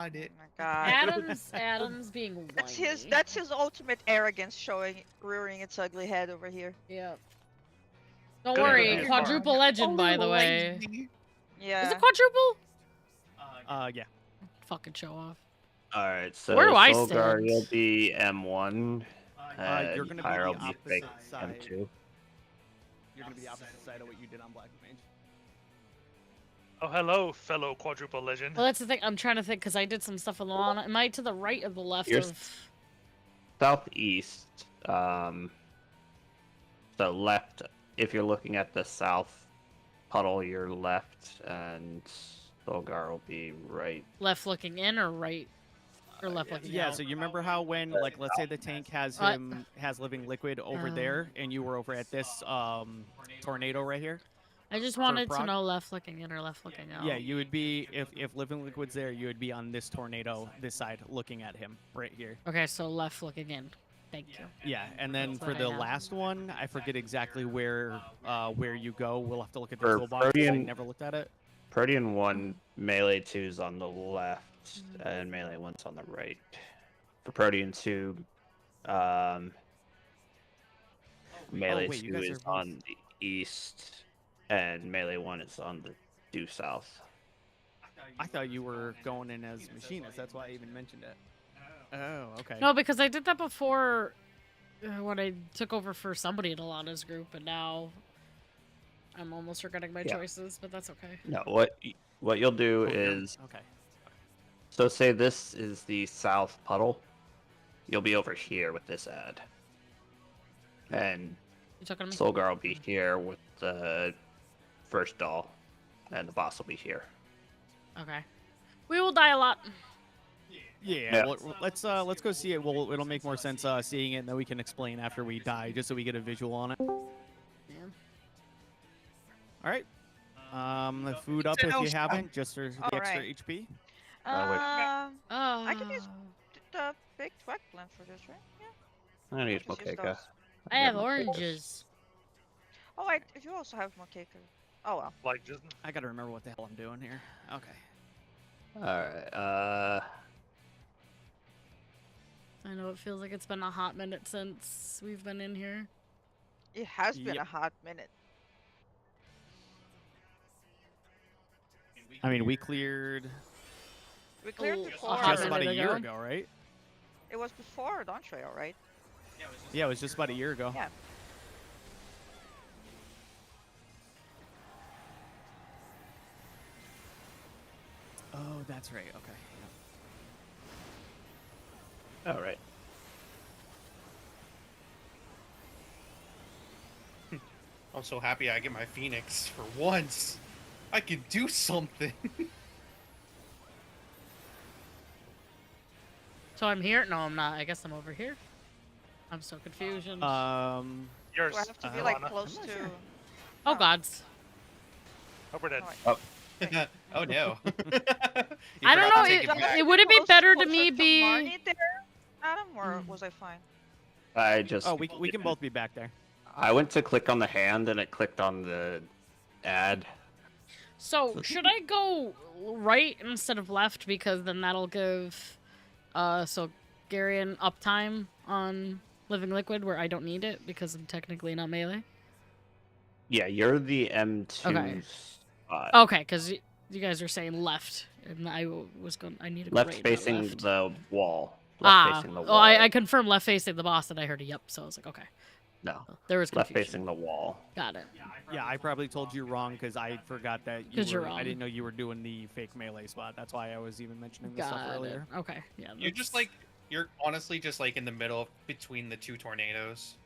I did. Oh my god. Adam's being whiny. That's his ultimate arrogance rearing its ugly head over here. Yep. Don't Good worry, for him. quadruple legend, Only by the way. lazy. Yeah. Is it quadruple? Yeah. Fucking show off. Alright, so Where do I Solgar, stand? you'll be M1. You're gonna be Pyro the will be fake opposite side. M2. You're gonna be the opposite side of what you did on Black Mage. Oh, hello, fellow quadruple legend. Well, that's the thing. I'm trying to think because I did some stuff along. Am I to the right or the left You're of? southeast. So left, if you're looking at the south puddle, you're left, and Solgar will be right. Left looking in or right? Or left looking Yeah, out? so you remember how when, like, let's say the tank has has living liquid over there, and you were over at this tornado right here? I just wanted to proc? know left looking in or left looking out. Yeah, you would be, if living liquid's there, you would be on this tornado, this side, looking at him, right here. Okay, so left looking in. Thank you. Yeah, and then That's for what I the have. last one, I forget exactly where you go. We'll have to look at the For toolbox. 'Cause I Protean- never looked at it. Protean 1, Melee 2 is on the left, and Melee 1's on the right. For Protean 2, Melee wait, you 2 guys are is both- on the east, and Melee 1 is on the due south. I thought you were going in as machinist. That's why I even mentioned it. Oh, okay. No, because I did that before when I took over for somebody in Alana's group, and now I'm almost regretting my Yeah. choices, but that's okay. No, what you'll do Oh, you're- is, okay. so say this is the south puddle, you'll be over here with this ad. And You talking to me? Solgar will be here with the first doll, and the boss will be here. Okay. We will die a lot. Yeah, Yeah. well, let's go see it. Well, it'll make more sense seeing it, and then we can explain after we die, just so we get a visual on it. Yeah. All right. The food up if you haven't, just for the extra Alright. HP. I can use Oh. the big twig blend for this, right? Yeah. I'm gonna use I'll just use Mokeka. those. I have oranges. Oh, you also have Mokeka. Oh well. Like, just I gotta remember what the hell I'm doing here. Okay. Alright, I know it feels like it's been a hot minute since we've been in here. It has been Yep. a hot minute. I mean, we cleared We cleared Oh, before. a hot just about a minute year ago? ago, right? It was before Dawn Trail, right? Yeah, it was just about a year ago. Yeah. Oh, that's right. Okay. alright. I'm so happy I get my Phoenix for once. I can do something. So I'm here? No, I'm not. I guess I'm over here. I'm so confused. Do yours. I have to be like Alana. close I'm to? not sure. Oh, gods. Hope we're dead. Alright. Oh no. I don't know. It would it be Close- better to closer me be? Marnie there, Adam, or was I fine? I just, Oh, we can both be back there. I went to click on the hand, and it clicked on the ad. So should I go right instead of left because then that'll give Garian uptime on Living Liquid where I don't need it because I'm technically not melee. Yeah, you're the M2 Okay. spot. Okay, because you guys are saying left, and I need to go Left right, not facing left. the wall. Left facing the wall. Oh, I confirmed left facing the boss, and I heard a yep, so I was like, okay. No, There was left confusion. facing the wall. Got it. Yeah, I probably told you wrong because I forgot that you 'Cause you're were. I wrong. didn't know you were doing the fake melee spot. That's why I was even mentioning this stuff Got it. earlier. Okay, yeah. You're just that's- like you're honestly just like in the middle between the two tornadoes.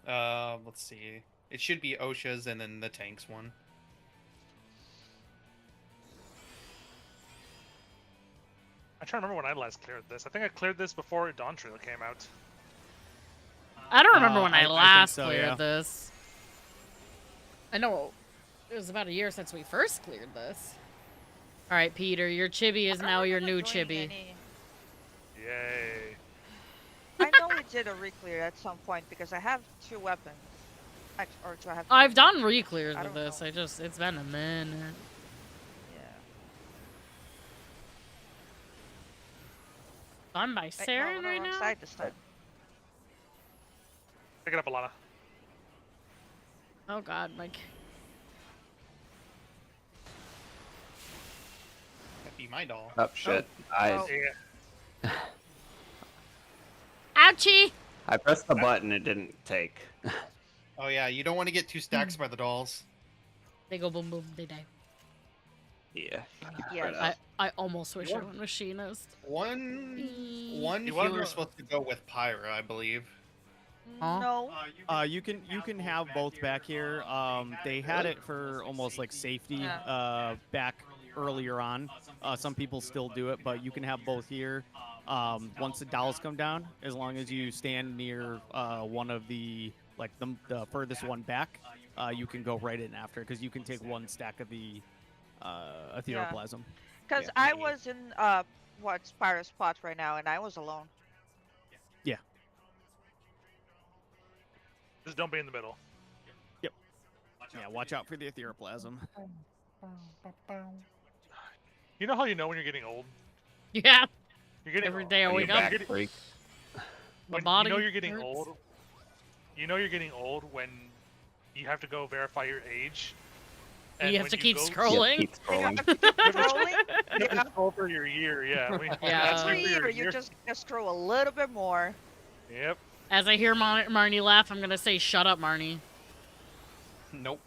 Let's see. It should be OSHA's and then the tanks one. I'm trying to remember when I last cleared this. I think I cleared this before Dawn Trail came out. I don't remember when I I think last so, cleared yeah. this. I know it was about a year since we first cleared this. All right, Peter, your chibi is I don't now your remember new doing chibi. any- Yay. I know we did a re-clear at some point because I have 2 weapons. Or do I have? I've done re-clears I with don't this. know. It's been a minute. Yeah. I'm by Wait, no, Saren we're right wrong now. side this time. Pick it up, Alana. Oh god, Mike. That'd be my doll. Oh shit! Oh. Yeah. Ouchie! I pressed the button. It didn't take. Oh yeah, you don't want to get 2 stacks by the dolls. They go boom boom, they die. Yeah. Yes. I almost wish I went machinist. One Mm. one You wanna healer go- is supposed to go with Pyra, I believe. Huh? No. You can have both back here. They had it for almost like safety Yeah. back earlier on. Some people still do it, but you can have both here. Once the dolls come down, as long as you stand near one of the the furthest one back, you can go right in after because you can take 1 stack of the etheroplasm. Because Yeah. I was in what's Pyro's spot right now, and I was alone. Just don't be in the middle. Yeah, watch out for the etheroplasm. You know how you know when you're getting old? Yeah, You're getting every day I When wake you up. back freak. My when body you know you're getting hurts. old. You know you're getting old when you have to go verify your age. You have when to keep go- Yeah, scrolling. keep scrolling. Rolling. You have to scroll for your year, yeah. I mean, Yeah. that's Every for your year, you just scroll a little bit more. Yep. As I hear Marnie laugh, I'm gonna say, "Shut up, Marnie." Nope.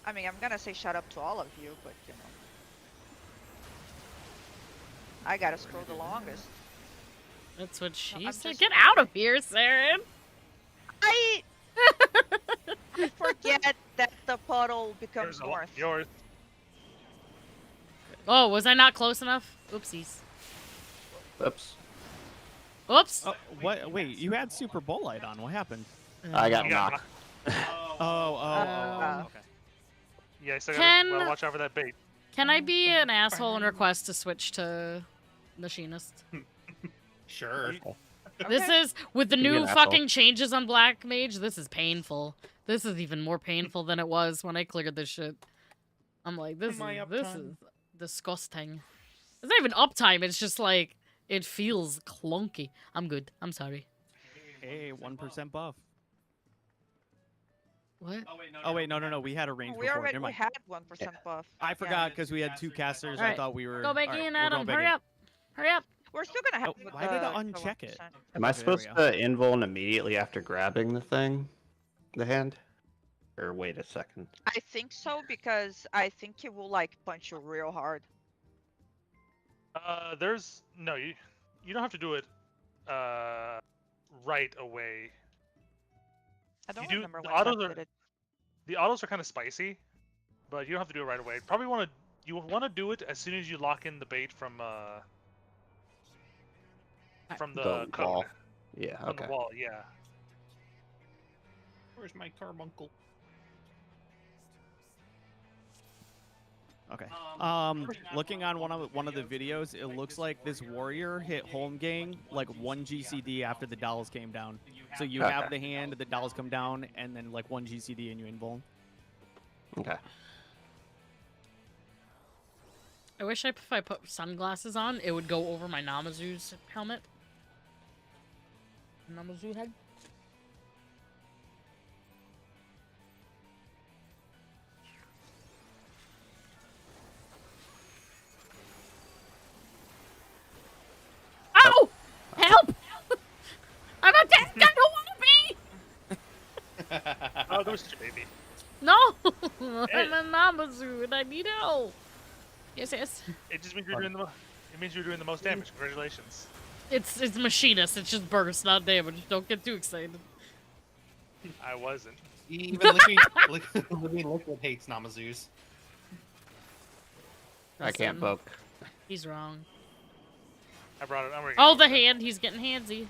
I mean, I'm gonna say shut up to all of you, but you know. I gotta scroll the longest. That's what she I'm said. just- Get out of here, Saren. I forget that the puddle becomes Yours, north. yours. Oh, was I not close enough? Oopsies. Oops. Oops. Oh, what? Wait, you had Super Bowl light on. What happened? I got You got knocked. Okay. Yeah, I still Can- gotta watch out for that bait. Can I be an asshole and request to switch to machinist? Sure. This Okay. is with the Can you be new an asshole? fucking changes on Black Mage. This is painful. This is even more painful than it was when I cleared this shit. I'm like, this My is uptime. disgusting. It's not even uptime. It's just like it feels clunky. I'm good. I'm sorry. Hey, 1% buff. What? Oh wait, no. We had a range We before. already Never mind. had 1% buff. I forgot because we had 2 casters. I Alright. thought we were. Go back alright, in, we'll go Adam. back Hurry in. up. Hurry up. We're still gonna have. Oh, why did it the uncheck it? 1%. Am I There we supposed go. to invuln immediately after grabbing the thing? The hand? Or wait a second. I think so because I think he will like punch you real hard. There's no you don't have to do it right away. I don't do- remember the when autos Jeff are- did it. The autos are kind of spicy, but you don't have to do it right away. Probably you want to do it as soon as you lock in the bait from the The code, wall. Yeah, from okay. the wall. Yeah. Where's my carbuncle? Okay. Looking on one of the videos, it looks like this warrior hit home gang like 1 GCD after the dolls came down. So you have Okay. the hand, the dolls come down, and then like 1 GCD and you invuln. Okay. I wish if I put sunglasses on, it would go over my Namazu's helmet. Namazu head. Ow! Help! I'm a dead guy. I don't want to be. Oh, there was such a baby. No, I'm a Namazu and I need help. Yes, yes. It just means you're doing it means you're doing the most damage. Congratulations. It's machinist. It's just burst, not damage. Don't get too excited. I wasn't. Even Living Liquid hates Namazus. I can't Listen, poke. He's wrong. I brought it. I'm ready. Oh, the hand. He's getting handsy.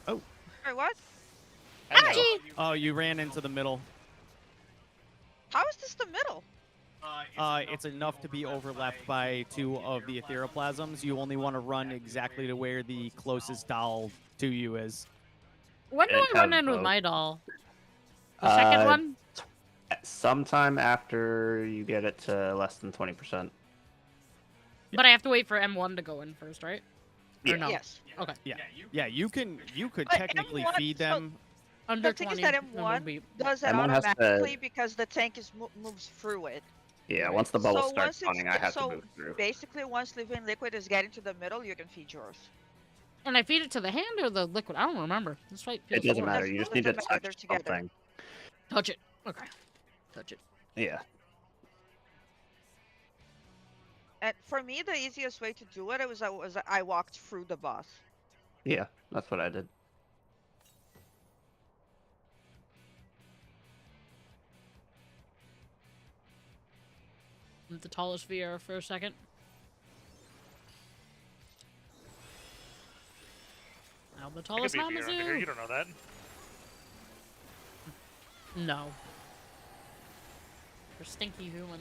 Wait, what? I know. Ouchie! Oh, you ran into the middle. How is this the middle? It's enough to be overlapped by 2 of the etheroplasms. You only want to run exactly to where the closest doll to you is. When do And I run have in with both. my doll? The second one? Sometime after you get it to less than 20%. But I have to wait for M1 to go in first, right? Or no? Yes. Okay. Yeah, you could But technically M1 feed so- them. Under The thing 20. is that then we'll M1 be- does that M1 has to- automatically because the tank is moves through it. Yeah, Right. once the bubble So starts once it's- spawning, I have so to move through. Basically, once living liquid is getting to the middle, you can feed yours. And I feed it to the hand or the liquid? I don't remember. This fight It feels doesn't so matter. Doesn't- You just need to doesn't matter, they're touch together. something. Touch it. Okay. Touch it. Yeah. And for me, the easiest way to do it was I walked through the boss. Yeah, that's what I did. The tallest VR for a second. Now the I could tallest be a beer under here. You Namazu. don't know that. No. You're stinky human.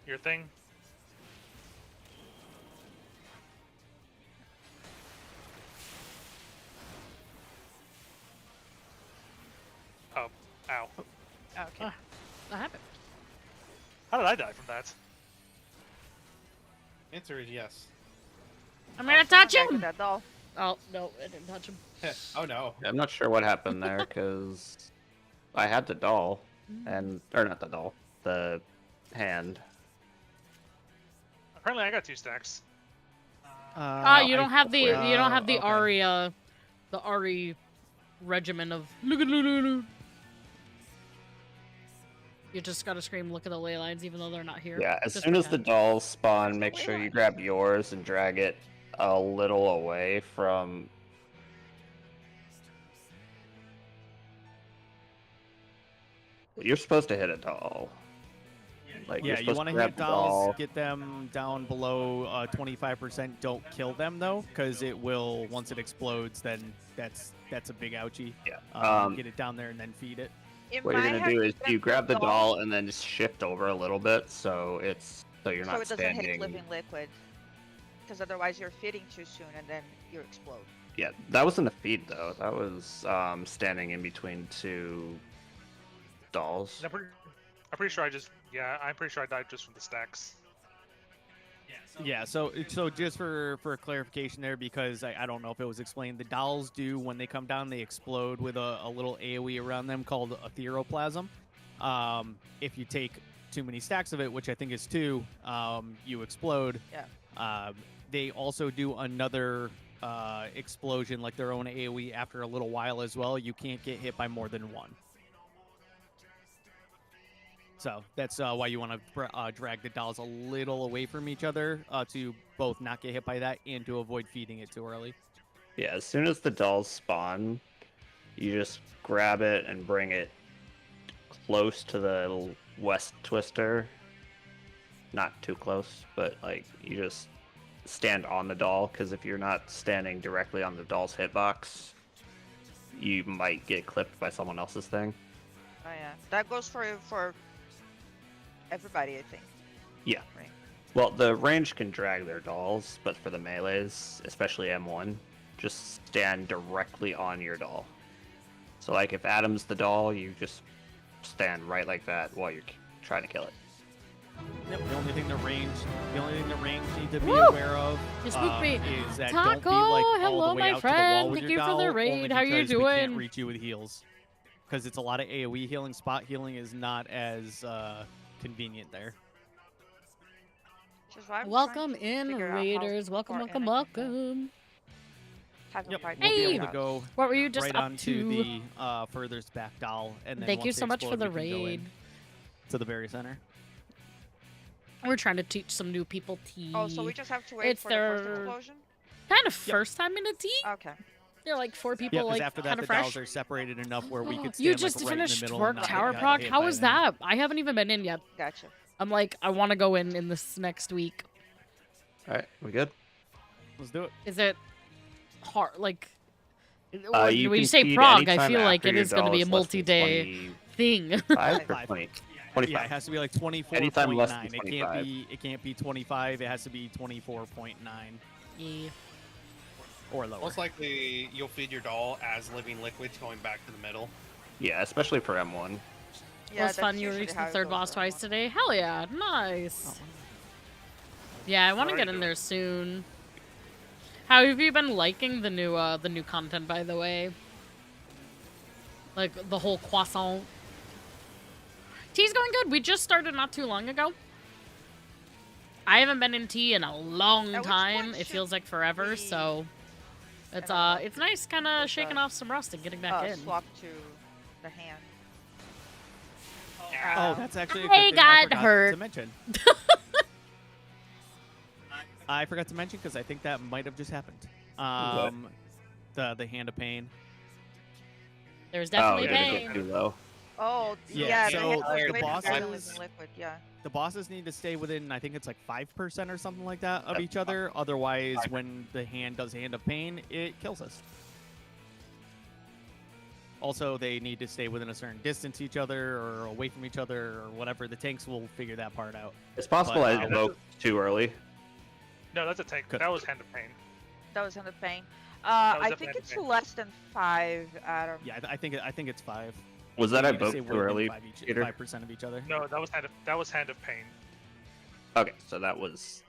Your thing. Oh, ow. Okay. That happened. How did I die from that? Answer is yes. I'm gonna touch Back to him! that doll. Oh, no, I didn't touch him. Oh no. I'm not sure what happened there because I had the doll or not the doll, the hand. Apparently, I got 2 stacks. Ah, you don't have the you don't have the okay. the Ari regimen of look at Lulu. You just gotta scream, look at the ley lines, even though they're not here. Yeah, as Just soon as the pretend. dolls spawn, make Wait, sure you what? grab yours and drag it a little away from. You're supposed to hit a doll. Like Yeah, you're you supposed want to to grab hit the dolls, doll. get them down below 25%. Don't kill them though, because it will once it explodes. Then that's a big ouchie. Yeah. Get it down there and then feed it. In What you're my gonna head, do is grab you grab the doll and then just shift over a little bit, so you're so not it doesn't standing. hit living liquid. Because otherwise, you're feeding too soon and then you explode. Yeah, that wasn't a feed though. That was standing in between 2 dolls. I'm pretty sure I just. Yeah, I'm pretty sure I died just from the stacks. Yeah, so just for clarification there, because I don't know if it was explained, the dolls do, when they come down, they explode with a little AoE around them called etheroplasm. If you take too many stacks of it, which I think is 2, you explode. Yeah. They also do another explosion, like their own AoE, after a little while as well. You can't get hit by more than 1. So that's why you want to drag the dolls a little away from each other to both not get hit by that and to avoid feeding it too early. Yeah, as soon as the dolls spawn, you just grab it and bring it close to the west twister. Not too close, but like you just stand on the doll, because if you're not standing directly on the doll's hitbox, you might get clipped by someone else's thing. Oh yeah, that goes for everybody, I think. Yeah. Right. Well, the range can drag their dolls, but for the melees, especially M1, just stand directly on your doll. So like if Adam's the doll, you just stand right like that while you're trying to kill it. Yep. The only thing the range need to be Woo! aware of You spooked me. is that Taco, don't be like all hello, the way my out to the friend. wall with Thank your you for the doll, raid. only How you because we can't doing? reach you with heals. Because it's a lot of AoE healing. Spot healing is not as convenient there. Which is why I'm Welcome trying to in, figure out how raiders. Welcome, far welcome, in I can go. welcome. Haven't Yep, tried we'll be Hey! able to go What were you just right up onto to? the furthest back doll, and then Thank you once they so much for explode, the we can go in raid. to the very center. We're trying to teach some new people tea. Oh, so we just have to wait It's for the first their- explosion? kind of first time in a tea. Okay. They're like 4 Yeah, people, because like after that kind the of fresh. dolls are separated enough where we could stand You like, just right in the finished middle Twerk and not Tower get Proc. hit How by was them. that? I haven't even been in yet. Gotcha. I'm like, I want to go in this next week. All right, we good? Let's do it. Is it hard? Like, when You you can say feed Prague, I anytime feel like after it your is going to doll be a is less than multi-day thing. 25 or 5. 20? Yeah, 25. it has to be like 24.9. Anytime less than It can't 25. be. It can't be 25. It has to be 24.9 Yeah. or lower. Most likely, you'll feed your doll as living liquids going back to the middle. Yeah, especially for M1. Yeah, Was fun. that's You usually reached the how it third goes boss for twice everyone. today. Hell yeah, nice. Yeah, I want to Alright, get in dude. there soon. How have you been liking the new content, by the way? Like the whole croissant. Tea's going good. We just started not too long ago. I haven't been in tea in a long At which time. point It should feels like forever. we- So it's I don't know. it's nice, kind of With, shaking off some rust and getting back in. Swap to the hand. Oh, that's actually a I good thing I got forgot hurt. to mention. I forgot to mention because I think that might have just happened. The hand of pain. There's Oh, definitely did it pain. get too low? Oh, Yeah, yeah. so the hand was the way better bosses- than liquid. Yeah. The bosses need to stay within, I think it's like 5% or something like that of Yep. each other. Otherwise, when the hand does hand of pain, it kills us. Also, they need to stay within a certain distance each other or away from each other or whatever. The tanks will figure that part out. It's possible But, I uh, invoked too early. No, that's a tank. Good. That was Hand of Pain. That was hand of pain. was I definitely think hand of it's pain. less than 5, Adam. Yeah, I think it's 5. Was that They I need to stay invoked too within early, 5 Peter? 5% of each other. No, that was Hand of Pain. Okay, so that was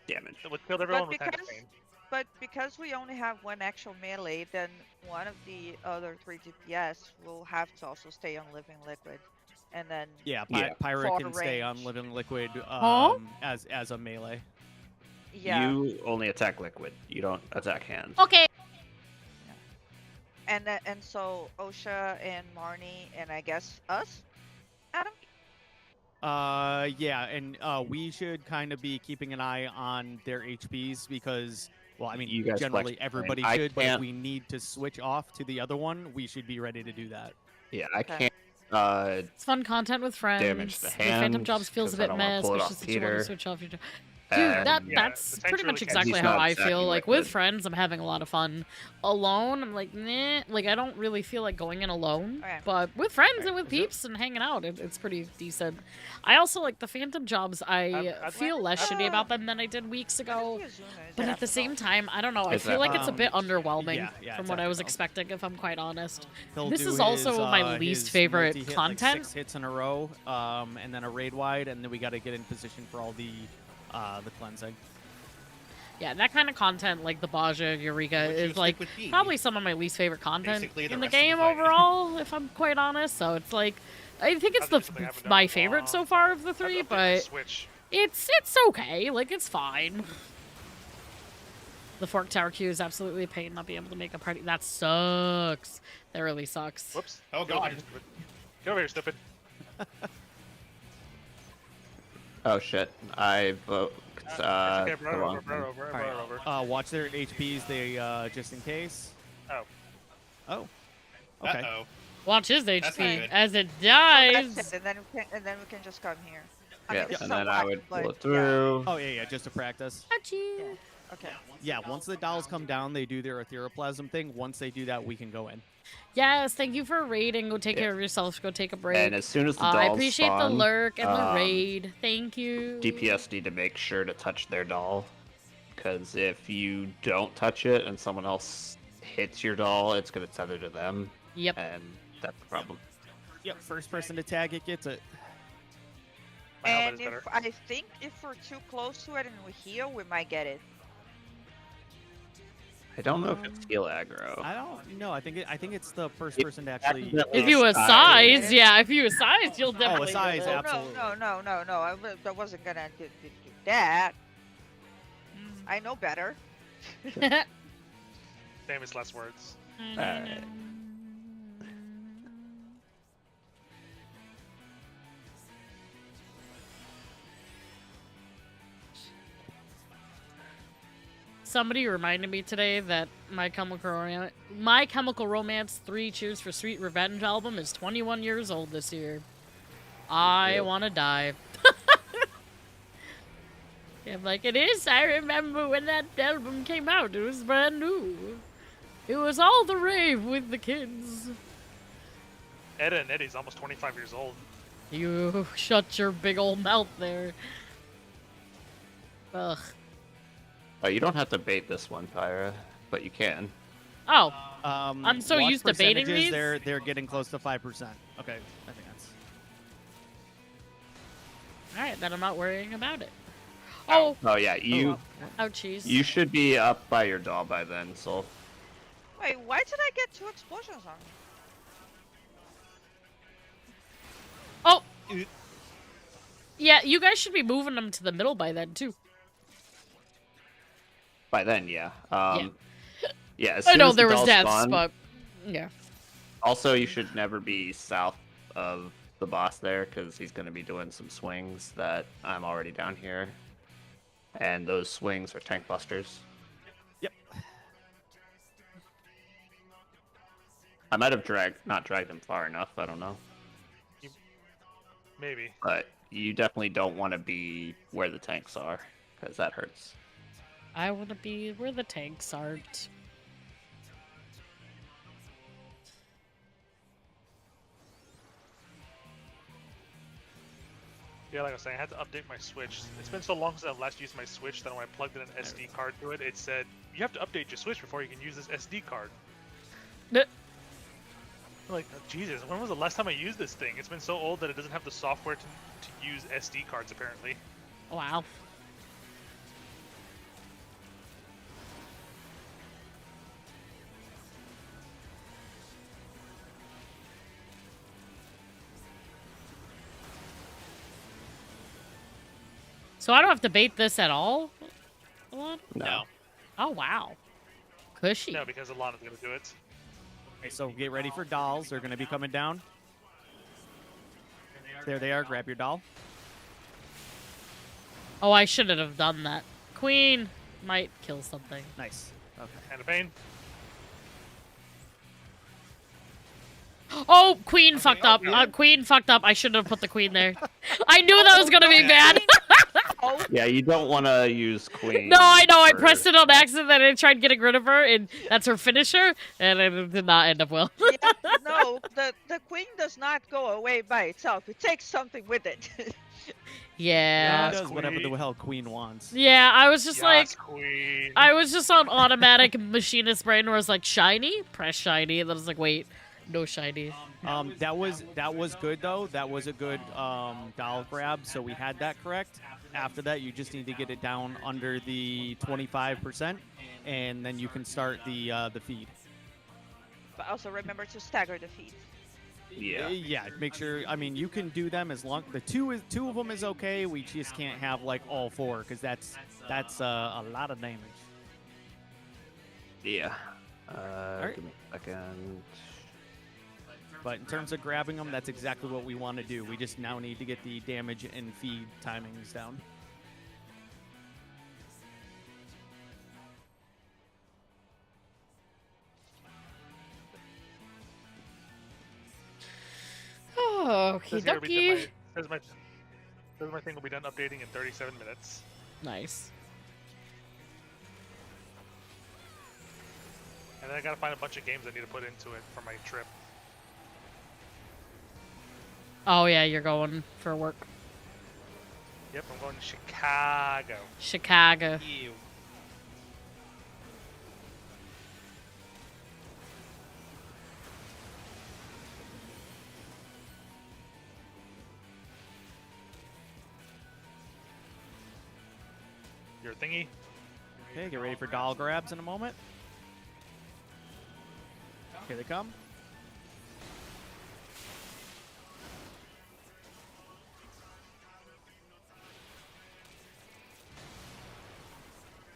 damage. What killed everyone But was Hand of because- Pain. But because we only have one actual melee, then one of the other 3 DPS will have to also stay on living liquid. And then Yeah, Yeah. Pirate Far can stay on range. living liquid Huh? as a melee. yeah. You only attack liquid. You don't attack hands. Okay. And so Osha and Marnie and I guess us, Adam. Yeah, and we should kind of be keeping an eye on their HPs because, well, I mean, You guys generally flex the everybody plane. I should, but if can't- we need to switch off to the other one, we should be ready to do that. Yeah, I Okay. can't. It's fun content with friends. Damage the Phantom hand, Jobs feels a 'cause I bit don't wanna meh, pull it especially off since you want to Peter. switch off your. Dude, and that's Yeah, the pretty tanks much really can't exactly He's how not I attacking feel. Like with liquid. friends, I'm having a lot of fun. Alone, I'm like, nah. Like I don't really feel like going in alone. Okay. But with friends Okay. and with peeps and hanging out, it's pretty decent. I also like the Phantom Jobs. I I'd feel like- less shitty about them than I did weeks What ago. is Yuzuna? Is But that at the same after time, I don't know. I Is feel that, like it's a bit underwhelming yeah, from it's what I was after. expecting, if I'm quite honest. He'll This do is also his, my least his favorite multi-hit, content. Like 6 hits in a row, and then a raid wide, and then we got to get in position for all the cleansing. Yeah, that kind of content, like the Baja, Eureka, Which is use like liquid feed. probably some of my least favorite content Basically the in the rest of the game fight. overall, if I'm quite honest. So it's like, I think it's That's something I haven't done my in a favorite so long far time. of the I'd three, update the but Switch. it's okay. Like it's fine. The Fork Tower queue is absolutely a pain not being able to make a party. That sucks. That really sucks. Whoops. Oh, Get over God. here, stupid. Get over here, stupid. Oh shit! I vote. Okay, the run wrong over, run one. over, Alright. run over. Watch their HPs. They just in case. Oh. Oh. Okay. Uh-oh. Watch his That's not HP good. as it So dies. that's it, and then we can just come here. I Yeah, mean, this and is a then I lot, would but pull it yeah. through. Oh yeah, just to practice. Achoo. Okay. Yeah, once the dolls come down, they do their etheroplasm thing. Once they do that, we can go in. Yes, thank you for raiding. Go take Yeah. care of yourself. Go take a break. And as soon as the dolls I appreciate the spawn, lurk and the um, raid. Thank you. DPS need to make sure to touch their doll, because if you don't touch it and someone else hits your doll, it's gonna tether to them, Yep. and that's the problem. Yep, first person to tag it gets it. My helmet And is better. if I think if we're too close to it and we heal, we might get it. I don't know if it's heal aggro. I don't know. I think it's the first person to actually. Definitely If you Aside. Asai's, yeah, if you Asai's, you'll definitely. Asai's, get it. Oh, absolutely. no. I wasn't gonna do that. I know better. Famous last words. Alright. Somebody reminded me today that My Chemical Romance 3 Cheers for Sweet Revenge album is 21 years old this year. I Yep. want to die. Yeah, I'm like, it is. I remember when that album came out. It was brand new. It was all the rave with the kids. Edda and Eddie's almost 25 years old. You shut your big old mouth there. Ugh. Oh, you don't have to bait this one, Pyra, but you can. Oh, I'm so used to baiting these? They're getting close to 5%. Okay, I think that's. alright, then I'm not worrying about it. Oh, Oh yeah, you ouchies. you should be up by your doll by then. So Wait, why did I get 2 explosions on me? Oh! Yeah, you guys should be moving them to the middle by then, too. by then, yeah. Yeah. As I soon know as the there was dolls deaths, spawn- but... Yeah. Also, you should never be south of the boss there, because he's going to be doing some swings that I'm already down here. And those swings are tank busters. Yep. I might have not dragged him far enough, I don't know. Maybe. But you definitely don't want to be where the tanks are, because that hurts. I want to be where the tanks aren't. Yeah, like I was saying, I had to update my Switch. It's been so long since I've last used my Switch that when I plugged in an SD card to it, it said, you have to update your Switch before you can use this SD card. N- I'm like, oh, Jesus, when was the last time I used this thing? It's been so old that it doesn't have the software to use SD cards, apparently. Wow. So I don't have to bait this at all? What? No. Oh, wow. Cushy. No, because Alana's going to do it. Okay, so get ready for dolls. They're going to be coming down. There they are. Grab your doll. Oh, I shouldn't have done that. Queen might kill something. Nice. Okay. Hand of Pain. Oh, Queen fucked up. Queen fucked up. I shouldn't have put the Queen there. I knew that was gonna be bad. Oh, Yeah, you don't want to use Queen. No, I know. I for- pressed it on accident and I tried getting rid of her, and that's her finisher, and it did not end up well. yeah, no, the queen does not go away by itself. It takes something with it. Yeah. Does Yes, whatever the Queen. hell Queen wants. Yeah, I was just like, Yes, Queen. I was just on automatic machinist brain where I was like, shiny? Press shiny. And then I was like, wait, no shiny. That was good though. That was a good doll grab. So we had that correct. After that, you just need to get it down under the 25%, and then you can start the feed. But also remember to stagger the feet. Yeah. Yeah. Make sure. I mean, you can do them as long. The two of them is okay. We just can't have like all four because that's a lot of damage. Yeah. Alright. Give me a second. But in terms of grabbing them, that's exactly what we want to do. We just now need to get the damage and feed timings down. Oh, okie Says here we did dokie. says my thing will be done updating in 37 minutes. Nice. And then I gotta find a bunch of games I need to put into it for my trip. Oh, yeah, you're going for work. Yep, I'm going to Chicago. Chicago. Ew. Your thingy? Okay, get ready for doll grabs in a moment. Here they come.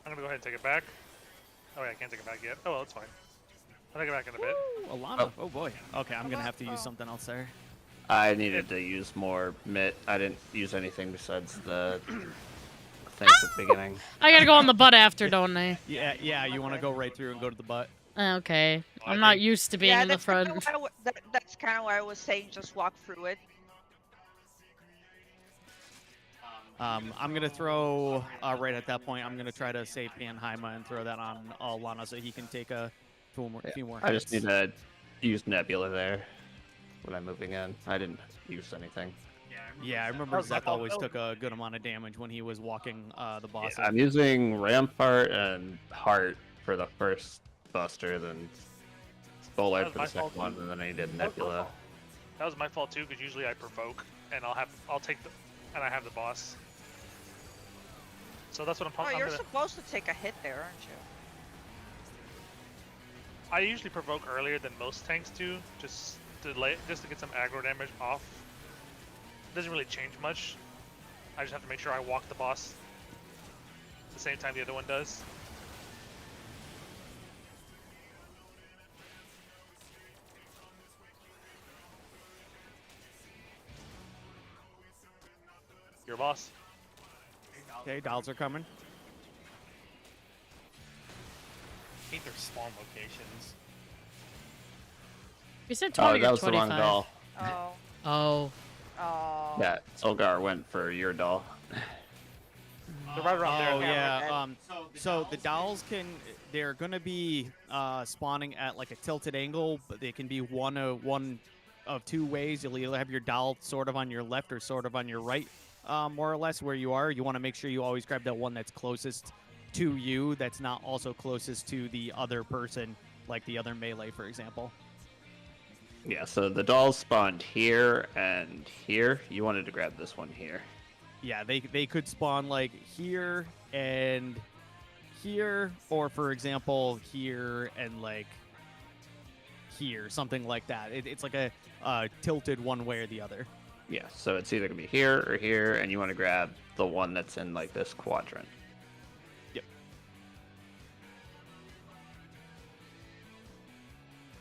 I'm gonna go ahead and take it back. Oh wait, I can't take it back yet. Oh well, it's fine. I'll take it back in a bit. Ooh, Alana. Oh boy. Okay, I'm gonna have to use something else there. I needed to use more mitt. I didn't use anything besides the things at the beginning. I gotta go on the butt after, don't I? Yeah. You want to go right through and go to the butt. Okay. I'm not used to being yeah, in the that's kinda front. why I wa- that's kind of why I was saying just walk through it. I'm gonna throw right at that point. I'm gonna try to save Panheima and throw that on Alana so he can take a few more I just hits. need to use Nebula there when I'm moving in. I didn't use anything. Yeah, I remember was my Zeth fault. always That was- took a good amount of damage when he was walking the boss. I'm using Rampart and Heart for the first buster, then Spolard was for my the second fault, one, too. and then I needed Nebula. That was my fault too, because usually I provoke and I'll take the and I have the boss. So that's what Oh, I'm you're gonna. supposed to take a hit there, aren't you? I usually provoke earlier than most tanks do, just to get some aggro damage off. Doesn't really change much. I just have to make sure I walk the boss at the same time the other one does. Your boss. Okay, dolls are coming. I hate their spawn locations. You said Oh, 20 that or was the wrong 25. doll. Oh. Oh. Oh. Yeah, Solgar went for your doll. They're right around Oh there. yeah. So the dolls they're gonna be spawning at like a tilted angle, but they can be one of two ways. You'll either have your doll sort of on your left or sort of on your right, more or less where you are. You want to make sure you always grab that one that's closest to you. That's not also closest to the other person, like the other melee, for example. Yeah, so the dolls spawned here and here. You wanted to grab this one here. Yeah, they could spawn like here and here, or for example here and like here, something like that. It's like a tilted one way or the other. Yeah, so it's either gonna be here or here, and you want to grab the one that's in like this quadrant. Yep.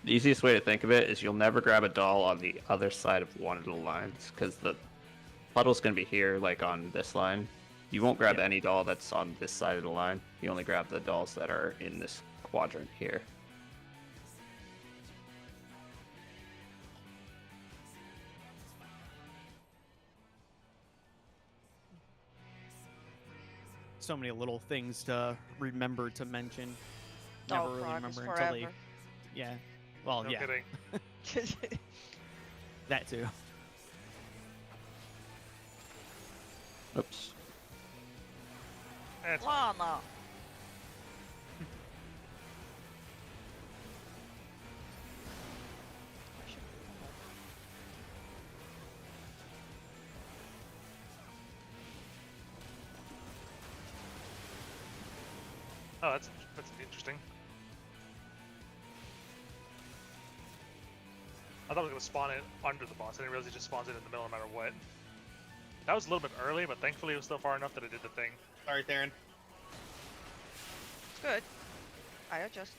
The easiest way to think of it is you'll never grab a doll on the other side of one of the lines, because the puddle's gonna be here, like on this line. You won't grab Yeah. any doll that's on this side of the line. You only grab the dolls that are in this quadrant here. So many little things to remember to mention. Oh, Never really progress remember until they. forever. Yeah. Well, No yeah, kidding. that too. Oops. It's Lana. Oh, that's interesting. I thought it was gonna spawn it under the boss. I didn't realize it just spawns it in the middle no matter what. That was a little bit early, but thankfully it was still far enough that it did the thing. Sorry, Theron. It's good. I adjust.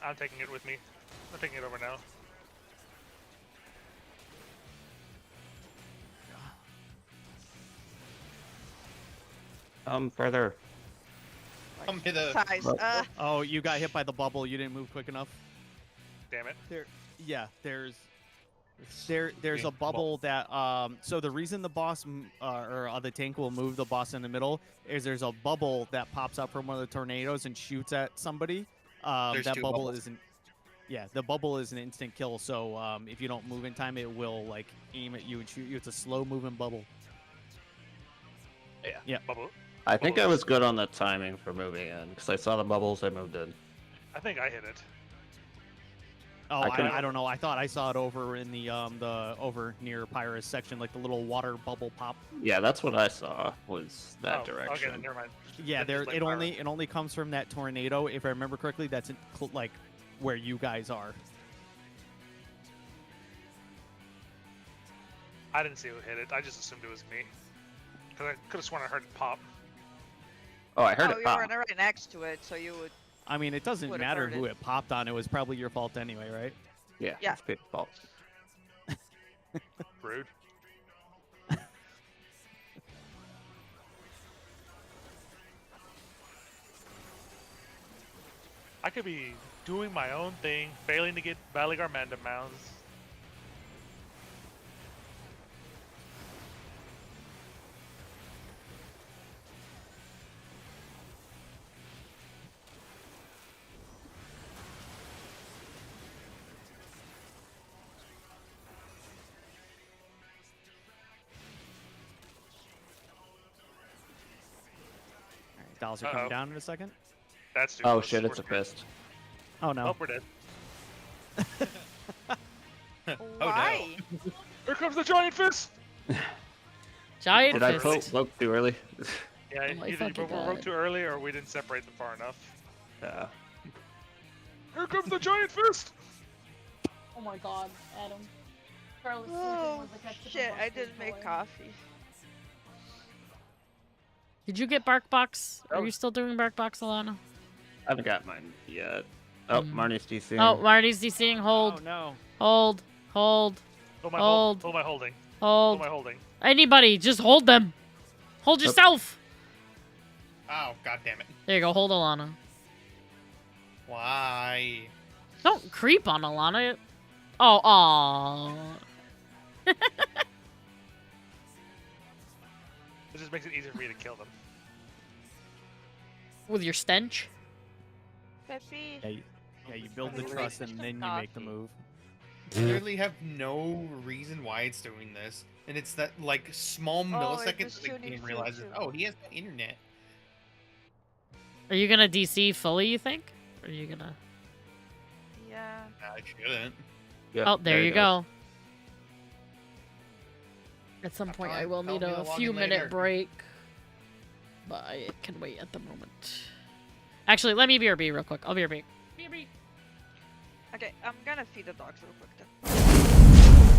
I'm taking it with me. I'm taking it over now. Further. Like, Come hither. size. Oh, you got hit by the bubble. You didn't move quick enough. Damn it. Yeah, there's a bubble that so the reason the boss or the tank will move the boss in the middle is there's a bubble that pops up from one of the tornadoes and shoots at somebody. There's That two bubble bubbles. isn't. Yeah, the bubble is an instant kill. So if you don't move in time, it will like aim at you and shoot you. It's a slow moving bubble. Bubble. I think I was good on the timing for moving in, because I saw the bubbles, I moved in. I think I hit it. Oh, I couldn't- I don't know. I thought I saw it over in the over near Pyrus section, like the little water bubble pop. Yeah, that's what I saw, was that Oh, direction. Okay, then never mind. Yeah, Then there. just like It only comes from that tornado. If I remember correctly, that's in, like where you guys are. I didn't see who hit it. I just assumed it was me. Because I could have sworn I heard it pop. Oh, I heard oh, it you pop. were right next to it, so you would. I mean, it doesn't Would've matter heard who it. it popped on. It was probably your fault anyway, right? Yeah, Yeah. it's people's fault. Rude. I could be doing my own thing, failing to get Valley Garmanda mounts. Dolls are coming Uh-oh. down in a second. That's too Oh close. shit, it's We're a screwed. fist. Oh no. Oh, we're dead. Why? Here comes the giant fist! Giant Did I fist. poke Loke too early? Yeah, Oh my either you fucking broke God. too early or we didn't separate them far enough. Yeah. Here comes the giant fist! Oh my god, Adam. Oh shit! I didn't make coffee. Did you get BarkBox? Oh. Are you still doing BarkBox, Alana? I haven't got mine yet. Oh, Mm. Marnie's DC. Oh, Marty's DCing. Hold. Oh no. Hold. Hold. Who am I, Hold. who am I holding? Who Hold. am I holding? Anybody, just hold them. Hold yourself. Oh, god damn it. There you go. Hold Alana. Why? Don't creep on Alana. Oh, aw. It just makes it easier for me to kill them. With your stench. Peppy. Yeah, you build the Wait, trust wait, and then you make the coffee. move. Clearly have no reason why it's doing this. And it's that, like, small it milliseconds just that the tuning game to realizes, too. oh, he has internet. Are you gonna DC fully, you think? Or are you gonna... Yeah. I shouldn't. Yep, Oh, there you goes. go. At some Have point, fun. I will Tell need me a to log few in minute later. break. But I can wait at the moment. Actually, let me BRB real quick. I'll BRB. BRB. Okay, I'm gonna feed the dogs real quick then.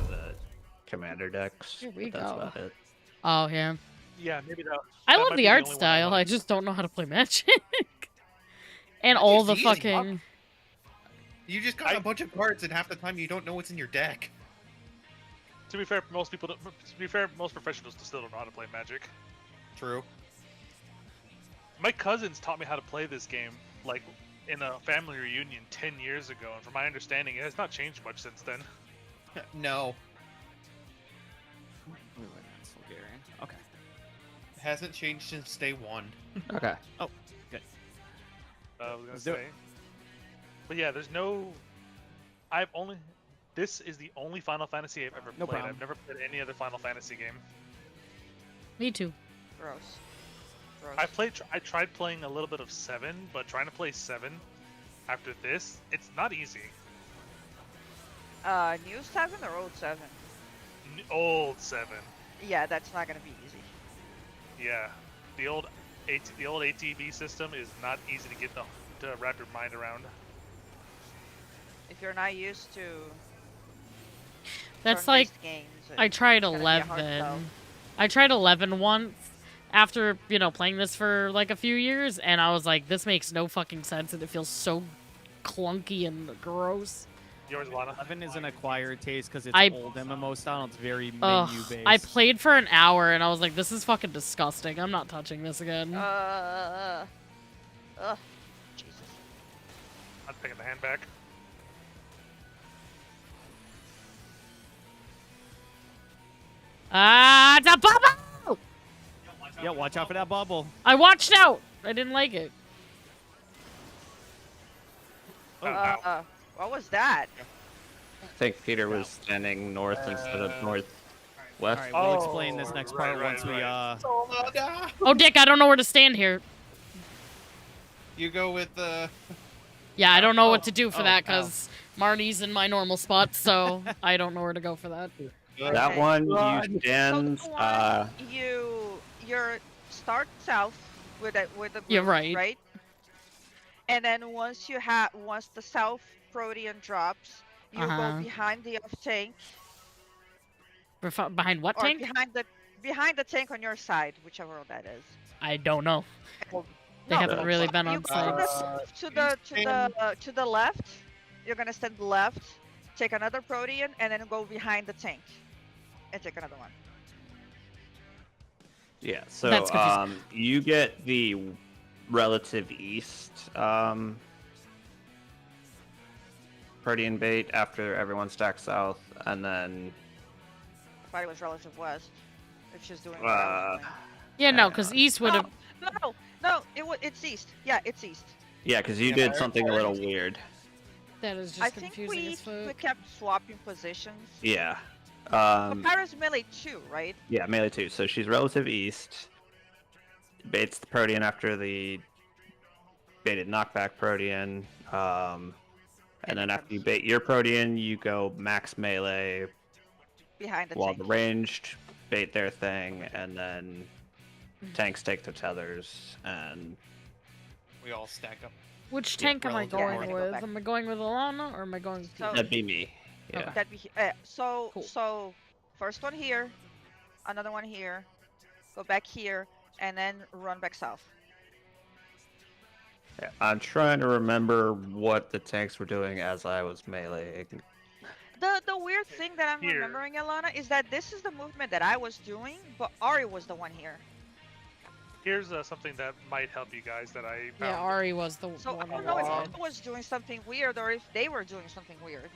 The commander decks. Here we but that's go. about it. Oh, yeah. Yeah, maybe that. I that love might the be art only one I style. I like. just don't know how to play Magic. And Magic's all the easy. fucking... You just got a bunch of cards, and half the time you don't know what's in your deck. To be fair, most people. Don't, to be fair, most professionals still don't know how to play Magic. True. My cousins taught me how to play this game, like in a family reunion 10 years ago, and from my understanding, it has not changed much since then. No, Wait, that's Bulgarian. Okay. it hasn't changed since day one. Okay. Oh, good. I was gonna Let's do say. it. But yeah, there's no. I've only. This is the only Final Fantasy I've ever No played. problem. I've never played any other Final Fantasy game. Me too. Gross. Gross. I tried playing a little bit of 7, but trying to play 7 after this, it's not easy. New 7 or old 7? Old 7. Yeah, that's not gonna be easy. Yeah, the old ATB system is not easy to get to wrap your mind around. If you're not used to That's turn-based like... games, I tried it's gonna be a hard 11. sell. I tried 11 once after, playing this for like a few years, and I was like, this makes no fucking sense, and it feels so clunky and gross. Yours, Lana. 11 is an acquired taste because it's I- old MMO style. It's very Ugh, menu based. I played for an hour, and I was like, this is fucking disgusting. I'm not touching this again. Ugh. Jesus. I'm taking the hand back. Ah, it's a bubble! Yeah, watch out for that bubble. I watched out. I didn't like it. Oh, wow. What was that? I think Peter was standing north instead of northwest. All right, we'll explain this next part right, once we right. Oh, Dick, I don't know where to stand here. You go with the. Yeah, I don't know what to do for Oh, that because Marnie's in my normal spot, so I don't know where to go for that. That Okay. one Run. you stand. So the one you start south with the Yeah, group, right. right? And then once the south Protean drops, you go Uh-huh. behind the off tank Behind what or tank? behind the tank on your side, whichever one that is. I don't know. They No, haven't really been you on go site. to the left. You're gonna stand left, take another Protean, and then go behind the tank and take another one. Yeah, so That's confusing. you get the relative east Protean bait after everyone stacks south, and then I thought it was relative west. If she's doing what I was doing. Yeah, no, because East would have. No, it's east. Yeah, it's east. yeah, because you Yeah, did I something a heard- little weird. That is just I think confusing we as fuck. kept swapping positions. Yeah. But Pyro's melee too, right? Yeah, melee 2. So she's relative east. Baits the Protean after the baited knockback Protean. And then after you bait your Protean, you go max melee Behind the while tank. the ranged bait their thing, and then tanks take their tethers, and We all stack up. Which Yeah, tank am I relative going order. with? Back. Am I going with Alana or am I going with So- Peter? that'd be me. Yeah. Okay. That'd be so Cool. so first one here, another one here, go back here, and then run back south. Yeah, I'm trying to remember what the tanks were doing as I was meleeing. The weird thing that I'm Here. remembering, Alana, is that this is the movement that I was doing, but Ari was the one here. Here's something that might help you guys that I Yeah, found. Ari was the So I one. don't on know the if side. I was doing something weird or if they were doing something weird.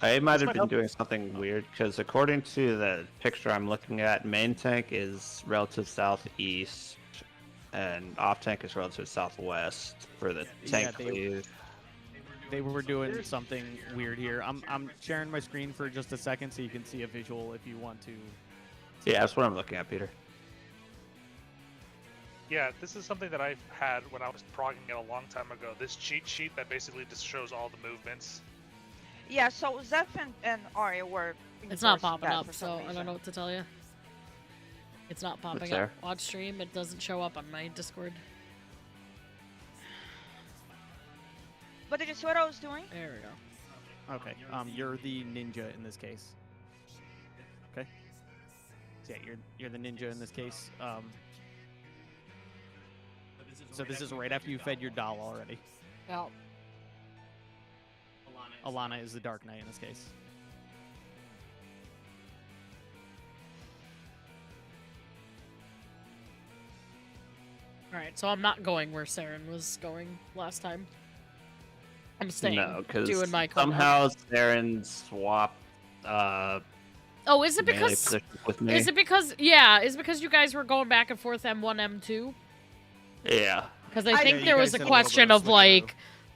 I might have might been help. doing something weird because according to the picture I'm looking at, main tank is relative southeast, and off tank is relative southwest for the tank they- lead. They were doing something weird here. I'm sharing my screen for just a second so you can see a visual if you want to. Yeah, that's what I'm looking at, Peter. Yeah, this is something that I've had when I was progging it a long time ago. This cheat sheet that basically just shows all the movements. Yeah, so Zeph and Ari were. It's not enforcing popping that up, for some so I don't reason. know what to tell you. It's not popping there? up. Watch stream. It doesn't show up on my Discord. But did you see what I was doing? There we go. Okay. You're the ninja in this case. Okay. So yeah, you're the ninja in this case. So this is right after you fed your doll already. Yeah. Alana is the Dark Knight in this case. All right, so I'm not going where Saren was going last time. I'm staying. No, because doing my club somehow Saren swapped Oh, is it melee because? positions with me. Is it because? Yeah, is it because you guys were going back and forth M1, M2? Yeah. Because I I- think Yeah, there you was guys a did a little bit question of of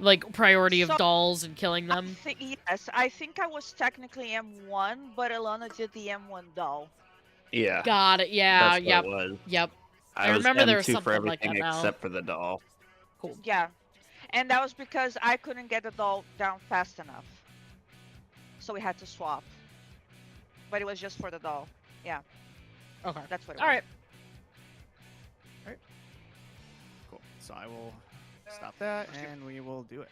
like priority of So- dolls and killing them. Yes, I think I was technically M1, but Alana did the M1 doll. Yeah. Got it. Yeah. That's Yep. what it was. Yep. I I was remember there M2 was for something like everything that now. except for the doll. Cool. Yeah, and that was because I couldn't get the doll down fast enough, so we had to swap. But it was just for the doll. Yeah, Okay. that's what it All was. right. Cool. So I will stop that and we will do it.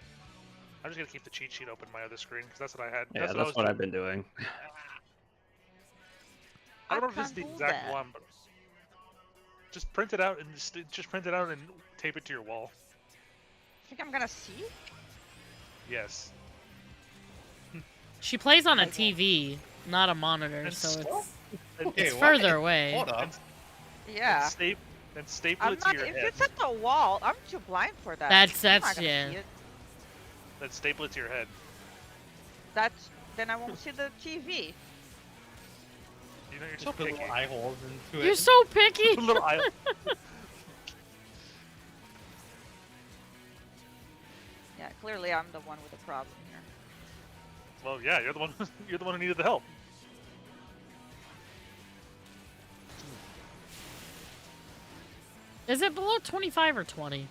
I'm just gonna keep the cheat sheet open on my other screen because that's what I had. Yeah, that's that's what what I I've been doing. I don't remember if it's the can't do exact that. one, but just print it out and just print it out and tape it to your wall. Think I'm gonna see? Yes. She plays on a I won't. TV, not a monitor, And so still- it's And, Okay, it's what? further away. Hold up. Yeah. and staple I'm it to not. your If head. it's at the wall, I'm too blind for that. That's- I'm not that's- gonna yeah. see it. Then staple it to your head. That's then I won't see the TV. You know, you're Just just put picky. little eye holes into You're it. so picky. Little eye. Yeah, clearly I'm the one with the problem here. Well, yeah, you're the one. You're the one who needed the help. Is it below 25 or 20?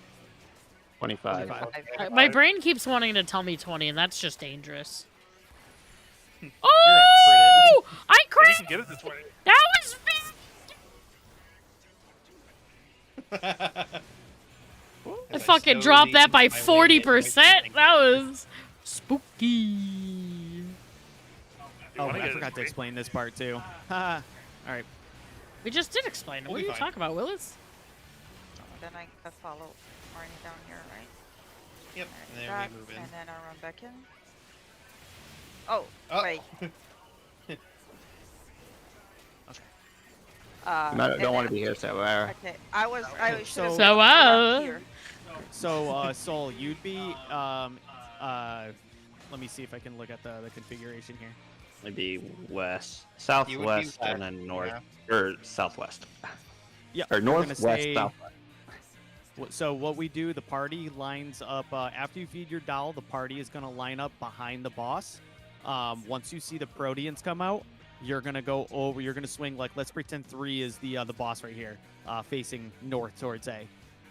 25. 25. My brain keeps wanting to tell me 20, and that's just dangerous. You're Oh! I If you crit! can get it to 20. That was I fucking dropped that by 40%. That was spooky. Oh, wanna I get it forgot to free? explain this part too. Haha. All right. We just did explain it. What We'll are be you fine. talking about, Willis? Oh, then I follow Marnie down here, right? Yep, and then That, we move in. and then I run back in. Oh, Oh. wait. You might, don't want to be here, so Okay, I was So- should've So, around here. So, Soul, you'd be let me see if I can look at the configuration here. maybe west, You would be southwest, west, and then north, yeah. or southwest. Yeah, Or we're gonna northwest, say- southwest. So what we do, the party lines up after you feed your doll. The party is gonna line up behind the boss. Once you see the Proteans come out, you're gonna go over. You're gonna swing like, let's pretend 3 is the boss right here, facing north towards A.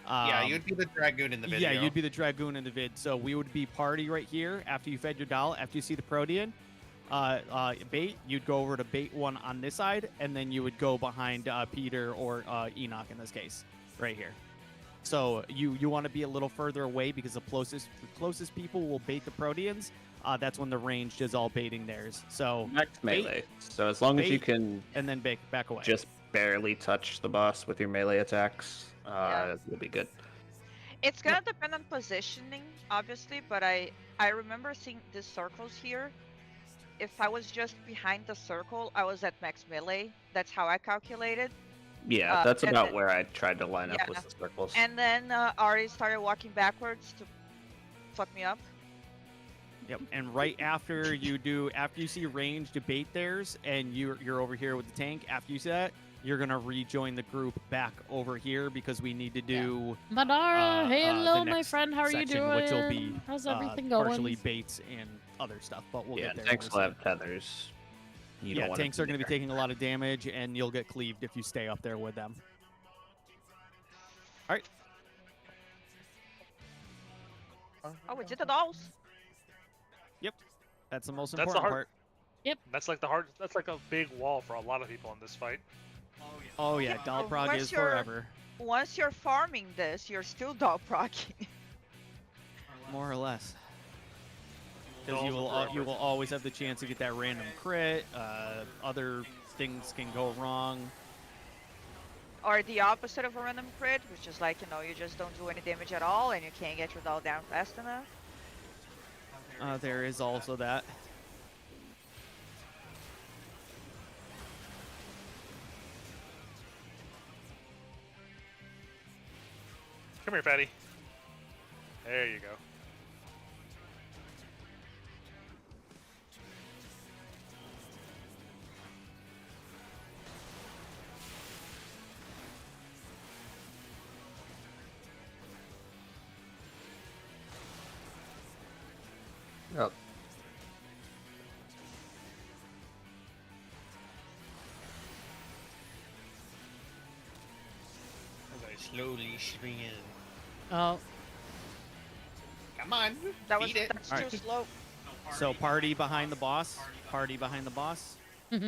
Yeah, you'd be the Dragoon in the video. Yeah, you'd be the Dragoon in the vid. So we would be party right here after you fed your doll. After you see the Protean bait, you'd go over to bait 1 on this side, and then you would go behind Peter or Enoch in this case, right here. So you want to be a little further away because the closest people will bait the Proteans. That's when the ranged is all baiting theirs. So Max bait, melee. So as long as you bait, can and then back away. just barely touch the boss with your melee attacks, Yeah. you'll be good. It's gonna depend on positioning, obviously, but I remember seeing these circles here. If I was just behind the circle, I was at max melee. That's how I calculated. Yeah, that's and about then- where I tried to line up Yeah. with the circles. And then Ari started walking backwards to fuck me up. Yep. And right after you see range debate theirs, and you're over here with the tank. After you see that, you're gonna rejoin the group back over here because we need to do Madara, the hello, my next friend. How are you section, doing? which will be How's everything going? partially baits and other stuff. But we'll yeah, get there. tanks when will we have tethers. You yeah, don't want tanks are going to be taking a lot of damage, and you'll get cleaved if you stay up there with them. All right. Oh, we did the dolls. That's the most That's the important hard- part. That's like a big wall for a lot of people in this fight. Oh yeah, Yeah, Dalprog once is you're- forever, Once you're farming this, you're still dog proccing. more or less. Because Dolls are you forever. will always have the chance to get that random crit. Other things can go wrong. Or the opposite of a random crit, which is like, you just don't do any damage at all and you can't get your doll down fast enough. There is also that. Come here, fatty. There you go. Yep. As I slowly swing in. Oh, Come on, That was beat it. that's Alright. too slow. So party behind the boss. Party behind the boss. There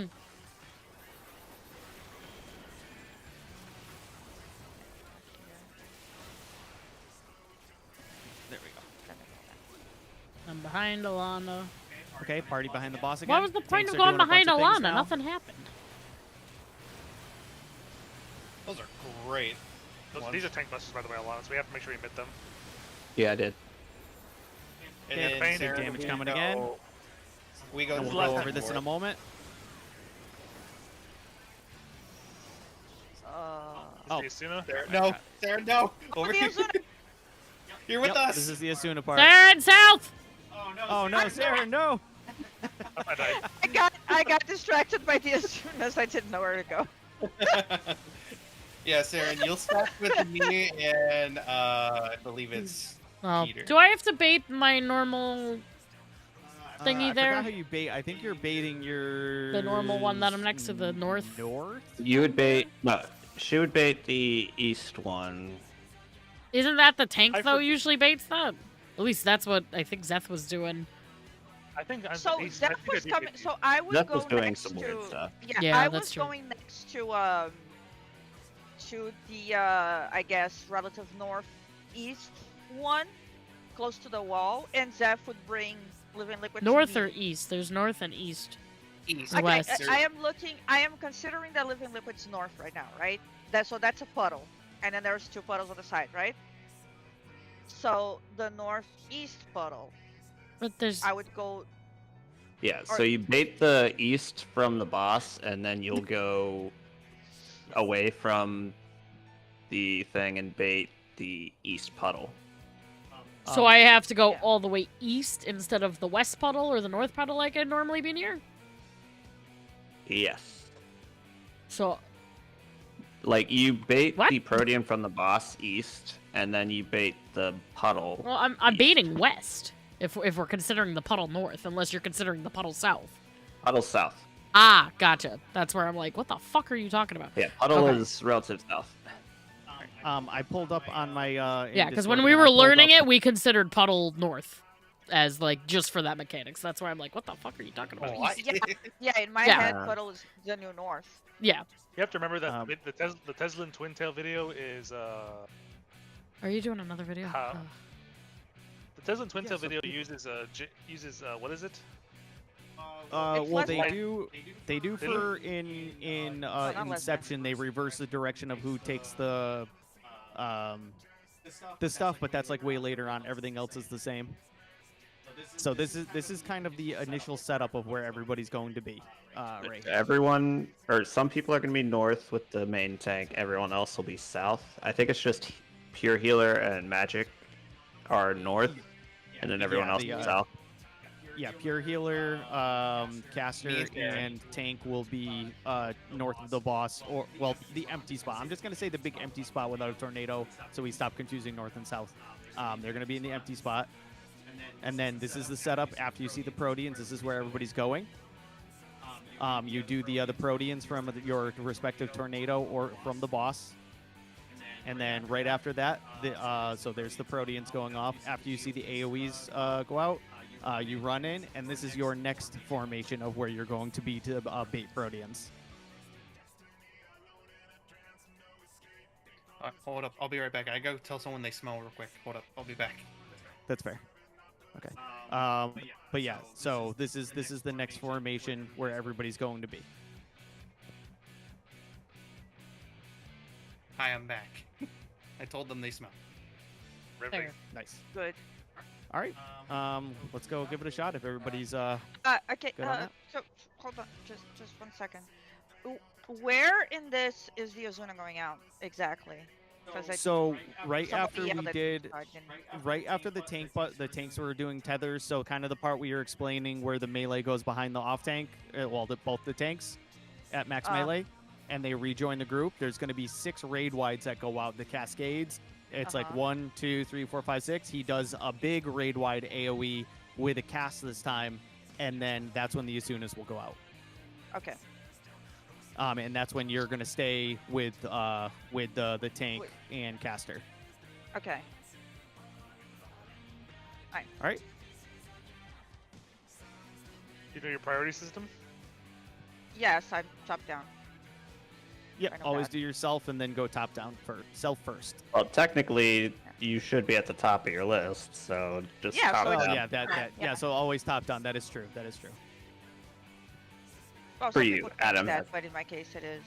we go. I'm behind Alana. Okay, party behind the boss again. What was the point Tanks of are going doing a bunch behind of things Alana? now. Nothing happened. Those are great. These are tank busters, by the way, Alana, so we have to make sure we hit them. Yeah, I did. And Yeah, then big Sarah, damage we coming go- again. We go And we'll left go and over this in a north. moment. Is Oh. the Asuna? Sarah, no, Sarah, no. Over the here. Asuna. You're with Yep, us. this is the Asuna part. Sarah and South! Oh no, Sarah, no! I died. I got distracted by the Asunas. I didn't know where to go. Yeah, Sarah, you'll start with me and I believe it's Oh, Peter. do I have to bait my normal thingy I there? forgot how you bait. I think you're baiting your The normal one that I'm next to the north? North? You would bait. No, she would bait the east one. Isn't that the tank I though for- usually baits that? At least that's what I think Zeth was doing. I think I'm So I Zeph think I was did coming. get So I would Zeph go was doing next some to. weird stuff. Yeah, I that's was true. going next to the I guess relative northeast one, close to the wall, and Zeph would bring Living Liquid. to North me. or east? There's north and east. East. Okay, Okay, West. I am looking. I am considering that Living Liquid's north right now, right? That's a puddle, and then there's two puddles on the side, right? So the northeast puddle, But there's I would go. Yeah, Or- so you bait the east from the boss, and then you'll go away from the thing and bait the east puddle. so I have to go yeah. all the way east instead of the west puddle or the north puddle like I'd normally be near. Yes. So Like, you bait What? the Protean from the boss east, and then you bait the puddle. well, I'm east. baiting west if we're considering the puddle north, unless you're considering the puddle south. Puddle south. Ah, gotcha. That's where I'm like, what the fuck are you talking about? Yeah, puddle Okay. is relative south. I pulled up on my in Yeah, because Discord when we and I were pulled learning up- it, we considered puddle north as like just for that mechanics. That's where I'm like, what the fuck are you talking about? Oh, I- Yeah, in my Yeah. head, puddle is the new north. Yeah. You have to remember that Um, the Tesla Twin Tail video is Are you doing another video? How- Oh. the Tesla Twin Yeah, Tail so video uses what is it? It's well, less they like- do. They do Really? for in not less Inception. They reverse the direction of who takes the stuff, but that's like way later on. Everything else is the same. So this is kind of the initial setup of where everybody's going to be. Right. here. Everyone, or some people are going to be north with the main tank. Everyone else will be south. I think it's just Pure Healer and Magic are north, and then everyone Yeah, else the, is uh, south. Yeah, Pure Healer, Caster, Me and Darren. and Tank will be north of the boss, or well, the empty spot. I'm just gonna say the big empty spot without a tornado, so we stop confusing north and south. They're gonna be in the empty spot, and then this is the setup. After you see the Proteans, this is where everybody's going. You do the other Proteans from your respective tornado or from the boss. And then right after that, so there's the Proteans going off. After you see the AoEs go out, you run in, and this is your next formation of where you're going to be to bait Proteans. Hold up, I'll be right back. I go tell someone they smell real quick. Hold up, I'll be back. That's fair. Okay. But yeah, so this is the next formation where everybody's going to be. Hi, I'm back. I told them they smell. Riveting. There. Nice. Good. All right. Let's go give it a shot if everybody's Okay. Good on that? So hold on, just 1 second. Where in this is the Ozuna going out exactly? 'Cause I- So right somebody after yelled we at me, did, so I didn't- right after the tanks were doing tethers. So kind of the part we were explaining where the melee goes behind the off tank. Both the tanks at max melee, and they rejoin the group. There's going to be 6 raid wides that go out. The cascades. It's like Uh-huh. 1, 2, 3, 4, 5, 6. He does a big raid wide AOE with a cast this time, and then that's when the Asunas will go out. Okay. And that's when you're going to stay with the tank Wait. and caster. Okay. All right. You know your priority system? Yes, I'm top down. Yep. I know Always that. do yourself and then go top down for self first. Well, technically, you should be at the top of your list, so just Yeah, top so Oh it's- yeah, Yeah. yeah. So always top down. That is true. That is true. Well, For some you, people think Adam. That, but in my case, it is.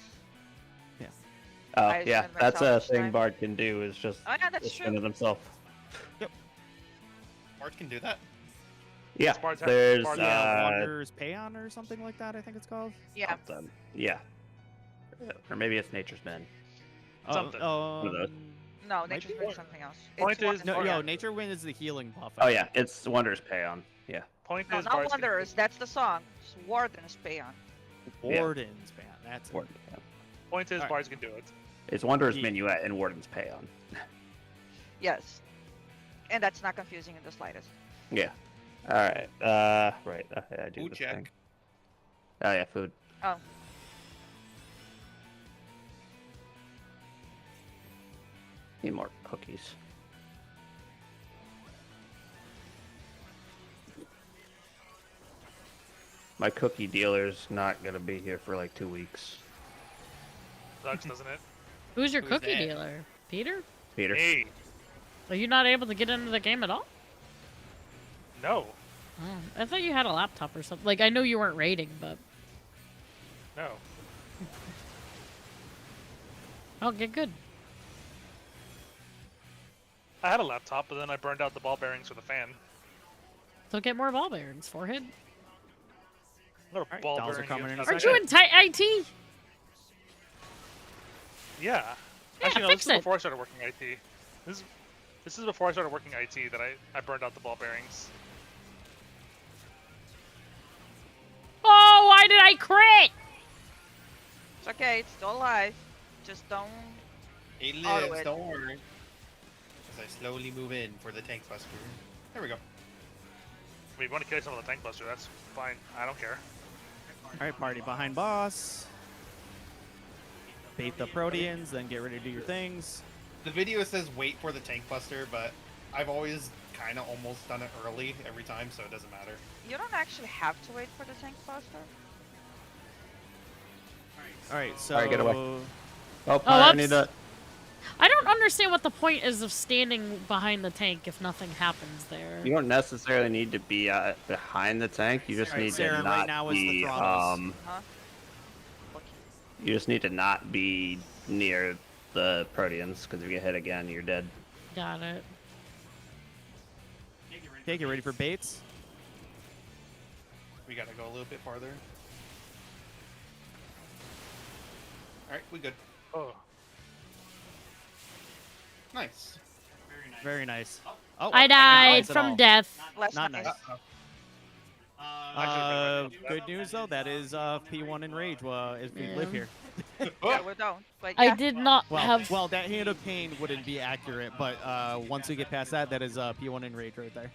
Oh, I yeah, spend that's a myself each thing time. Bard can do is just Oh yeah, that's spin true. it himself. Bard can do that. Yeah, Bards have- there's Bards Yeah, Wanderer's Paeon or something like that, I think it's called. Yeah. something. Yeah. Or maybe it's Nature's Man. Something. of those. No, Might nature's be. been something else. Point It's one is- and No, four. yo, Nature Wind is the healing buff. Oh yeah, it's Wonders Payon. Yeah. Point No, is, not Bards can- Wanderers. That's the song. It's Warden's Paeon. Yeah. Warden's Paeon. That's it. Warden, yeah. Point is, Alright. Bards can do it. It's Wanderer's Ye- Minuet and Warden's Payon. Yes. And that's not confusing in the slightest. Yeah. All right. Right. I do Food this check. thing. Oh yeah, food. Oh. Need more cookies. My cookie dealer's not gonna be here for like 2 weeks. Sucks, doesn't it? Who's your Who's cookie that? dealer? Peter? Peter. Hey, Are you not able to get into the game at all? no, Oh, I thought you had a laptop or something. Like, I know you weren't raiding, but no. okay, good. I had a laptop, but then I burned out the ball bearings for the fan. So get more ball bearings, forehead. What a Alright, ball dolls are bearing coming you in a have Aren't to you get. in IT? Yeah. Yeah, Actually, no, fix this is it. before I started working IT. This is before I started working IT that I burned out the ball bearings. Oh, why did I crit? It's okay. It's still alive. Just don't. He Auto lives, it. don't worry. As I slowly move in for the tank buster. There we go. I mean, if you want to kill someone with a tank buster, that's fine. I don't care. Alright, party behind boss. Bait the Proteans, then get ready to do your things. The video says wait for the tank buster, but I've always kind of almost done it early every time, so it doesn't matter. You don't actually have to wait for the tank buster. Alright, so. Alright, get away. Oh, I whoops. need to. I don't understand what the point is of standing behind the tank if nothing happens there. You don't necessarily need to be behind the tank. You just Alright, need Sarah, to right not now is the be. throttles. You just need to not be near the Proteans, because if you get hit again, you're dead. Got it. Okay, get ready for baits. We gotta go a little bit farther. Alright, we good. Oh, Nice. Very nice. Oh, I not died nice at from all. death. Less Not nice. nice. Good news though, that is P1 Enrage if we live Yeah. here. Yeah, we don't. But I yeah. did not Well, have. well, that Hand of Pain wouldn't be accurate, but once we get past that, that is P1 Enrage right there.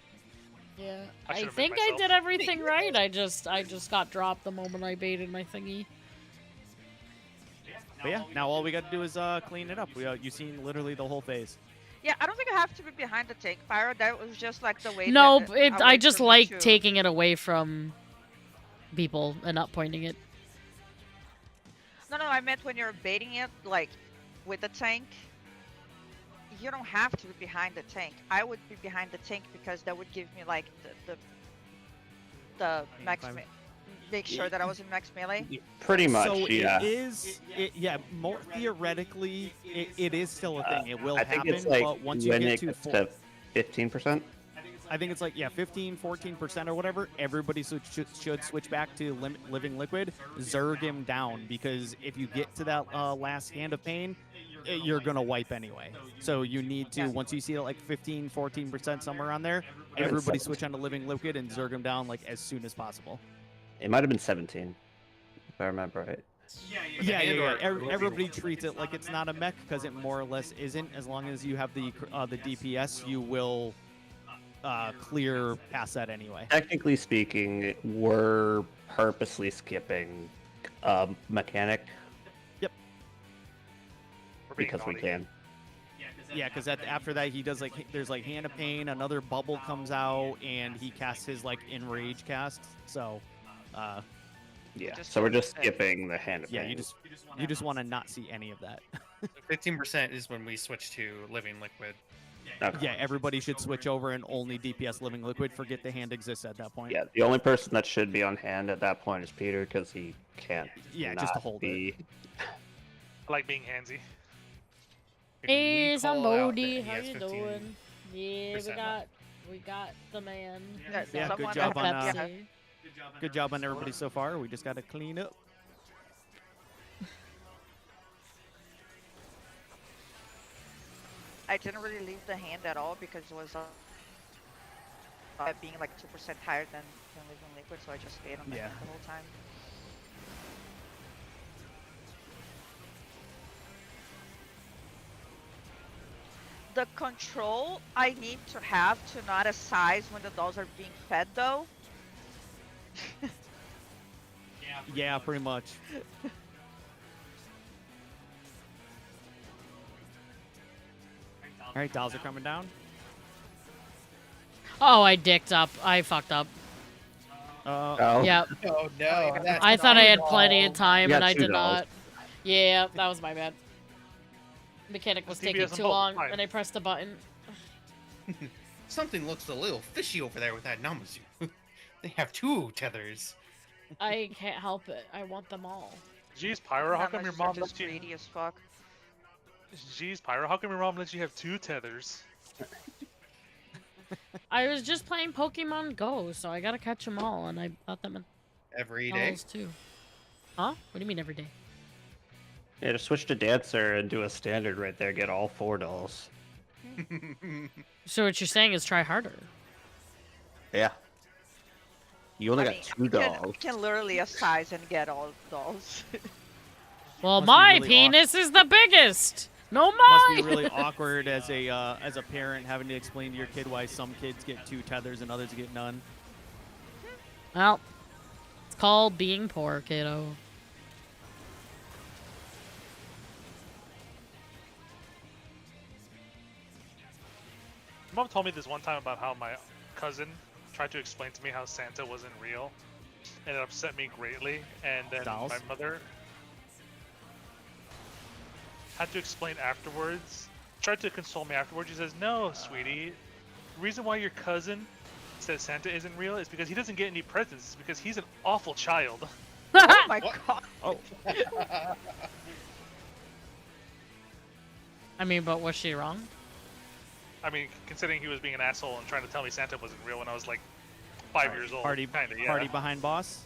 Yeah, I I should've think made I myself. did everything right. I just got dropped the moment I baited my thingy. But yeah, now all we got to do is clean it up. You've seen literally the whole phase. Yeah, I don't think I have to be behind the tank fire. That was just like the way. No, that, it, away I just from the like two. taking it away from people and not pointing it. No, I meant when you're baiting it, like with the tank. You don't have to be behind the tank. I would be behind the tank because that would give me like the max. Climb. Make sure that I was in max melee. Pretty much, So yeah. it is, more theoretically, it is still a thing. It will I think happen, it's like but once you when get it to gets to 15%. I think it's like 15, 14% or whatever. Everybody should switch back to Living Liquid, Zerg him down, because if you get to that last Hand of Pain, you're gonna wipe anyway. So you need to, once you see it like 15, 14% somewhere on there, everybody switch onto Living Liquid and Zerg him down like as soon as possible. It might have been 17, if I remember right. Yeah. hand or- Everybody treats it like it's not a mech because it more or less isn't. As long as you have the DPS, you will clear past that anyway. Technically speaking, we're purposely skipping mechanic we're being because we naughty. can. Yeah, because after that he does there's like Hand of Pain, another bubble comes out, and he casts his like Enrage cast. So, Yeah, Just so we're go just with it. skipping the hand of yeah, pain. you just want to not see any of that. 15% is when we switch to living liquid. Okay. Yeah, everybody should switch over and only DPS Living Liquid. Forget the hand exists at that point. Yeah, the only person that should be on hand at that point is Peter because he can't. Yeah, just to not hold be... I like being handsy. Could we Hey, call out that somebody, he how has you 15? doing? Yeah, we 15%. got the man. Yeah, Yeah, good someone job that- on, yeah. Pepsi. Good job on everybody so far. We just got to clean up. I didn't really leave the hand at all because it was being like 2% higher than Living Liquid, so I just stayed on the Yeah. hand the whole time. The control I need to have to not a size when the dolls are being fed though. Yeah, pretty much. All right, dolls are coming down. Oh, I dicked up. I fucked up. Oh. Yep. Oh no! That's I thought I had not plenty of all. time You and got I two did dolls. not. Yeah, that was my bad. Mechanic was TBS taking on too both, long fine. and I pressed the button. Something looks a little fishy over there with that Namazu. They have 2 tethers. I can't help it. I want them all. Jeez, Pyro, how come your mom just lets you? greedy as fuck? Jeez, Pyro, how come your mom lets you have 2 tethers? I was just playing Pokemon Go, so I gotta catch them all, and I thought that meant Every day. dolls too. Huh? What do you mean every day? Yeah, just switch to Dancer and do a standard right there. Get all 4 dolls. So what you're saying is try harder. Yeah. You only I got mean, 2 I dolls. can literally a size and get all dolls. Well, Must be my really penis is the biggest. No, Must mine. be really awkward as a parent having to explain to your kid why some kids get 2 tethers and others get none. Well, it's called being poor, kiddo. Mom told me this one time about how my cousin tried to explain to me how Santa wasn't real, and it upset me greatly. And then Dolls? my mother had to explain afterwards. Tried to console me afterwards. She says, "No, sweetie. The reason why your cousin says Santa isn't real is because he doesn't get any presents. It's because he's an awful child." Oh my What? god. Oh, I mean, but was she wrong? I mean, considering he was being an asshole and trying to tell me Santa wasn't real when I was like 5 years old. party, Kinda, yeah. party behind boss.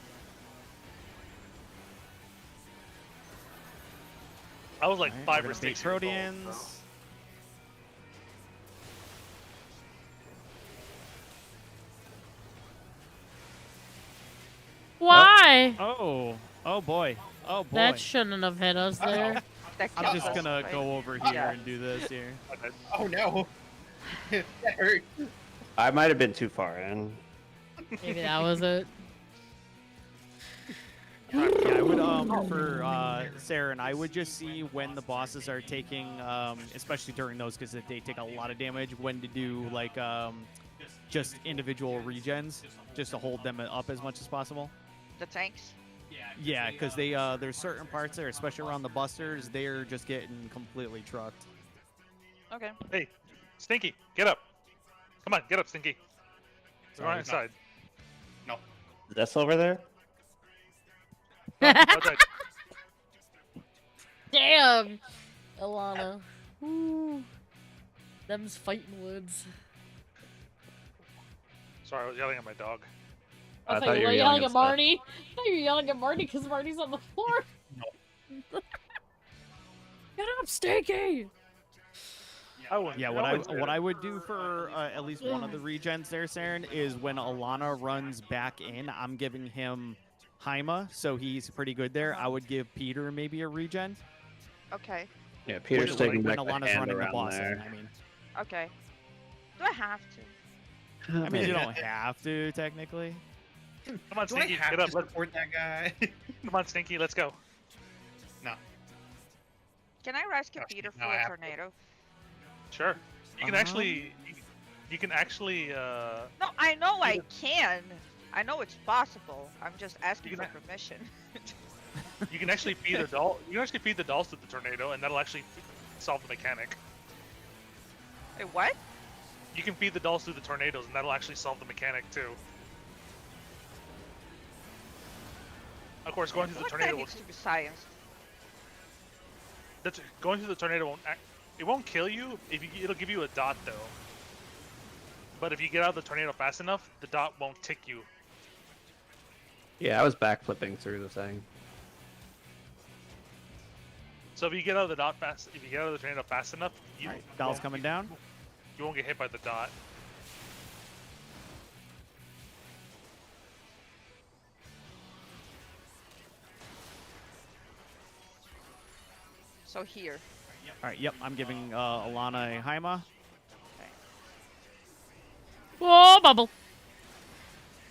I was like Alright, 5 we're or gonna beat 6 years old. Proteans. Why? Oh boy. Oh boy. That shouldn't have hit us there. That I'm killed just us, gonna right? go over here Yeah. and do this here. Oh no! That hurt. I might have been too far in. Maybe that was it. Yeah, I would for Sarah and I would just see when the bosses are taking, especially during those because they take a lot of damage. When to do like just individual regens, just to hold them up as much as possible. The tanks. Yeah, because they there's certain parts there, especially around the busters, they're just getting completely trucked. Okay. Hey, Stinky, get up. Come on, get up, Stinky. We're Sorry, on inside. No. Is that over there? Outside. Damn, Alana. Ooh. Them's fighting woods. Sorry, I was yelling at my dog. I thought you were yelling at Marnie. I thought you were yelling at Marnie because Marnie's on the floor. Get up, Stinky! I wouldn't. Yeah, what I would do for at least one of the regens there, Saren, is when Alana runs back in, I'm giving him Haima, so he's pretty good there. I would give Peter maybe a regen. Okay. Yeah, Peter's taking when back the Alana's hand running the around boss there. in, I mean. Okay. Do I have to? I mean, you don't have to, technically. Come on, Do I Stinky, have get to up. Let's, support that guy? come on, Stinky, let's go. No. Can I rescue Gosh, Peter now from I a have to. tornado? Sure. You can actually, you can actually, No, I know I can. I know it's possible. I'm just asking You for can permission. you can actually feed the doll. You can actually feed the dolls to the tornado, and that'll actually solve the mechanic. Wait, what? You can feed the dolls through the tornadoes, and that'll actually solve the mechanic too. Of course, going through the What that tornado will, needs to be scienced. going through the tornado won't It won't kill you. It'll give you a dot though. But if you get out of the tornado fast enough, the dot won't tick you. Yeah, I was backflipping through the thing. So if you get out of the dot fast, if you get out of the tornado fast enough, you All right, Doll's coming down. you won't get hit by the dot. So here. All right, yep, I'm giving Alana a Haima. Whoa, bubble.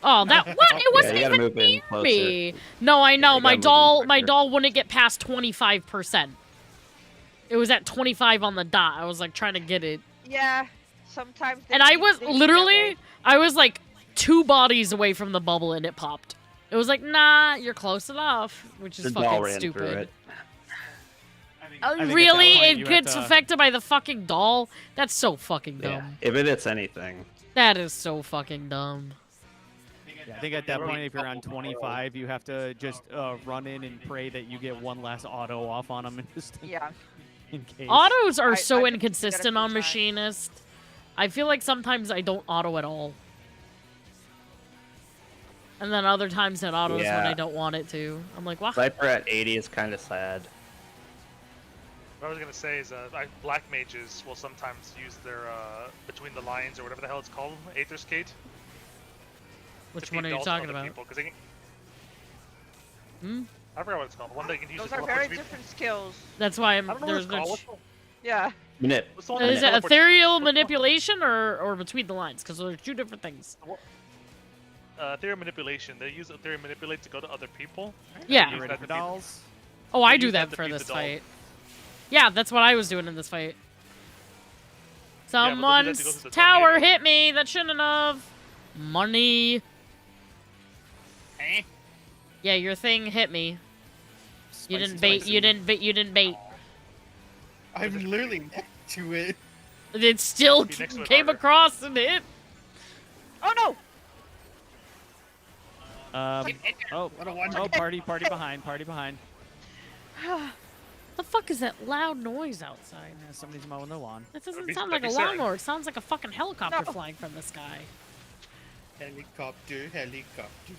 Oh, that what? It Yeah, wasn't you gotta even move in near closer. me. No, I know. you My gotta move in my quicker. doll wouldn't get past 25%. It was at 25 on the dot. I was like trying to get it. Yeah. Sometimes. And I was literally, I was like 2 bodies away from the bubble and it popped. It was like, nah, you're close enough, which is The doll fucking ran through stupid. it. I think at Really? that point It you gets have to- affected by the fucking doll? That's so fucking dumb. Yeah, if it hits anything. That is so fucking dumb. Yeah, I think at that point, if you're on 25, you have to just run in and pray that you get one last auto off on them Yeah. in case. Autos are I- so I've been inconsistent together on for time. Machinist. I feel like sometimes I don't auto at all. And then other times it autos when Yeah. I don't want it to. I'm like, what? Viper at 80 is kind of sad. What I was gonna say is, black mages will sometimes use their between the lines or whatever the hell it's called, Aether Skate. Which one are you talking about? Because they can, Hmm? I forgot what it's called. One that you can use Those to are teleport very people. different skills. That's why I don't know what there's it's called. no. Yeah. Manip. What's the one that Is it teleports- ethereal manipulation or between the lines? Because they're 2 different things. Ethereal manipulation. They use ethereal manipulate to go to other people. Yeah. You ready for dolls? Oh, I They do use that that to for beat the this doll. fight. Yeah, that's what I was doing in this fight. but they'll do that to go Someone's through the tower tornado. hit me. That shouldn't have. Money. Eh? Yeah, your thing hit me. You Spicy, didn't bait. spicy. You didn't bait. You didn't bait. I'm literally next to it. It still Be next to it came harder. across and hit. Oh no! Oh, What a one. oh, party behind, party behind. The fuck is that loud noise outside? Yeah, somebody's mowing the lawn. That doesn't be- sound that'd like a be Sarah. lawnmower. It sounds like a fucking helicopter No. flying from the sky. Helicopter, helicopter.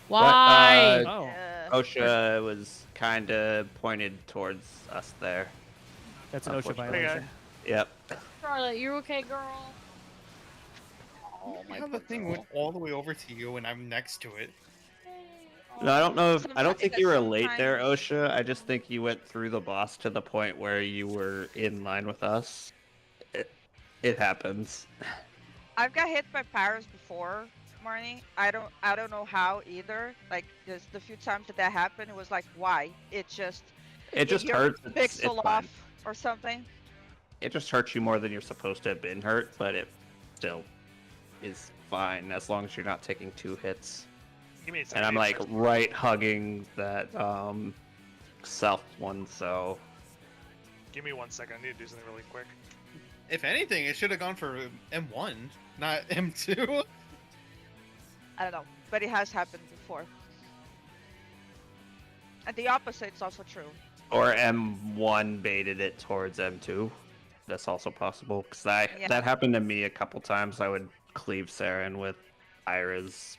Why? Oh, OSHA was kind of pointed towards us there. that's an OSHA Unfortunately. violation. Yep. Charlotte, you okay, girl? Oh, my the thing went all the way over to you, and I'm next to it. No, I don't know. I don't Sometimes think that you were late there, sometimes- OSHA. I just think you went through the boss to the point where you were in line with us. It happens. I've got hit by Paris before, Marnie. I don't know how either. Like just the few times that happened, it was like, why? It just It just your hurts. It's pixel fine. off or something. It just hurts you more than you're supposed to have been hurt, but it still is fine as long as you're not taking 2 hits. Give me a second. And I'm like right hugging that south one, so Give me 1 second. I need to do something really quick. If anything, it should have gone for M1, not M2. I don't know, but it has happened before. And the opposite's also true. or M1 baited it towards M2. That's also possible because that happened to me a couple times. I would cleave Saren with Ira's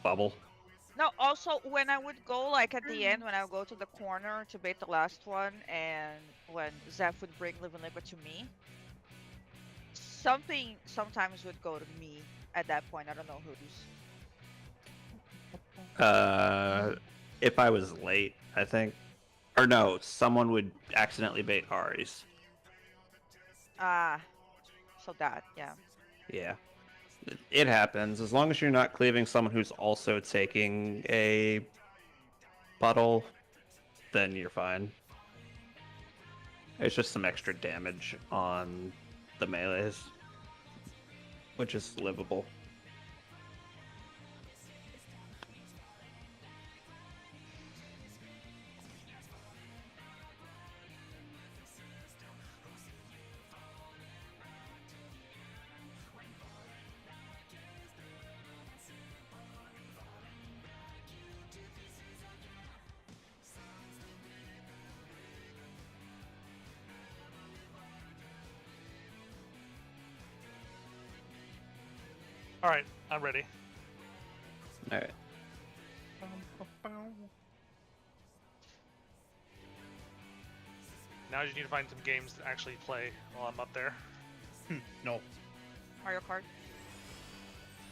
bubble. No, also when I would go like at the end when I would go to the corner to bait the last one, and when Zeph would bring Living Liquid to me, something sometimes would go to me at that point. I don't know whose. If I was late, I think, or no, someone would accidentally bait Ari's. Ah, so that, yeah. Yeah, it happens. As long as you're not cleaving someone who's also taking a puddle, then you're fine. It's just some extra damage on the melees, which is livable. All right, I'm ready. All right. Now I just need to find some games to actually play while I'm up there. No. Mario Kart.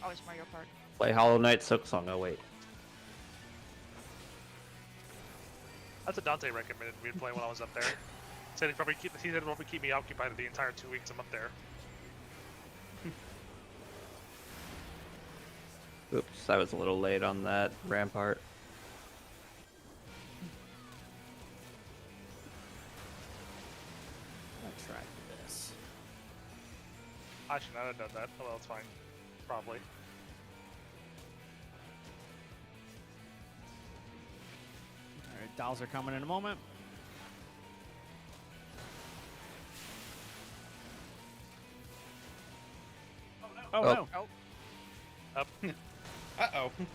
Always Mario Kart. Play Hollow Knight Silksong. Oh wait. That's what Dante recommended me to play when I was up there. Said he said it'd probably keep me occupied the entire 2 weeks I'm up there. Oops, I was a little late on that Rampart. Let's try this. I should not have done that. Oh, well, it's fine. Probably. All right, dolls are coming in a moment. Oh, Oh. no. Up. Uh-oh. Too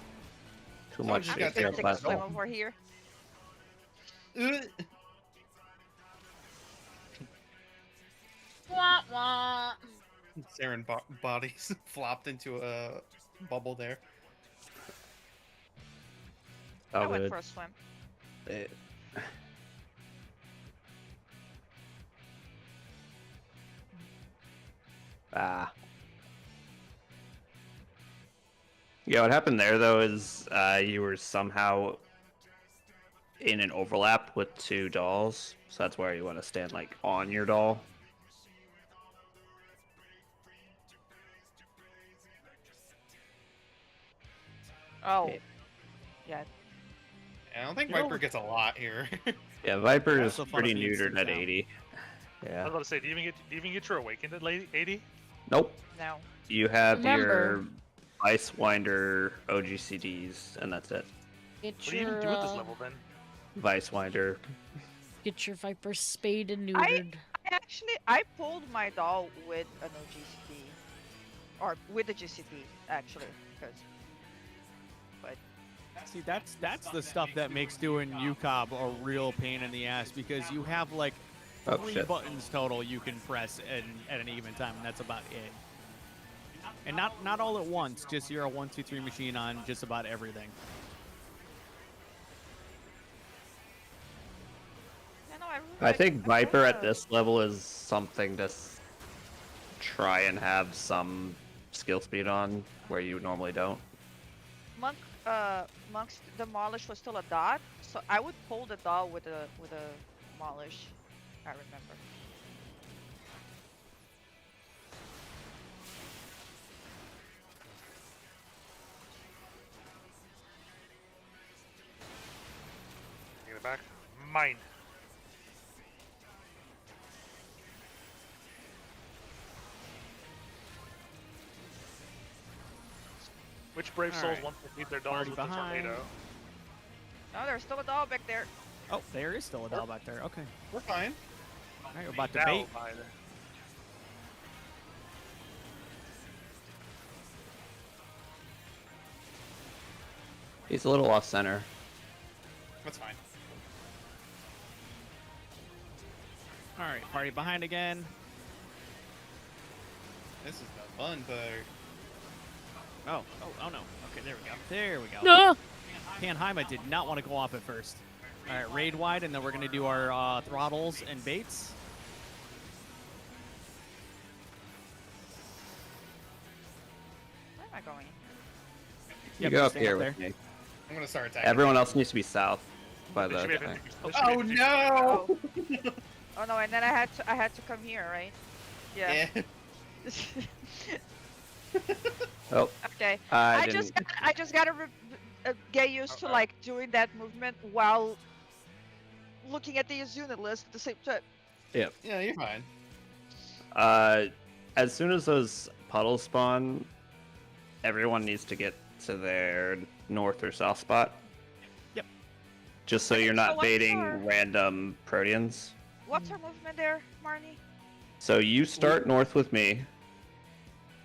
Someone much just I'm got just gonna there take a last swim roll. over here. Wah, wah. Saren bodies flopped into a bubble there. I Oh, went good. for a swim. Eh. Ah. Yeah, what happened there though is you were somehow in an overlap with two dolls, so that's where you want to stand like on your doll. Oh. Yeah. Yeah. I don't think You know- Viper gets a lot here. Yeah, Viper That's is the fun of pretty the neutered instant at down. 80. I Yeah. was about to say, do you even get your awakened at 80? Nope. No. You have Remember- your Ice Winder OGCDs, and that's it. Get What do you your, even do at this level then? Vice Winder. get your Viper spayed and I- neutered. I pulled my doll with an OGCT. Or with the GCT, actually. Because. See, that's the stuff that makes doing UCOB a real pain in the ass because you have like Oh, 3 shit. buttons total you can press at an even time, and that's about it. And not all at once, just you're a 1, 2, 3 machine on just about everything. Yeah, no, I, really I think like Viper at the- this level is something to try and have some skill speed on where you normally don't. Monk's Demolish was still a dot, so I would pull the doll with a Demolish. I remember. Get it back. Mine. Which brave souls Alright. want to beat their dolls Already with the behind. tornado? No, there's still a doll back there. Oh, there is still a doll back there. Okay. We're fine. All right, we're about to Now, bait. either. He's a little off center. That's fine. All right, party behind again. This is no fun, but Oh no. Okay, there we go. There we go. No! Panheima did not want to go off at first. All right, raid wide, and then we're gonna do our throttles and baits. Where am I going? You Yep, go just up stand here up with there. me. I'm gonna start attacking. Everyone else needs to be south by They the should be at thing. 50%. They should be at 50%. Oh no! Oh no, and then I had to come here, right? Yeah. Oh, Okay. I I didn't. just gotta get used to like doing that movement while looking at the unit list at the same time. Yeah, you're fine. As soon as those puddles spawn, everyone needs to get to their north or south spot. Yep. Just so you're So not what's baiting our- random Proteans. What's our movement there, Marnie? So you start north with me,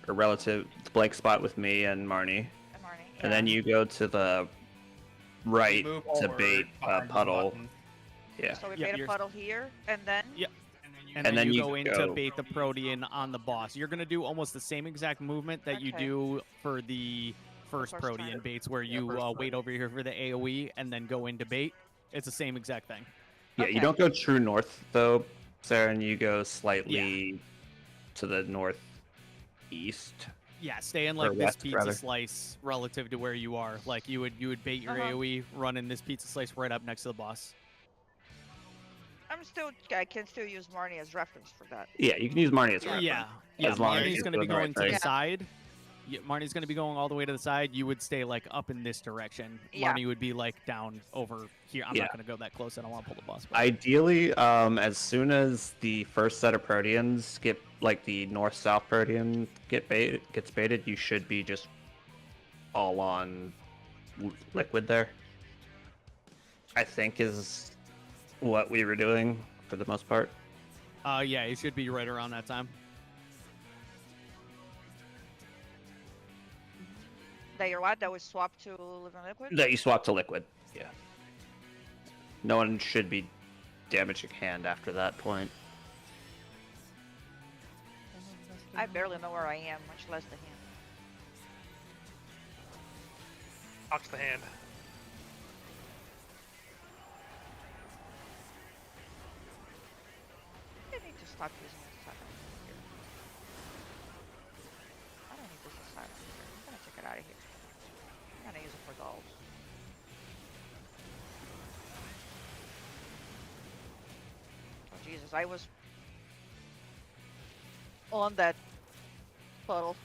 or relative blank spot with me and Marnie, And Marnie. and then you go to the right Move to forward, bait behind the puddle. button. Yeah. So we Yep, made a you're- puddle here, and then. Yep. and then you go into bait the Protean on the boss. You're gonna do almost the same exact movement that you Okay. do for the first First Protean time. baits, where you wait over here for the AOE and then go into bait. It's the same exact thing. Yeah, Okay. you don't go true north though, Sarah, and you go slightly to the northeast. Yeah, stay in Or like this west, pizza rather. slice relative to where you are. Like you would bait your Uh-huh. AOE, run in this pizza slice right up next to the boss. I can still use Marnie as reference for that. Yeah, you can use Marnie as a reference. Yeah, As long as Marnie's you're going to be doing the going right to the thing. side. Yeah, Marnie's going to be going all the way to the side. You would stay like up in this direction. Yeah. Marnie would be like down over here. I'm Yeah. not going to go that close. I don't want to pull the boss. back. Ideally, as soon as the first set of Proteans get, like the north-south Protean gets baited, you should be just all on liquid there. I think is what we were doing for the most part. Yeah, it should be right around that time. That you're what? That was swapped to Living Liquid? That you swap to liquid. Yeah. No one should be damaging hand after that point. I barely know where I am, much less the hand. Ox the hand. I need to stop using this side here. I don't need this aside here. I'm gonna take it out of here. I'm gonna use it for dolls. Oh Jesus, I was on that puddle.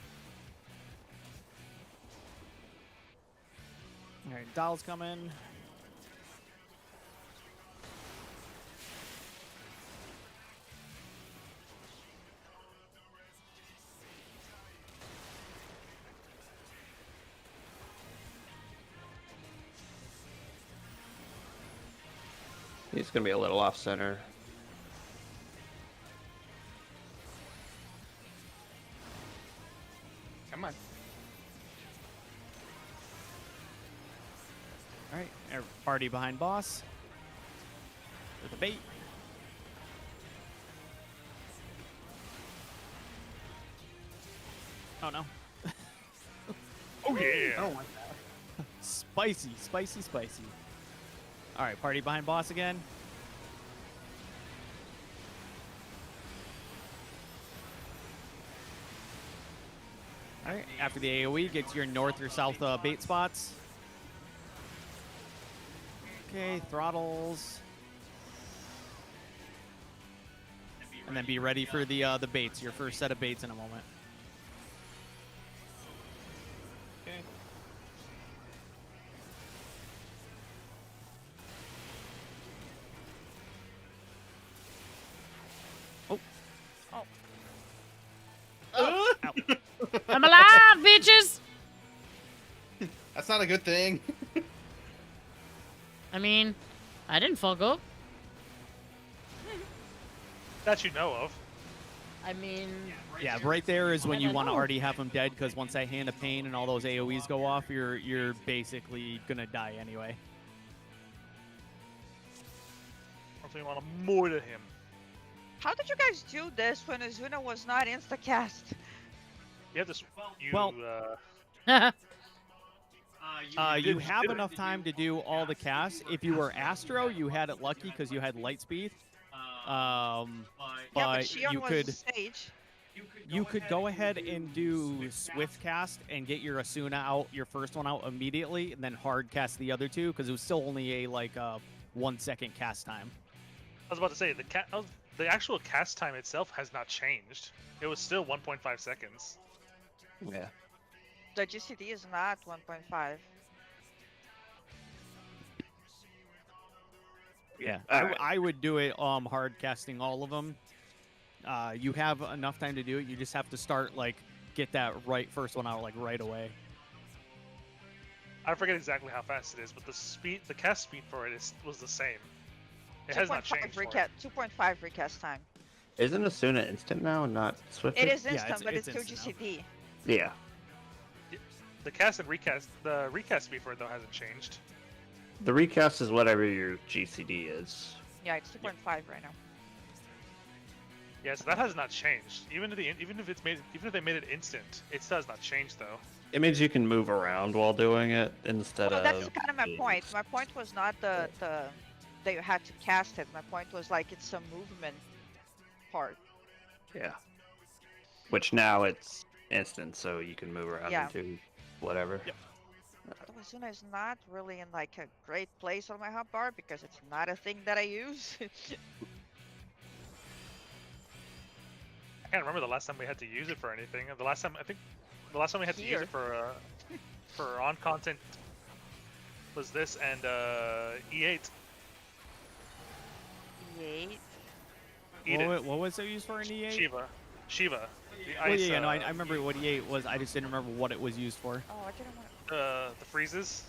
All right, dolls coming. He's gonna be a little off center. Come on. All right, party behind boss. With the bait. Oh no. Oh yeah. I don't like that. Spicy, spicy, spicy. All right, party behind boss again. All right, after the AoE, get to your north or south bait spots. Okay, throttles. And then be ready for the baits, your first set of baits in a moment. Okay. I'm alive, bitches! That's not a good thing. I mean, I didn't fuck up. That you know of. I mean, Yeah, right there is when you want to know. already have them dead, because once that Hand of Pain and all those AoEs go off, you're basically gonna die anyway. Or you want to mortar him. How did you guys do this when Azuna was not instacast? You have this. You, Well- did- You have enough time to do all the casts. If you were Astro, you had it lucky because you had light speed. Yeah, but But Shion you was could Sage. you could go ahead and do Swift cast and get your Asuna out, your first one out immediately, and then hard cast the other two because it was still only a 1 second cast time. I was about to say the actual cast time itself has not changed. It was still 1.5 seconds. Yeah. The GCD is not 1.5. Yeah, Alright. I would do it hard casting all of them. You have enough time to do it. You just have to start get that first one out right away. I forget exactly how fast it is, but the cast speed for it was the same. It has not 2.5 changed. For it. 2.5 recast time. Isn't Asuna instant now, not Swift? It is Yeah, instant, but it's it's still instant now. GCD. Yeah. The cast and recast, the recast speed for it though hasn't changed. The recast is whatever your GCD is. Yeah, it's 2.5 right now. Yeah, so that has not changed. Even if they made it instant, it still has not changed though. It means you can move around while doing it instead Well, of. that's kind of my point. My point was not the that you had to cast it. My point was like it's a movement part. Yeah. Which now it's instant, so you can move around Yeah. and do whatever. Yep. Ozuna is not really in like a great place on my hotbar because it's not a thing that I use. I can't remember the last time we had to use it for anything. The last time we had to use Here. it for on content was this and E8. Yeet. Eat it. What was it used for in E8? Shiva. The Oh, ice, yeah, no, I remember what E8 was. I just didn't remember what it was used for. Oh, I didn't want. the freezes.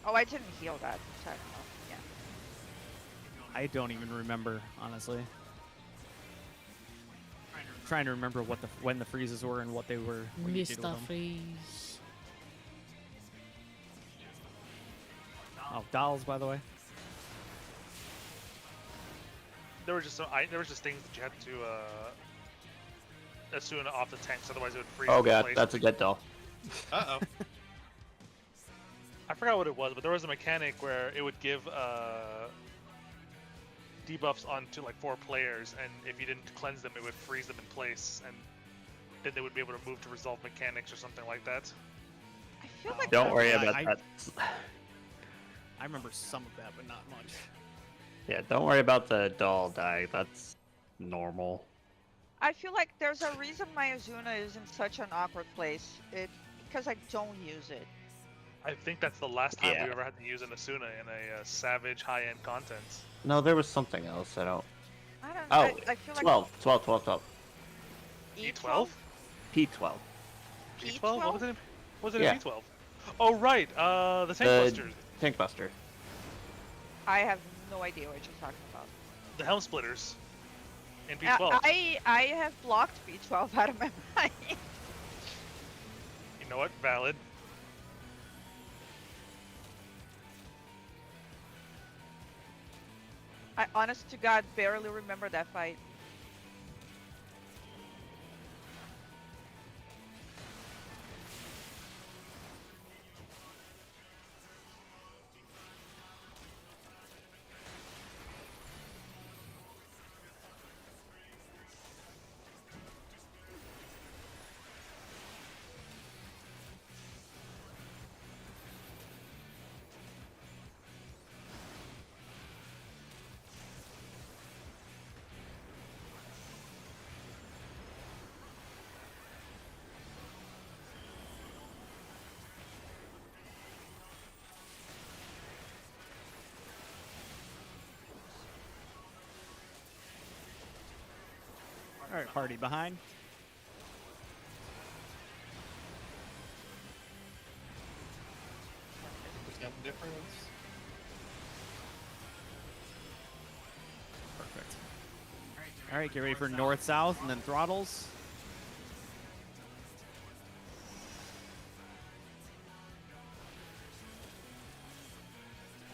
Oh, I didn't heal that. So, oh, yeah. I don't even remember, honestly. Trying to remember when the freezes were and what they were. What you did with Mr. them. Freeze. Oh, dolls, by the way. There were just things that you had to Asuna off the tanks, otherwise it would freeze. Oh in god, place. that's a dead doll. Uh oh. I forgot what it was, but there was a mechanic where it would give debuffs onto like 4 players, and if you didn't cleanse them, it would freeze them in place, and then they would be able to move to resolve mechanics or something like that. I feel like Don't that- worry I- about I- that. I remember some of that, but not much. Yeah, don't worry about the doll dying. That's normal. I feel like there's a reason my Azuna is in such an awkward place. Because I don't use it. I think that's the last time Yeah. we ever had to use an Asuna in a savage high-end content. No, there was something else. I don't. I don't know. Oh, I feel like 12, 12, 12, 12. E12? P12. P12? What was it? Was it Yeah. a P12? Oh right, the Tank The- Busters, Tank Buster. I have no idea what you're talking about. the Helm Splitters, in P12. I have blocked B12 out of my mind. You know what? Valid. I honest to God barely remember that fight. All right, party behind. Percent difference. Perfect. All right, get ready for north, south, and then throttles.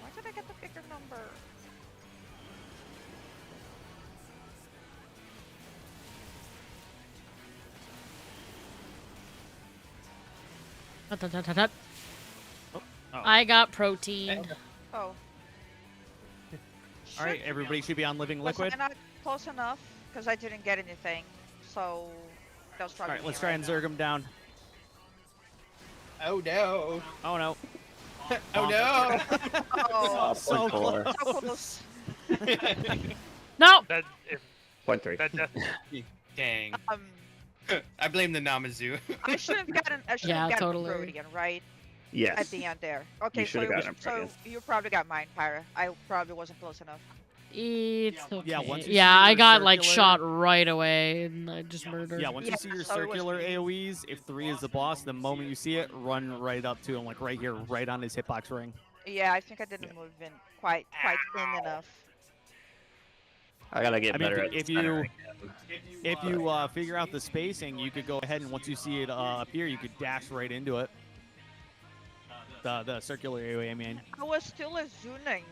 Why did I get the bigger number? Tut, tut, tut, tut, tut. Oh. I got protein. Oh. All right, everybody should be on living liquid. Was I not close enough? Because I didn't get anything. So that was All probably right, me let's try and zerg them down. Oh no. Oh no. Oh no. Oh, So .4. so close. No! That if Point 3. that death, Dang. Um, I blame the Namazu. I should have gotten. I should Yeah, have gotten totally. Protean, right? Yes. At the end there. Okay, You so should've it was- gotten a so Protean. you probably got mine, Pyra. I probably wasn't close enough. It's okay. Yeah, once you Yeah, see I your got like circular- shot right away and I just murdered. Yeah, once you Yeah, see your so it was circular me. AoEs, if 3 is the boss, the moment you see it, run right up to him, like right here, right on his hitbox ring. Yeah, I think I didn't move in quite in enough. I gotta get I mean, better at if you- centering him. If you figure out the spacing, you could go ahead and once you see it appear, you could dash right into it. The circular AoE, I mean. I was still a Zuning.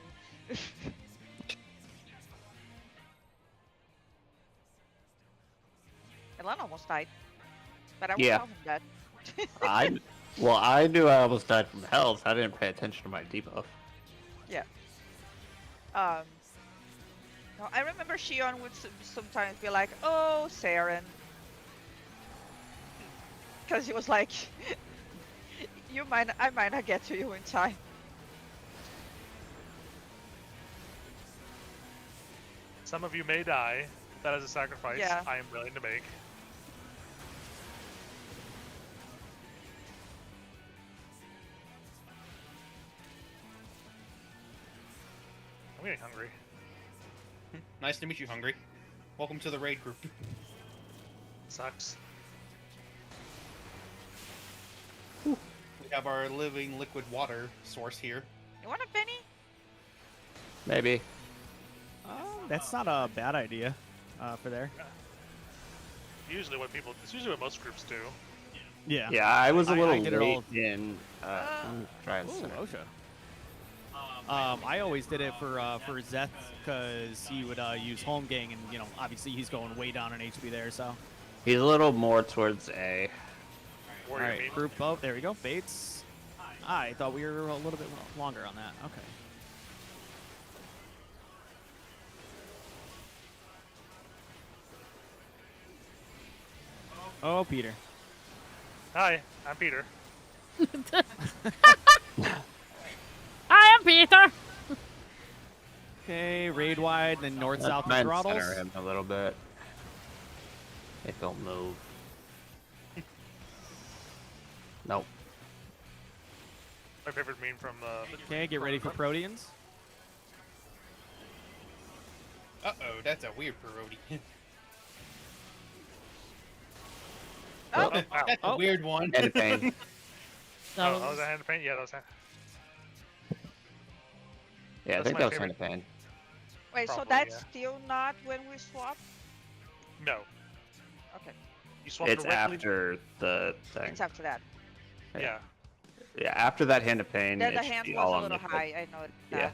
Milan almost died. But I won't Yeah. tell him that. I knew I almost died from health. I didn't pay attention to my debuff. No, I remember Shion would sometimes be like, "Oh, Saren," because he was like, I might not get to you in time." Some of you may die. That is a sacrifice Yeah. I am willing to make. I'm getting hungry. Nice to meet you, Hungry. Welcome to the raid group. Sucks. We have our living liquid water source here. You want a penny? Maybe. That's not a bad idea for there. Usually what people, it's usually what most groups do. Yeah. Yeah, I was a I little did it late all. in. Try and Ooh, center. Osha. I always did it for Zeth because he would use home gang, and obviously he's going way down in HP there. So, He's a little more towards A. all Warrior right, meme. group. Oh, there we go. Bates. I thought we were a little bit longer on that. Okay. Oh, Peter. Hi, I'm Peter. I am Peter. Okay, raid wide, then north south Try and throttles. center him a little bit. If he'll move. Nope. My favorite meme from Okay, get ready for Proteans. Uh-oh, that's a weird parody. Oh, That's a Oh. weird one. And pain. That Oh, that was was- a hand of paint? Yeah, that was hand. Yeah, I That's think my that was favorite. kind of pain. wait, so Probably, that's yeah. still not when we swap? No. Okay, You swap It's directly. after the thing. it's after that. Yeah. Yeah, after that hand of pain. Then it the should hand be was all a on little liquid. high, I know that. Yeah.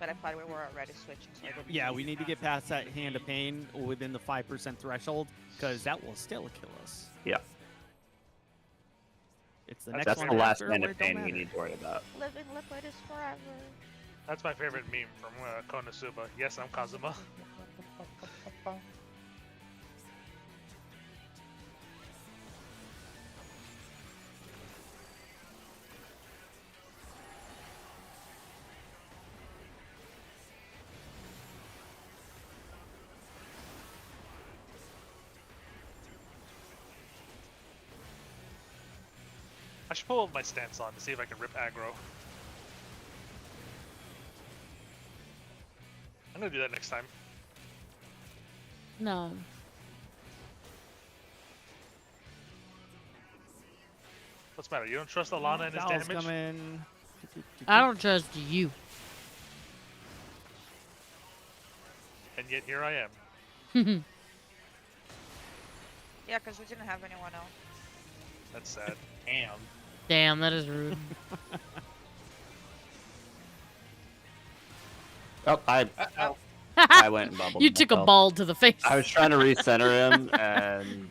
But I thought we were already switching, so I didn't. Yeah, we need to get past that hand of pain within the 5% threshold, because that will still kill us. Yeah, It's the That's next that's one the last after hand where of it don't pain we matter. need to worry about. Living liquid is forever. That's my favorite meme from Konosuba. Yes, I'm Kazuma. I should pull my stance on to see if I can rip aggro. I'm gonna do that next time. No. What's the matter? You don't trust Alana and his Dow's damage? coming. I don't trust you. And yet here I am. Yeah, because we didn't have anyone else. That's sad. Damn. Damn, that is rude. Oh, Uh-oh. I went and bubbled. You took a myself. ball to the face. I was trying to recenter him and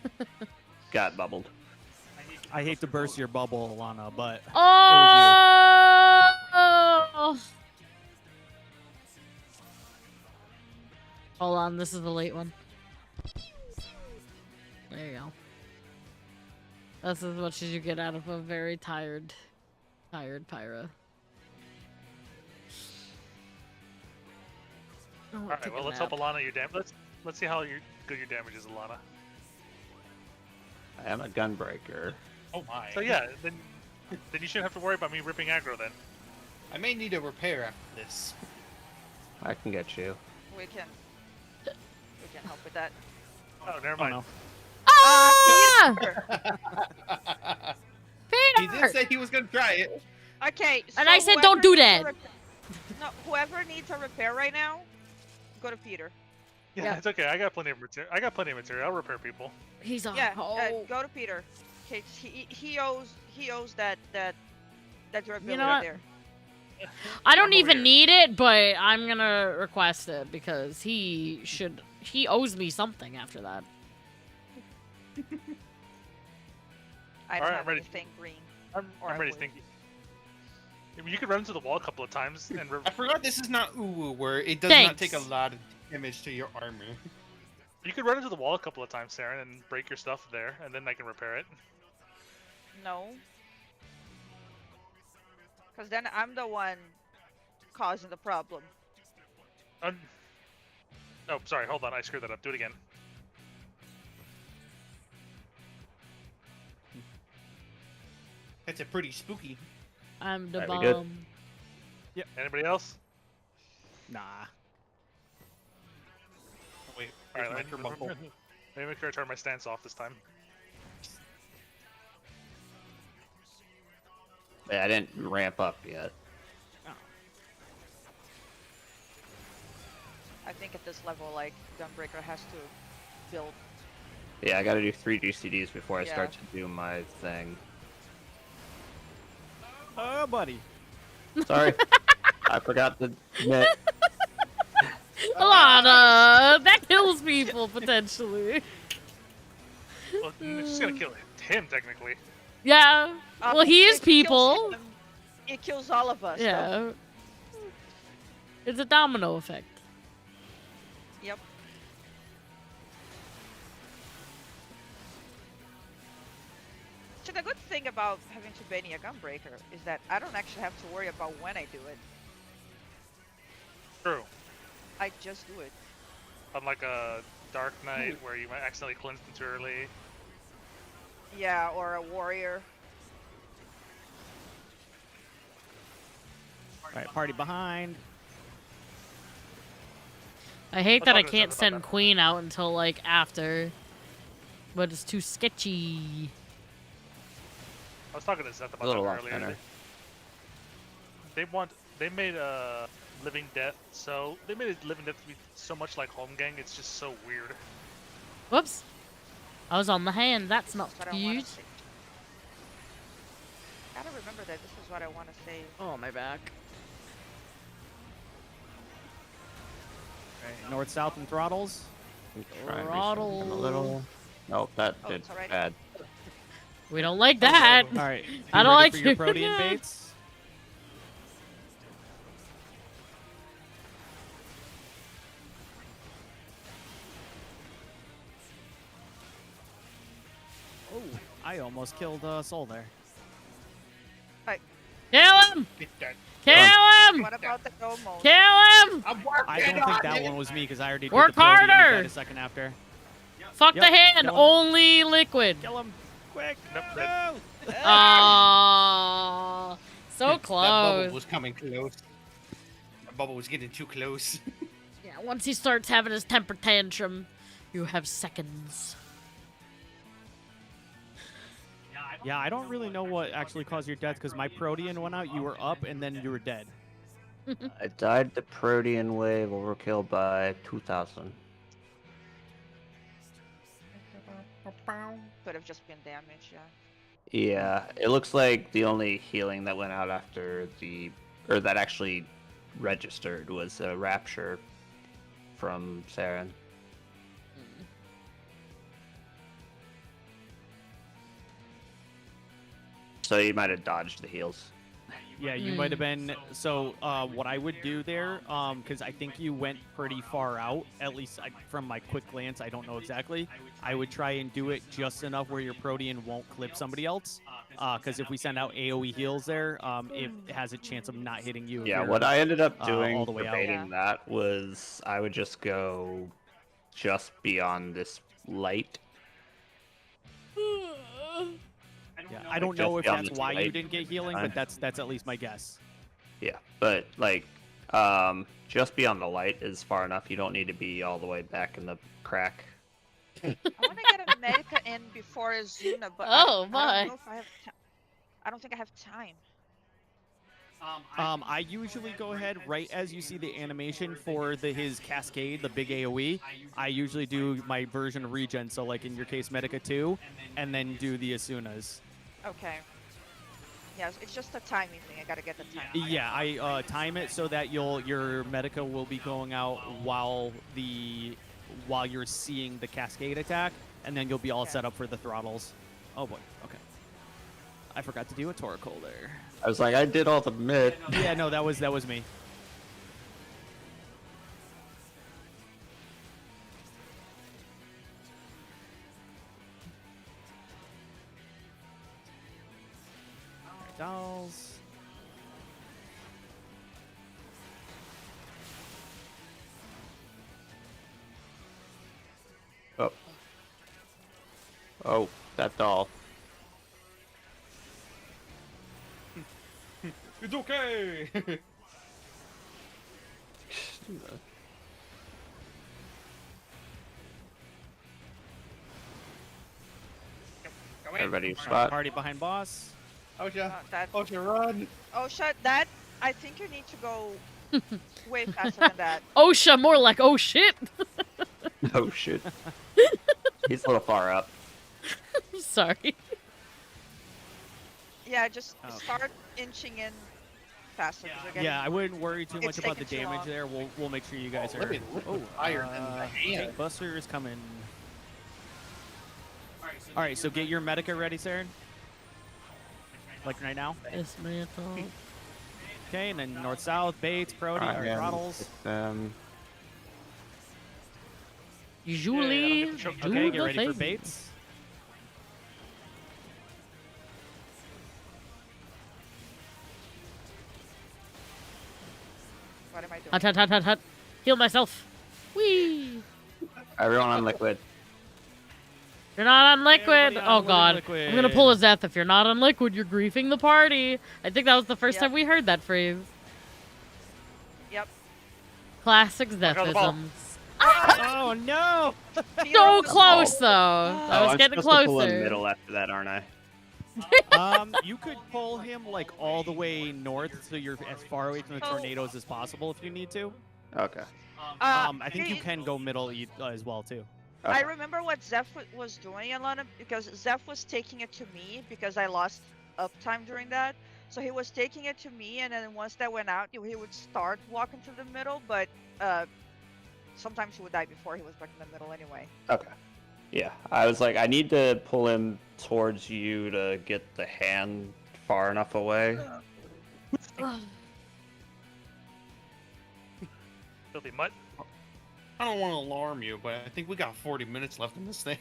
got bubbled. I hate to burst your bubble, Alana, but Oh! Hold on, this is the late one. There you go. That's as much as you get out of a very tired Pyra. Oh, All right, take a well let's nap. hope Alana your damage. Let's see how good your damage is, Alana. I am a gunbreaker. Oh my. So yeah, then you shouldn't have to worry about me ripping aggro then. I may need a repair after this. I can get you. We can help with that. Oh, never oh mind. no. Ah! He Peter! did say he was gonna try it. Okay, And so I said whoever don't do needs a that. No, whoever needs a repair right now, go to Peter. Yeah, Yeah. it's okay. I got plenty of material. I'll repair people. He's on. Yeah, Oh. go to Peter. Okay, he owes that durability know what? there. I don't I'm over even here. need it, but I'm gonna request it because he owes me something after that. I don't Alright, have I'm ready. anything green. I'm Or I ready to would. think. I mean, you could run into the wall a couple of times and I forgot this is not Uwu, where it does not take a Thanks. lot of damage to your armor. you could run into the wall a couple of times, Saren, and break your stuff there, and then I can repair it. No. Because then I'm the one causing the problem. Oh, sorry. Hold on. I screwed that up. Do it again. That's a pretty spooky. I'm the Alright, we good? bomb. Anybody else? Nah. Oh, wait, All where's right. my carbuncle? Let me make sure I turn my stance off this time. Yeah, I didn't ramp up yet. I think at this level, like, Gunbreaker has to build. Yeah, I gotta do 3 GCDs before I Yeah. start to do my thing. Oh, buddy. Sorry, I forgot to admit. Alana, that kills people potentially. Well, it's just gonna kill him technically. Yeah. Well, he is It kills people. him, It kills all of us. though. Yeah. It's a domino effect. Yep. So the good thing about having to Bania Gunbreaker is that I don't actually have to worry about when I do it. True. I just do it. Unlike a Dark Knight where you might accidentally cleanse them too early. Yeah, or a warrior. Alright, party behind. I hate I'll that I talk to can't Zeth about send that. Queen out until like after. But it's too sketchy. I was talking to Seth A about little that off earlier. center. They made a Living Death, so they made a Living Death to be so much like Home Gang. It's just so weird. Whoops. I was on the hand. That's not That's what I want cute. to say. Gotta remember that this is what I want to say. Oh, my back. Right, north, south, and throttles. Try and reset Throttle. them a little. Nope, that Oh, did it's alright. bad. We don't like that. Alright. I don't like for your you. Protean baits. Oh, I almost killed Soul there. Kill him! Get that. Kill him! What about the Domo? Kill him! I'm working I don't on think that it! one was me because I already did Work the Protean. You harder! died a second after. Fuck Yep, the hand. kill him. Only liquid. Kill him! Quick! Nope, No! Aww. So That bubble close. was coming close. That bubble was getting too close. Yeah, once he starts having his temper tantrum, you have seconds. Yeah, I don't really know what actually caused your death because my Protean went out, you were up, and then you were dead. I died the Protean wave overkill by 2,000. Could have just been damage, yeah. Yeah, it looks like the only healing that went out after or that actually registered was a Rapture from Saren. So you might have dodged the heals. Yeah, you might have been. So, what I would do there, because I think you went pretty far out, at least from my quick glance, I don't know exactly. I would try and do it just enough where your Protean won't clip somebody else. Because if we send out AoE heals there, it has a chance of not hitting you. if Yeah, you're- what I ended up doing all the way out. debating that was I would just go just beyond this light. Yeah, I don't just know if beyond that's this why you light. didn't get healing, Fine. but that's at least my guess. Yeah, but like just beyond the light is far enough. You don't need to be all the way back in the crack. I want to get a Medica in before Azuna, but Oh, I my. don't know if I have I don't think I have time. I usually go ahead right as you see the animation for his Cascade, the big AoE. I usually do my version of regen, so like in your case, Medica 2, and then do the Asunas. Okay. Yeah, it's just a timing thing. I gotta get the time. Yeah, I time it so that your Medica will be going out while you're seeing the Cascade attack, and then you'll be all Okay. set up for the throttles. Oh boy. Okay. I forgot to do a Torkoal there. I was like, I did all the mid. Yeah, no, that was me. Alright, dolls. Oh. Oh, that doll. It's okay. Go in. Everybody Alright, spot. party behind boss. Osha. That. Osha, run. Oh shit! That. I think you need to go way faster than that. OSHA, more like oh shit. Oh shit. He's a little far up. Sorry. Yeah, just Oh. start inching in faster. 'cause you're getting- Yeah, I wouldn't worry too much It's about the taking too damage long. there. We'll make sure you guys Oh, are. let me look higher than the hand. Tank Buster is coming. All right, so get your Medica ready, Saren. Like right now. Yes, man. Okay, and then north south Bates, Brody, Alright, our yeah, throttles. Usually, get the choke. do Okay, get the ready for thing. Bates. What am I doing? Hut, hut, hut, hut, hut. Heal myself. Whee! Everyone on liquid. You're not on liquid. Everybody on Oh god. liquid. I'm gonna pull a Zeth. If you're not on liquid, you're griefing the party. I think that was the first Yep. time we heard that phrase. Yep. Classic out the ball. Zethisms. Oh no! Fear So of the close though. Oh, I was I'm getting supposed to pull in closer. middle after that, aren't I? You could pull him like all the way north, so you're as far away from the Oh. tornadoes as possible if you need to. Okay. I think you see, can go middle as well too. I Okay. remember what Zeph was doing, Alana, because Zeph was taking it to me because I lost uptime during that. So he was taking it to me, and then once that went out, he would start walking to the middle, but sometimes he would die before he was back in the middle anyway. Okay. Yeah, I was like, I need to pull him towards you to get the hand far enough away. Filthy mutt. I don't want to alarm you, but I think we got 40 minutes left in this thing.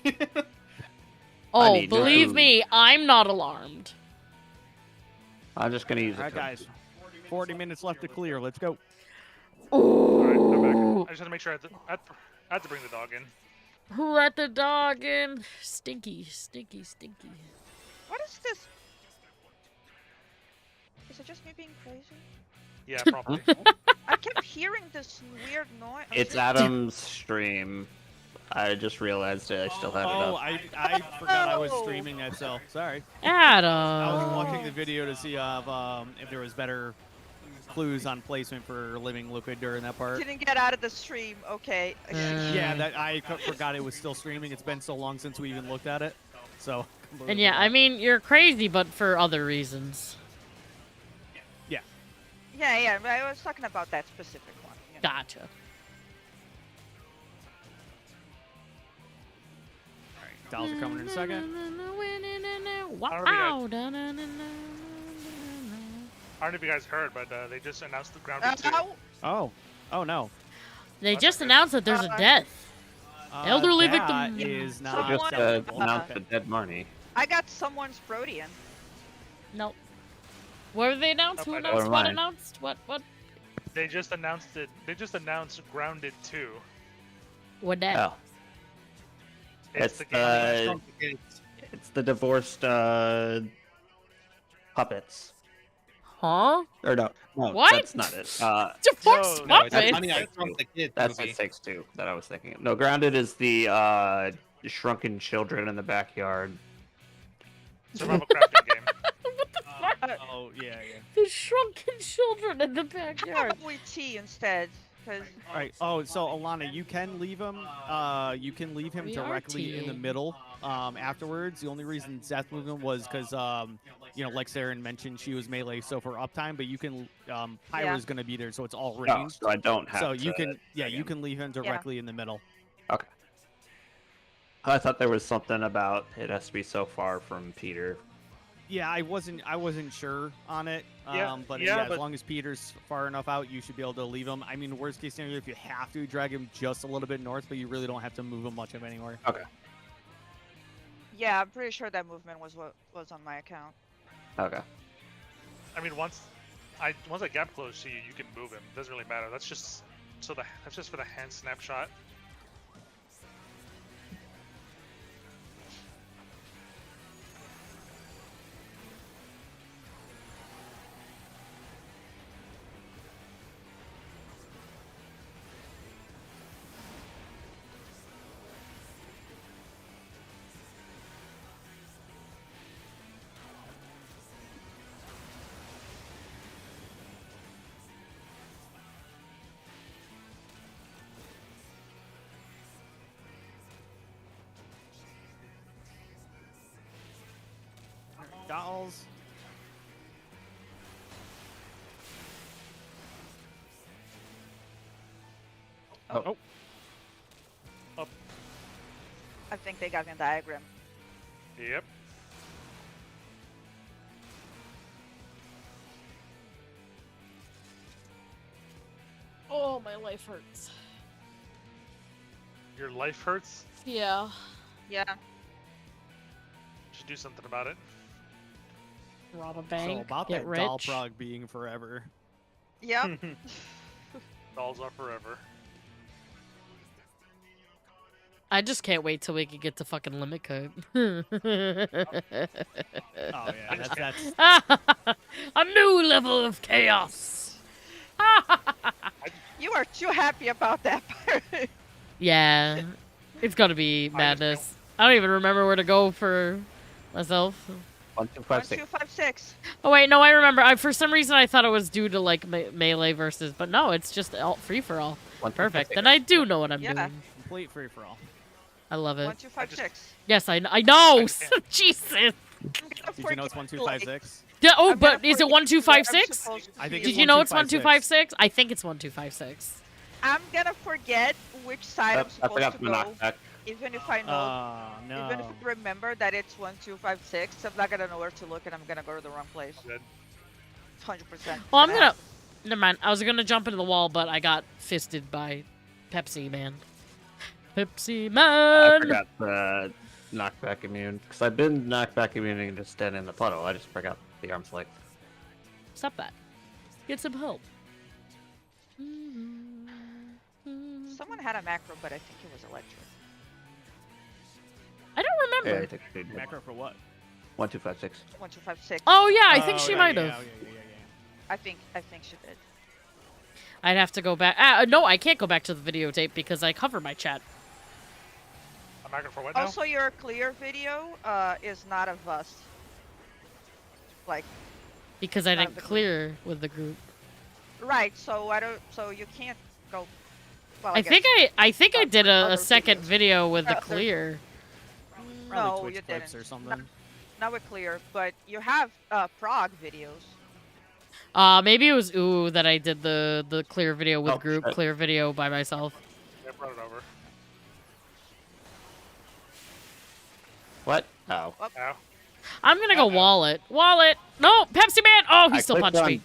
Oh, need believe food. me, I'm not alarmed. I'm just gonna use All it. right, guys. 40 minutes left to clear. Let's go. Alright, I'm back. Ooh. I just had to make sure I had to bring the dog in. Who let the dog in? Stinky, stinky, stinky. What is this? Is it just me being crazy? Yeah, probably. I kept hearing this weird noise. It's Adam's stream. I just realized it. I still had it Oh, up. I forgot I was Oh. streaming that, so sorry. Adam. I was watching the video to see if there was better clues on placement for living liquid during that part. Didn't get out of the stream. Okay. Yeah, that I forgot it was still streaming. It's been so long since we even looked at it. So. And yeah, I mean, you're crazy, but for other reasons. Yeah, but I was talking about that specific one. You know. Gotcha. Dolls are coming in a second. Wow. I don't know if you guys heard, but they just announced the grounded 2. Ow! Oh no. They just announced that there's a death. Elderly that victim. is So not just acceptable. announce the dead money. I got someone's Protean. Nope. What did they announce? Who Oh, announced? never What mind. announced? What? They just announced it. They just announced Grounded 2. What that? Oh, It's the It's, game. Shrunk the kids. it's the divorced puppets. Huh? Or no, What? that's not it. Divorce No, No, it's puppets? Honey, I Shrunk the Kids That's movie. what takes two that I was thinking. No, Grounded is the shrunken children in the backyard. Survival crafting game. Oh yeah. The shrunken children in the How backyard. about we tea instead? Because All right. Oh, so Alana, you can leave him. You can leave him We are directly in the teeing. middle. Afterwards, the only reason Seth moved him was because like Saren mentioned, she was melee, so for uptime. But you can. Pyro is going to be there, so it's all No, ranged. so I don't have. So you to- can. Yeah, you can leave him directly in the middle. Okay. I thought there was something about it has to be so far from Peter. Yeah, I wasn't sure on it. Yeah, But yeah, as but- long as Peter's far enough out, you should be able to leave him. I mean, worst case scenario, if you have to, drag him just a little bit north, but you really don't have to move him much of anywhere. Yeah, I'm pretty sure that movement was what was on my account. Okay. I mean, once I gap close to you, you can move him. Doesn't really matter. That's just that's just for the hand snapshot. Dolls. Oh. I think they got me a diagram. Yep. Oh, my life hurts. Your life hurts. Yeah. Yeah. Should do something about it. Rob a So bank. about get that rich. doll prog being forever. Yep. Dolls are forever. I just can't wait till we can get to fucking limit code. Oh yeah, that's A new level of chaos. You are too happy about that part. Yeah, it's gonna be madness. I don't even remember where to go for myself. 1, 2, 5, 6. 1256. Oh wait, no, I remember. For some reason I thought it was due to like melee versus, but no, it's just all free for all. 1, 2, 5, Perfect. 6. Then I do know what I'm Yeah. doing. complete free for all. I love it. 1256. Yes, I know. understand. Jesus. Did you know it's 1256? Yeah. Oh, I'm but gonna is it forget 1256? where I'm supposed to I think be. Did you know it's 1256? I think it's 1256. I'm gonna forget which side I'm I supposed forgot to the go, knockback. even if I know. No. Even if I remember that it's 1256, I'm not gonna know where to look, and I'm gonna go to the wrong place. Good. 100%. Well, I'm gonna. Never mind. I was gonna jump into the wall, but I got fisted by Pepsi Man. Pepsi I Man. forgot the knockback immune. Because I've been knockback immune and just stand in the puddle. I just forgot the arm's length. Stop that. Get some help. Someone had a macro, but I think it was electric. I don't Yeah, remember. I think they did. Macro for what? 1, 2, 5, 6. 1256. Oh yeah, I think Oh, she yeah, might yeah, have. yeah. I think she did. I'd have to go back. No, I can't go back to the videotape because I cover my chat. I'm not going for what now? Also, your clear video is not of us. Like, Because I Not didn't the group. clear with the group. right? So I don't. So you can't go. Well, I think I did other a second videos. video with the Other- clear. Probably No, Twitch you clips didn't. or something. Not with clear, but you have prog videos. Maybe it was that I did the clear video with Oh, group, shit. clear video by myself. I brought it over. What? Oh. Ow. I'm gonna go Uh-oh. wallet. Wallet. No, Pepsi Man. Oh, he still clicked punched on, me.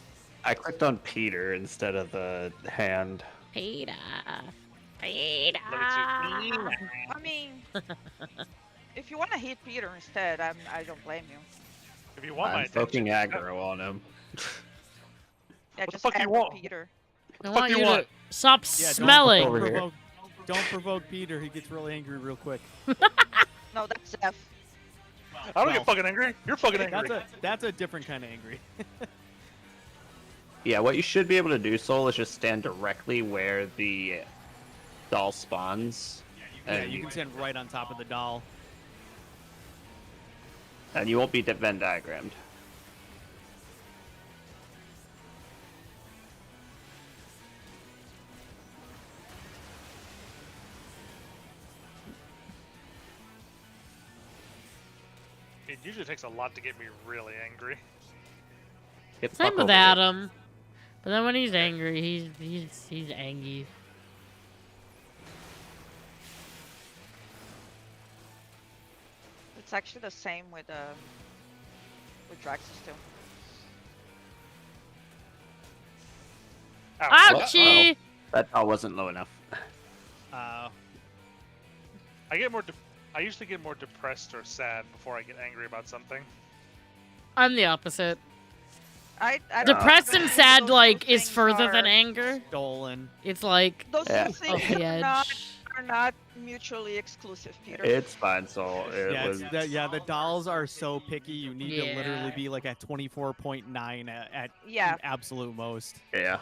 I clicked on Peter instead of the hand. Peter. Peter. I mean, if you want to hit Peter instead, I don't blame you. If you want my I'm poking attention, aggro on him. Yeah, What the just fuck you aggro want? Peter. I fuck want you you to want? stop Yeah, smelling. over here. Don't provoke Peter. He gets really angry real quick. No, that's F. I don't get fucking angry. You're fucking angry. That's a different kind of angry. Yeah, what you should be able to do, Soul, is just stand directly where the doll spawns. Yeah, And you can stand right on top of the doll. and you won't be Venn diagrammed. It usually takes a lot to get me really angry. Get the Same fuck with over here. Adam. But then when he's angry, he's angry. actually the same with Draxus too. Ow. Ouchie! That doll wasn't low enough. I usually get more depressed or sad before I get angry about something. I'm the opposite. I don't Depressed know. and sad, Those two like, is things further than are- anger. Stolen. It's like Those Yeah. two of things the edge. are not mutually exclusive, Peter. It's fine. So it Yeah, was. the dolls are so picky. You need to literally Yeah. be like at 24.9 at Yeah. absolute most. Yeah.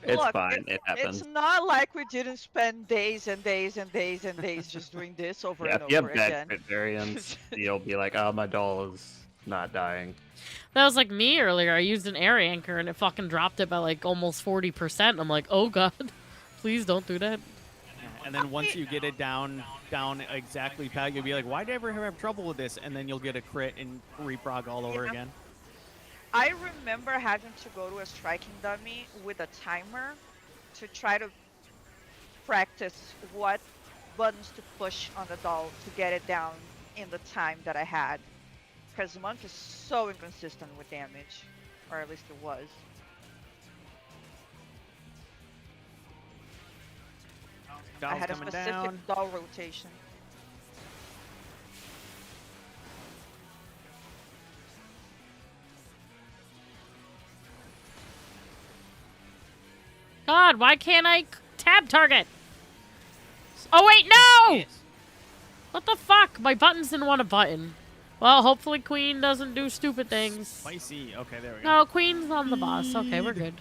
It's Look, fine. It happens. It's not like we didn't spend days and days and days and days just doing this over Yeah, and if you over have bad again. crit variants, you'll be like, oh, my doll is not dying. That was like me earlier. I used an air anchor and it fucking dropped it by like almost 40%. I'm like, oh god, please don't do that. And then once you get it down exactly, Pat, you'll be like, why did I ever have trouble with this? And then you'll get a crit and reprog all over Yeah. again. I remember having to go to a striking dummy with a timer to try to practice what buttons to push on the doll to get it down in the time that I had. Because Monk is so inconsistent with damage, or at least it was. I Doll's had a coming specific down. doll rotation. God, why can't I tab target? Oh wait, no! What the fuck? My buttons didn't want a button. Well, hopefully Queen doesn't do stupid things. Spicy. Okay, there we go. No, Queen's on the boss. Okay, we're good.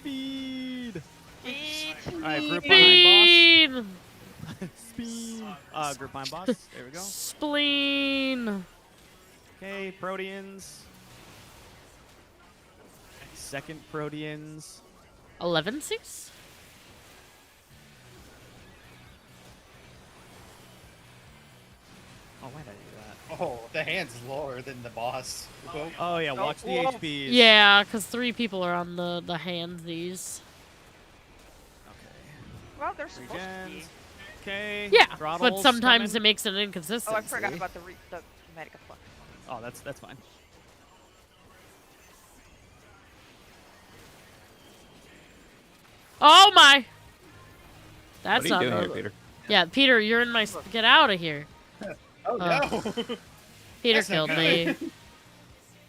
Speed. Eat. Alright, group behind Speed! boss. Speed. Group behind boss. There we go. Spleen! Okay, Proteans. Second Proteans. 11 6? Oh, why did I do that? Oh, the hand's lower than the boss. Whoa. Oh yeah, watch the whoa. HPs. Yeah, because 3 people are on the handsies. Okay. Well, they're supposed to be. Regens. Okay. Yeah, but Throttles sometimes coming. it makes an inconsistency. Oh, I forgot about the Medica Flux. Oh, that's fine. Oh my! That's What are not you doing here, normal. Peter? Yeah, Peter, you're in my. Get out of here. Oh no! Peter That's not killed good. me.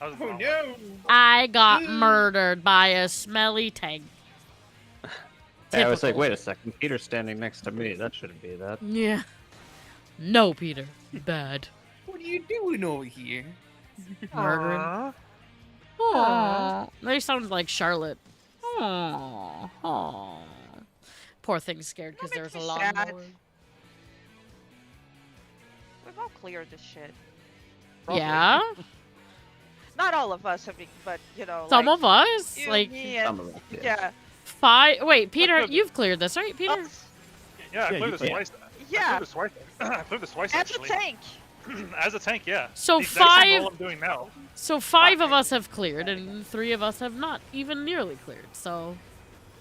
That was Oh wrong. no! I got murdered by a smelly tank. Hey, I was like, Typical. wait a second. Peter's standing next to me. That shouldn't be that. Yeah. No, Peter. Bad. What are you doing over here? Murdering. Aww. They sounded like Charlotte. Aww. Aww. Poor thing's scared because That there's makes a me lot sad. more. We've all cleared this shit. Yeah. Not all of us have been, but you know, Some like, of us. you, Like, me, and Some of us, yeah. yeah, 5. Wait, Peter, good. you've cleared this, right, Peter? us, Yeah, I Yeah, cleared you this can. twice. yeah, I cleared this twice as a actually. tank. As a tank, yeah. So The exact same 5 role I'm doing now. So 5 of us have cleared, and 3 of us have not even nearly cleared. So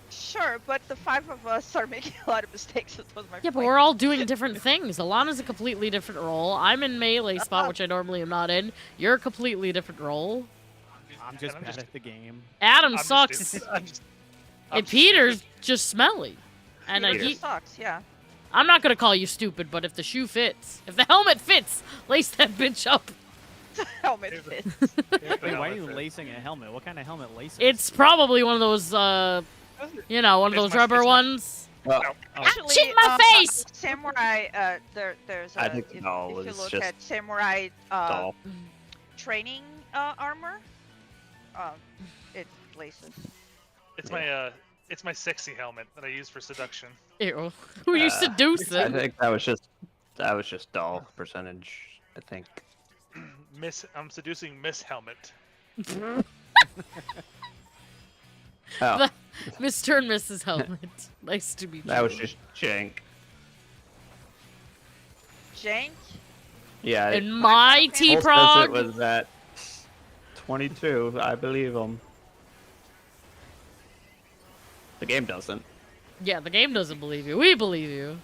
Sure, but the 5 of us are making a lot of mistakes. That was my yeah, but point. we're all doing different things. Alana's a completely different role. I'm in melee spot, which I normally am not in. You're a completely different role. I'm just I'm bad just- at the game. Adam I'm just sucks, stupid. I'm just and stupid. Peter's just smelly. And Peter he, sucks. Yeah. I'm not gonna call you stupid, but if the shoe fits, if the helmet fits, lace that bitch up. Helmet Here's the- fits. Here's the Wait, why are helmet you fit. lacing a helmet? What kind of helmet laces? It's probably one of those, you know, one of It's those my- rubber it's my- ones. Actually, Shit in my face! Samurai. There's. I think the if, doll if you was look just at samurai doll. training armor, it laces. It's my sexy helmet that I use for seduction. Ew. Who you I seducing? think that was just doll percentage. I think. I'm seducing Miss Helmet. Oh, Mr. and Mrs. Helmet. Nice to meet you. that was just jank. Jank. Yeah. In my Cole says T-Prog. It was at 22. I believe him. The game doesn't. Yeah, the game doesn't believe you. We believe you.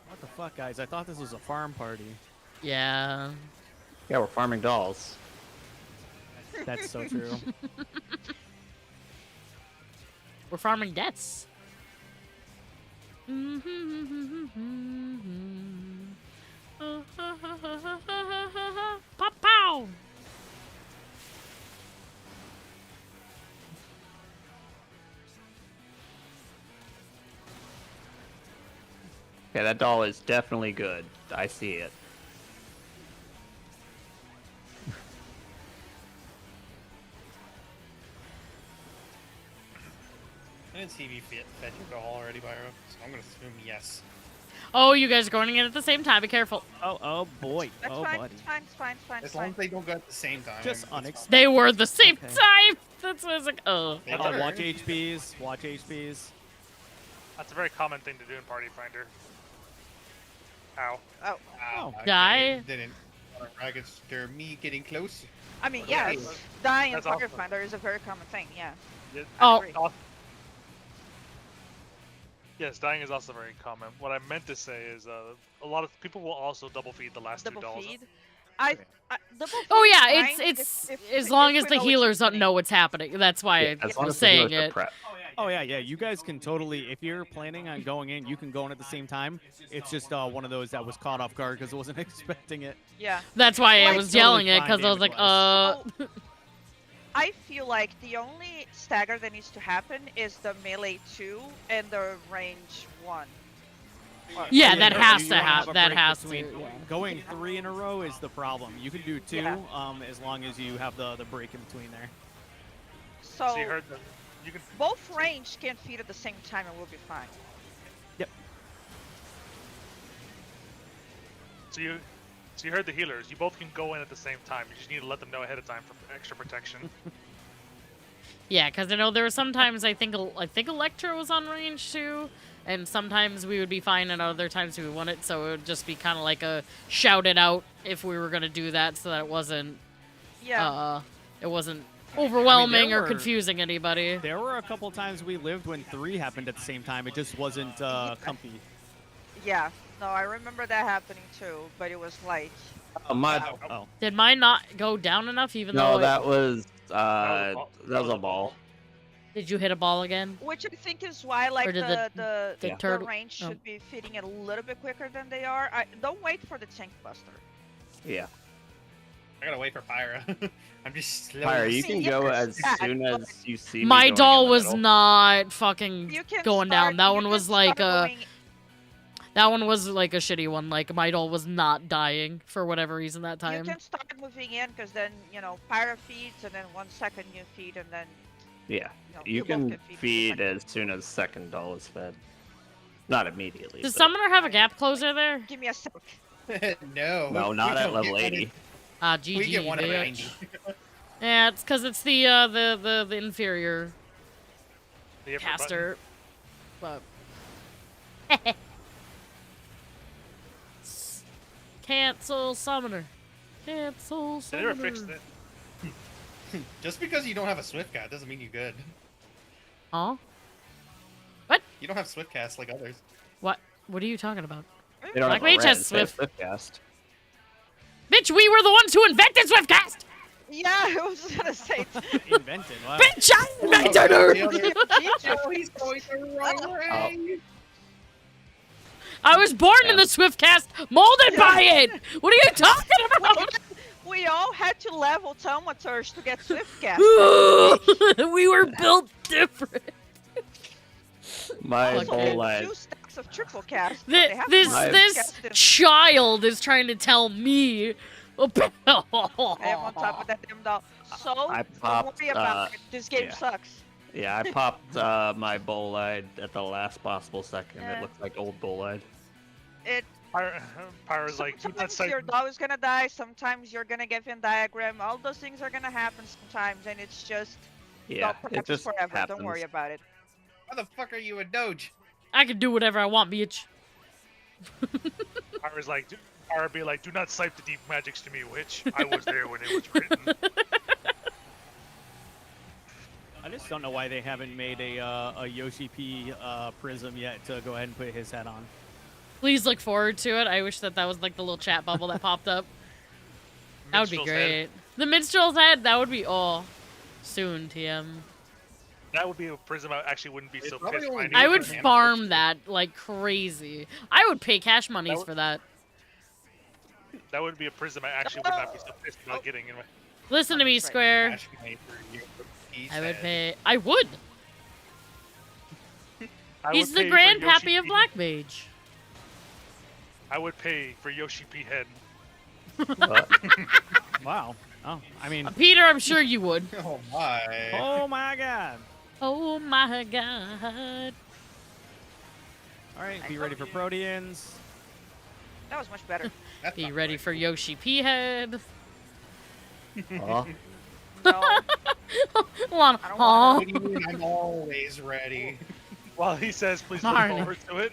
What the fuck, guys? I thought this was a farm party. Yeah. Yeah, we're farming dolls. That's so true. We're farming deaths. Pop pow! Yeah, that doll is definitely good. I see it. I didn't see if you fed your doll already, Byro, so I'm gonna assume yes. Oh, you guys are going in at the same time. Be careful. Oh boy. That's Oh fine. buddy. It's fine. It's fine. It's fine. As It's long fine. as they don't go at the same time. Just it's unexpected. They were the same Okay. time. That's what I was like, oh. They were. Watch HPs. Watch HPs. That's a very common thing to do in Party Finder. Ow. Oh, Oh. Okay, Die. Didn't register me getting close. I mean, Okay. yes, dying in That's Fire awesome. Finder is a very common thing. Yeah. Oh. agree. Yes, dying is also very common. What I meant to say is a lot of people will also double feed the last Double two dolls. feed. I double feed. Oh is yeah, fine it's if as long as we the know it's healers don't happening. know what's happening. That's why Yeah, I as long was as the saying healers are it. prepped. Oh yeah, yeah. You guys can totally, if you're planning on going in, you can go in at the same time. It's just one of those that was caught off guard because I wasn't expecting it. Yeah. That's why I Like, was totally yelling it fine because I was like, damage-wise. I feel like the only stagger that needs to happen is the melee 2 and the range 1. Yeah, that you has you to wanna have. a That break has to. between- Yeah. Going 3 in a row is the problem. You can do 2, Yeah. as long as you have the break in between there. So you heard the. You can. both range can feed at the same time and we'll be fine. So you heard the healers. You both can go in at the same time. You just need to let them know ahead of time for extra protection. Yeah, because I know there were sometimes I think Electra was on range too, and sometimes we would be fine, and other times we wouldn't. So it would just be kind of like a shout it out if we were gonna do that, so that it wasn't Yeah. overwhelming there or were- confusing anybody. There were a couple times we lived when 3 happened at the same time. It just wasn't comfy. Yeah. No, I remember that happening too, but it was like My Oh. Did mine not go down enough? Even no, though that was That that was a ball. did you hit a ball again? which I think is why like Or did the the turtle- range oh. should be feeding a little bit quicker than they are. Don't wait for the tank buster. Yeah. I gotta wait for Pyra. I'm just slow. Fire, you can go Yes, as that, soon but- as you see me My going doll in the was middle. not fucking You can going start, down. That you one can was like start a going- that one was like a shitty one. Like my doll was not dying for whatever reason that You time. can start moving in because then Pyra feeds and then 1 second you feed and then Yeah. you You both can can feed feed second. as soon as second doll is fed. Not immediately. Does but- Summoner have a gap closer there? Give me a sec. No. No, we not at don't level get one 80. in- Ah, GG, We get one at bitch. 90. Yeah, it's because it's the inferior The effort button. caster. But cancel Summoner. Cancel They never Summoner. fixed it. Just because you don't have a swift cast doesn't mean you're good. Huh? You don't have swift cast like others. What? What are you talking about? They don't Black have a Mage has res, they have Swift. cast. Bitch, we were the ones who invented Swiftcast! Yeah, I was gonna say. Invented. Wow. Bitch, I invented her! Oh, he's going the wrong way. I was born in the Swiftcast, molded by it! What are you talking about? We all had to level Thaumaturge to get Swiftcast. We were built different. My Also, whole get life. 2 stacks of triple cast. but This they have this, one this cast in- child is trying to tell me about. And on top of that, damn doll. So, I don't popped, worry about it. This game yeah. sucks. Yeah, I popped my bolide at the last possible second. Yeah. It looks like old bolide. Pyra's like, do not Sometimes say. your dog is gonna die, sometimes you're gonna get Venn diagram. All those things are gonna happen sometimes, and it's just Yeah, not it just forever. happens. Don't worry about it. Why the fuck are you a doge? I can do whatever I want, bitch. Pyra's like, Pyra be like, do not cite the deep magics to me, witch. I was there when it was written. I just don't know why they haven't made a Yoshi P Prism yet to go ahead and put his head on. Please look forward to it. I wish that was like the little chat bubble that popped up. That would be Minstrel's great. Head. The minstrel's head. That would be soon. TM. That would be a prism. I actually wouldn't be It's so probably pissed. only finding I it. would Hammer farm Witch. that like crazy. I would pay cash monies would- for that. That would be a prism. I actually would not be so pissed about getting in my. Listen to me, That's right. Square. Cash money for Yoshipi's I would head. pay. I would. I He's would the pay for grandpappy Yoshi of P- Black Mage. I would pay for Yoshi P head. But Wow. Oh, I mean, Peter, I'm sure you would. Oh my. oh my god. Oh my god. All right, be ready for Proteans. That was much better. That's Be not ready right. for Yoshi P head. oh, No, Lana. I don't Aw. What do you mean I'm always ready? While he says, "Please look Darn. forward to it."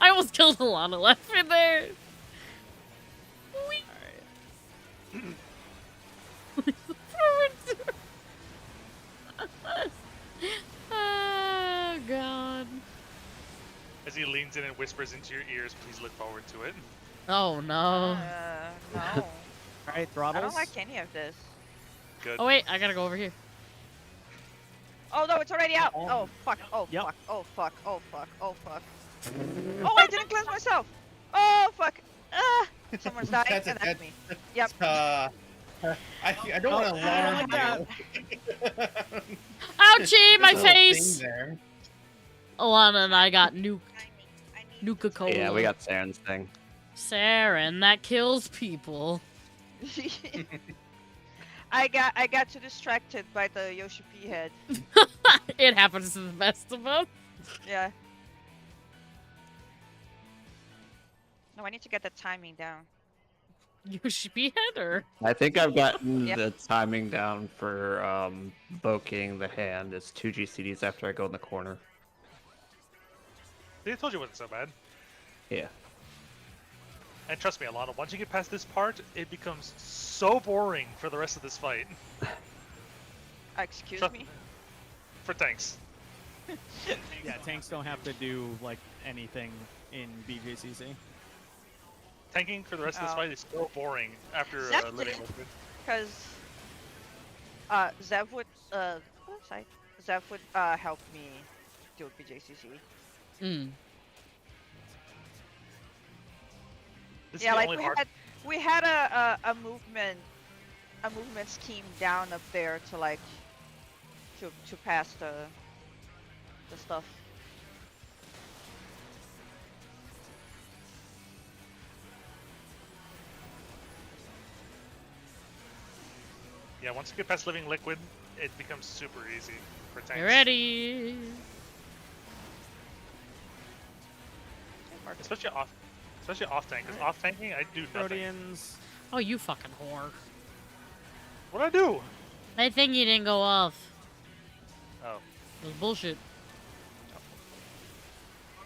I almost killed Alana laughing there. All right. Oh god. As he leans in and whispers into your ears, "Please look forward to it." Oh no. no. All right, I throttles. don't like any of this. Good. Oh wait, I gotta go over here. Oh no, it's already out. Oh. Oh fuck. Oh Yep. fuck. Oh fuck. Oh fuck. Oh fuck. Oh, I didn't cleanse myself. Oh fuck. Someone's dying, That's and a- that's me. Yep. I don't want to alarm God. you. Ouchie, my There's a little thing face! there. Alana and I got nuke. Nuka-Cola. yeah, we got Saren's thing. Saren, that kills people. I got too distracted by the Yoshi P head. It happens to the best of us. Yeah. No, I need to get the timing down. Yoshi P head or? I think I've gotten Yeah. the timing down for invoking the hand. It's 2 GCDs after I go in the corner. They told you it wasn't so bad. Yeah. And trust me, Alana, once you get past this part, it becomes so boring for the rest of this fight. Excuse Trust- me. For tanks. Yeah, tanks don't have to do like anything in BJCC. Tanking for the rest of this Oh. fight is so boring after Exactly. living liquid. Because Zev would help me do BJCC. Mm. This Yeah, is the like only we part. had a movement scheme down up there to like to pass the stuff. Yeah, once you get past living liquid, it becomes super easy for tanks. You ready? Especially off tank. Because off tanking, I do nothing. Proteans. Oh, you fucking whore. What'd I do? That thing you didn't go off. Oh. It was bullshit.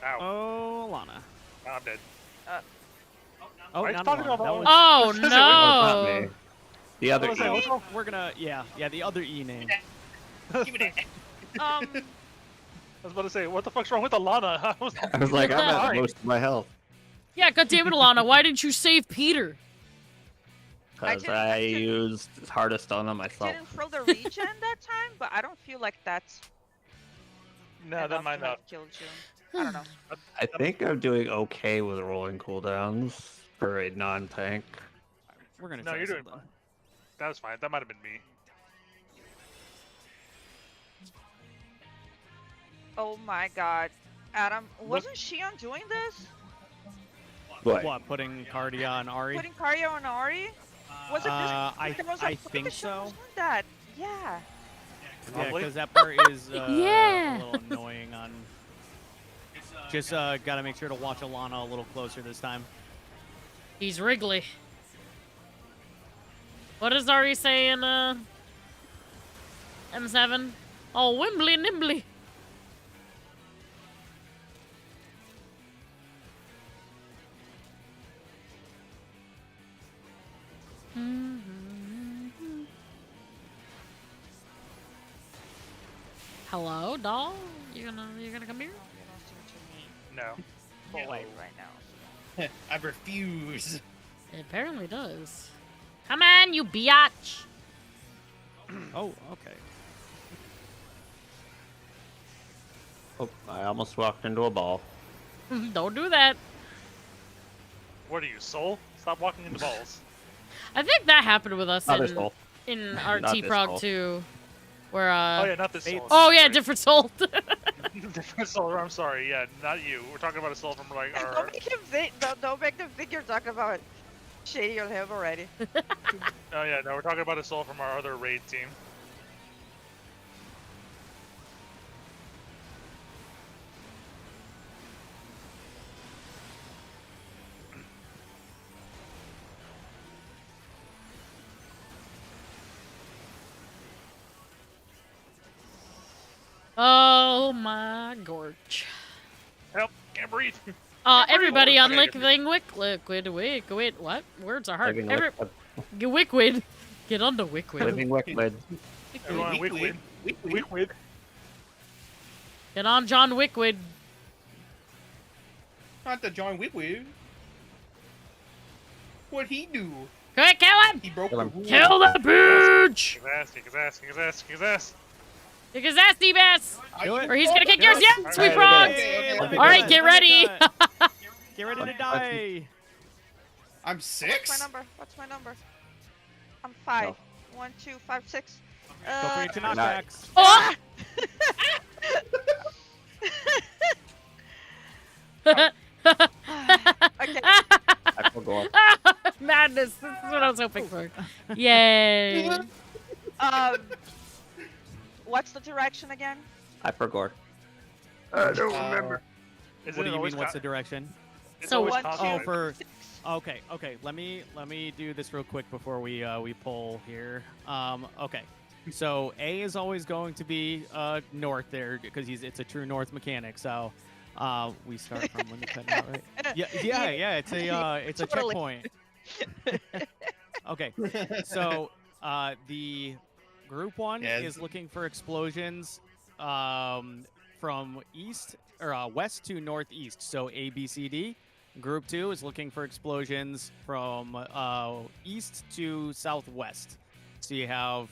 Ow. Oh, Lana. Now I'm dead. Oh, Why are you not talking Alana. about That was- Oh This isn't Oh, it's not no! me. The other What was that? E. What's wrong? We're gonna, yeah, the other E name. Give me that. Um, I was about to say, what the fuck's wrong with Alana? I was I was like, I'm at Alright. most of my health. Yeah, goddammit, Alana, why didn't you save Peter? Because didn't- I I didn't- used hardest on I myself. didn't throw the regen that time, but I don't feel like that's No, enough that might to have not. killed you. I don't know. I think I'm doing okay with rolling cooldowns for a non-tank. We're gonna No, try you're doing something. fine. That was fine. That might have been me. Oh my god. Adam, wasn't Shion doing this? What? What, putting Cardia on Ari? Putting Karyo on Ari? Was it this? I there was a think footage of so. doing that. Yeah. Yeah, Probably. because that part is Yeah. a little annoying on... Just gotta make sure to watch Alana a little closer this time. He's Wrigley. What does Ari say in M7? Oh, Wimbly Nimbly. Hello, doll? You gonna come here? No, you don't seem to me No. polite right now. I refuse. It apparently does. Come on, you biatch! Oh, okay. Oh, I almost walked into a ball. Don't do that. What are you, Soul? Stop walking into balls. I think that happened with us Not this ball. in Not RT this Prog Soul. too. Where, Oh yeah, not this Soul. Oh, yeah, Sorry. different soul. Different Soul. I'm sorry. Yeah, not you. We're talking about a Soul from like our. Don't make him think. Don't make them think you're talking about Shady on him already. Oh yeah, no, we're talking about a Soul from our other raid team. Oh my gorge. Help! Can't breathe. Everybody on Okay, liquid, what? Words are hard. Living Wickwood. Get on the Wickwood. Living liquid. Everyone, Wickwood. Wickwood. Get on John Wickwood. Not the John Wickwood. What'd he do? Quick, kill him! He broke Kill the him. rules. Kill the bitch! Kick his ass, kick his ass, kick his ass, kick his ass. Kick his ass, D-Bass! Do it. Or he's gonna kick Do yours, it. yes! We Alright, frogs! okay, okay. Alright, get ready! Get ready to die. I'm What's 6? my number? What's my number? I'm 5. No. 1, 2, 5, 6. Don't forget your Not- knockbacks. Oh! Okay. I forgot. Madness, this is what I was hoping for. Yay! What's the direction again? I forgot. Isn't What it do you always mean? What's co- the direction? it's So always one, constant, Oh, right? for okay. Let me do this real quick before we pull here. Okay. So A is always going to be north there because it's a true north mechanic. So we start from when the cut out, right? Yeah. It's a Totally. checkpoint. Okay. So the group one Yes. is looking for explosions from east or west to northeast. So A, B, C, D. Group 2 is looking for explosions from east to southwest. So you have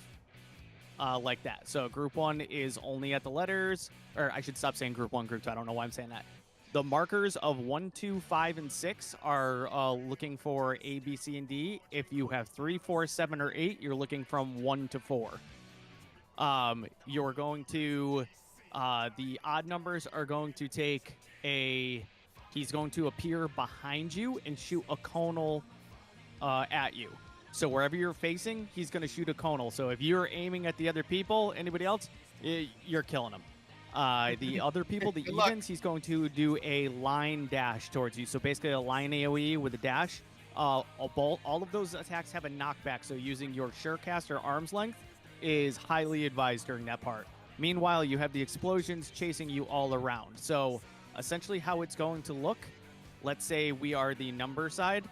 like that. So Group 1 is only at the letters, or I should stop saying Group 1, Group 2. I don't know why I'm saying that. The markers of 1, 2, 5, and 6 are looking for A, B, C, and D. If you have 3, 4, 7, or 8, you're looking from 1 to 4. You're going to the odd numbers are going to take a. He's going to appear behind you and shoot a conal at you. So wherever you're facing, he's going to shoot a conal. So if you're aiming at the other people, anybody else, you're killing them. The other people, the Good luck. evens, he's going to do a line dash towards you. So basically a line AoE with a dash. All of those attacks have a knockback. So using your Surecast or arm's length is highly advised during that part. Meanwhile, you have the explosions chasing you all around. So essentially how it's going to look, let's say we are the number side.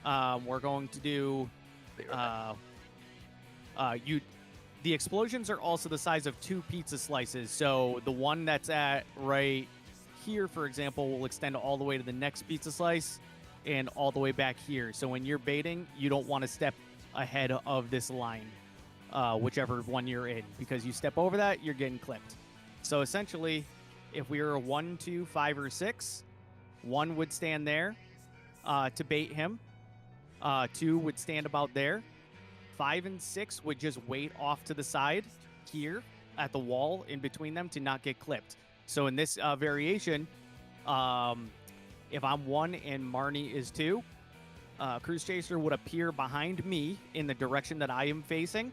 We're going to do the explosions are also the size of 2 pizza slices. So the one that's at right here, for example, will extend all the way to the next pizza slice and all the way back here. So when you're baiting, you don't want to step ahead of this line, whichever one you're in, because you step over that, you're getting clipped. So essentially, if we were a 1, 2, 5, or 6, 1 would stand there to bait him. 2 would stand about there. 5 and 6 would just wait off to the side here at the wall in between them to not get clipped. So in this variation, if I'm 1 and Marnie is 2, Cruise Chaser would appear behind me in the direction that I am facing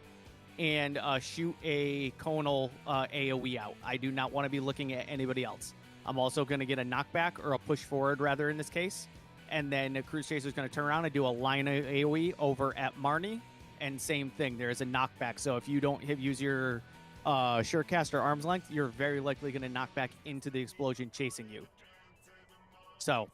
and shoot a conal AoE out. I do not want to be looking at anybody else. I'm also going to get a knockback or a push forward rather in this case. And then Cruise Chaser is going to turn around and do a line AoE over at Marnie. And same thing, there is a knockback. So if you don't use your Surecast or arm's length, you're very likely going to knock back into the explosion chasing you. So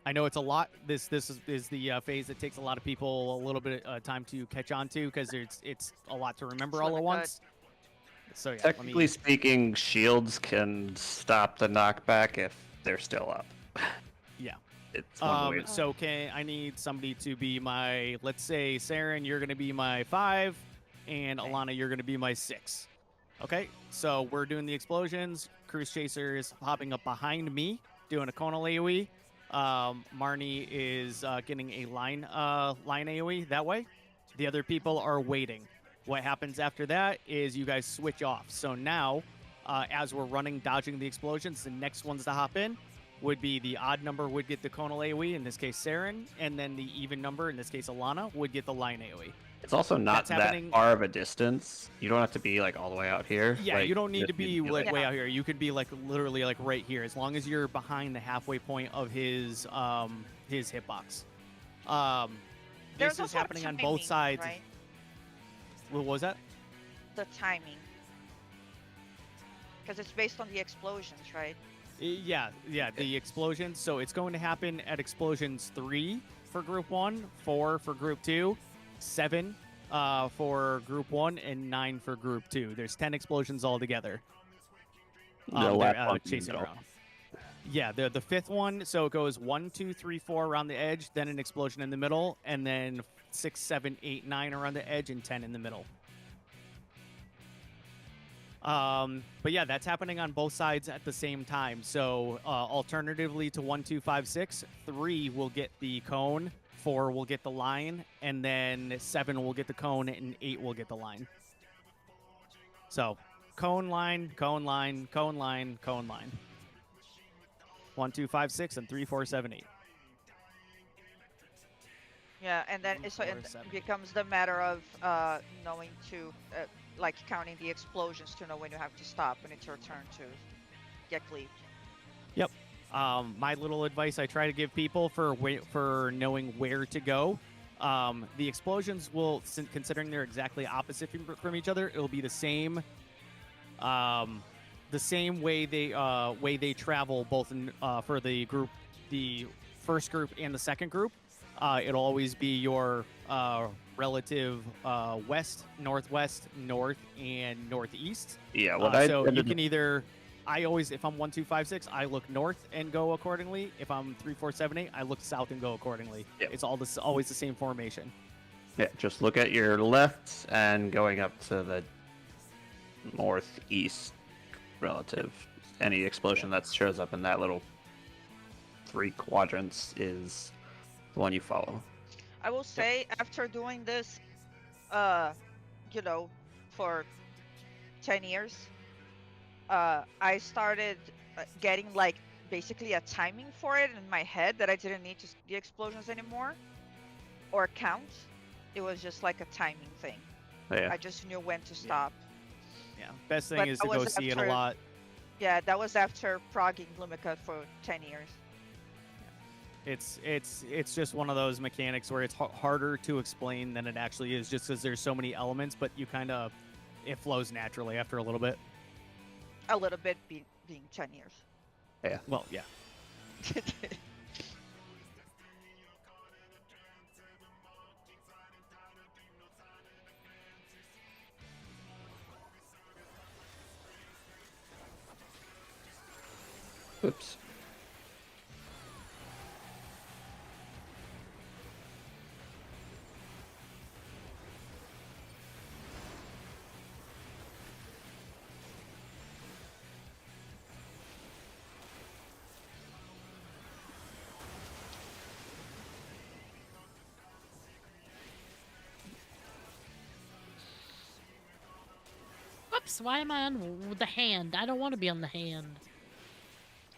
I know it's a lot. This is the phase that takes a lot of people a little bit of time to catch on to because it's a lot to remember all at once. So yeah, Technically speaking, shields can stop the knockback if they're still up. Yeah. It's one way. So I need somebody to be my, let's say, Saren, you're going to be my 5, and Okay. Alana, you're going to be my 6. Okay, so we're doing the explosions. Cruise Chaser is hopping up behind me, doing a conal AoE. Marnie is getting a line AoE that way. The other people are waiting. What happens after that is you guys switch off. So now, as we're running, dodging the explosions, the next ones to hop in would be the odd number would get the conal AoE, in this case Saren, and then the even number, in this case Alana, would get the line AoE. It's also not That's that happening- far of a distance. You don't have to be like all the way out here. Yeah, Like, you don't need to just be like like- way out here. You could be like literally like right here, as long as you're behind the halfway point of his hitbox. There's This is also happening on both timing, sides. right? What was that? The timing. Because it's based on the explosions, right? Yeah, the explosions. So it's going to happen at explosions 3 for group 1, 4 for group 2, 7 for group 1, and 9 for group 2. There's 10 explosions altogether. The They're, last one in the chasing middle. around. Yeah, the fifth one, so it goes 1, 2, 3, 4 around the edge, then an explosion in the middle, and then 6, 7, 8, 9 around the edge, and 10 in the middle. But yeah, that's happening on both sides at the same time. So alternatively to 1, 2, 5, 6, 3 will get the cone, 4 will get the line, and then 7 will get the cone, and 8 will get the line. So cone line, cone line, cone line, cone line. 1, 2, 5, 6, and 3, 4, 7, 8. Yeah, and then Three, so four, it seven. becomes the matter of knowing to like counting the explosions to know when you have to stop when it's your turn to get cleaved. My little advice I try to give people for knowing where to go. The explosions will, considering they're exactly opposite from each other, it'll be the same way they travel both for the first group and the second group. It'll always be your relative west, northwest, north, and northeast. Yeah, what I So you ended- can either. I always, if I'm 1, 2, 5, 6, I look north and go accordingly. If I'm 3, 4, 7, 8, I look south and go accordingly. Yep. It's always the same formation. yeah, just look at your left and going up to the northeast relative. Any explosion that shows up in that little 3 quadrants is the one you follow. I will say after doing this, for 10 years, I started getting like basically a timing for it in my head that I didn't need to see the explosions anymore or count. It was just like a timing thing. Yeah. I just knew when to stop. Yeah. Best thing But is I to go was see it a after- lot. Yeah, that was after progging Lumica for 10 years. It's just one of those mechanics where it's harder to explain than it actually is, just because there's so many elements. But you kind of, it flows naturally after a little bit. A little bit being 10 years. Well, yeah. Oops. Whoops, why am I on the hand? I don't want to be on the hand.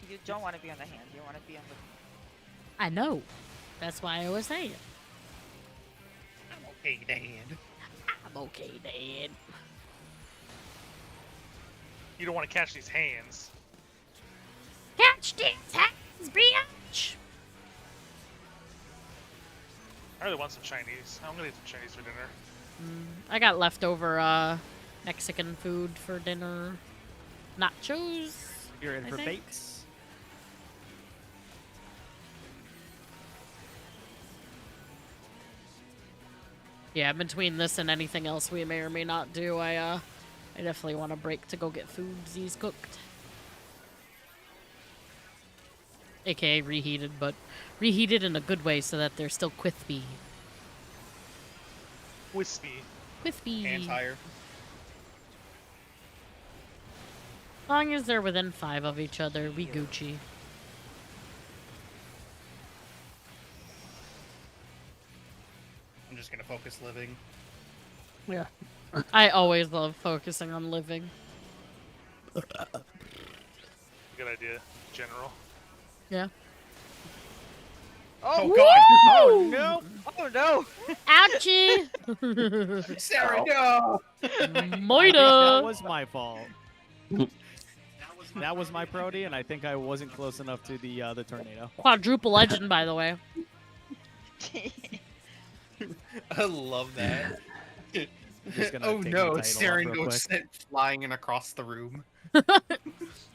You don't want to be on the hand. You want to be on the. I know. That's why I was saying. I'm okay, Dad. I'm okay, Dad. You don't want to catch these hands. Catch these hands, bitch! I really want some Chinese. I'm gonna eat some Chinese for dinner. I got leftover Mexican food for dinner. Nachos. You're in I for think. bakes. Yeah, between this and anything else we may or may not do, I definitely want a break to go get foodsies cooked. aka reheated, but reheated in a good way so that they're still crispy. Wispy. Crispy. And higher. As long as they're within 5 of each other, we Gucci. I'm just gonna focus living. Yeah. I always love focusing on living. Good idea, General. Yeah. Oh god! Oh no! Oh no! Ouchie! Sarah, no! That Moida! was my fault. That was my Prody, and I think I wasn't close enough to the tornado. Quadruple legend, by the way. I love that. Just gonna Oh take no, the title off Saren real goes quick. sent flying in across the room.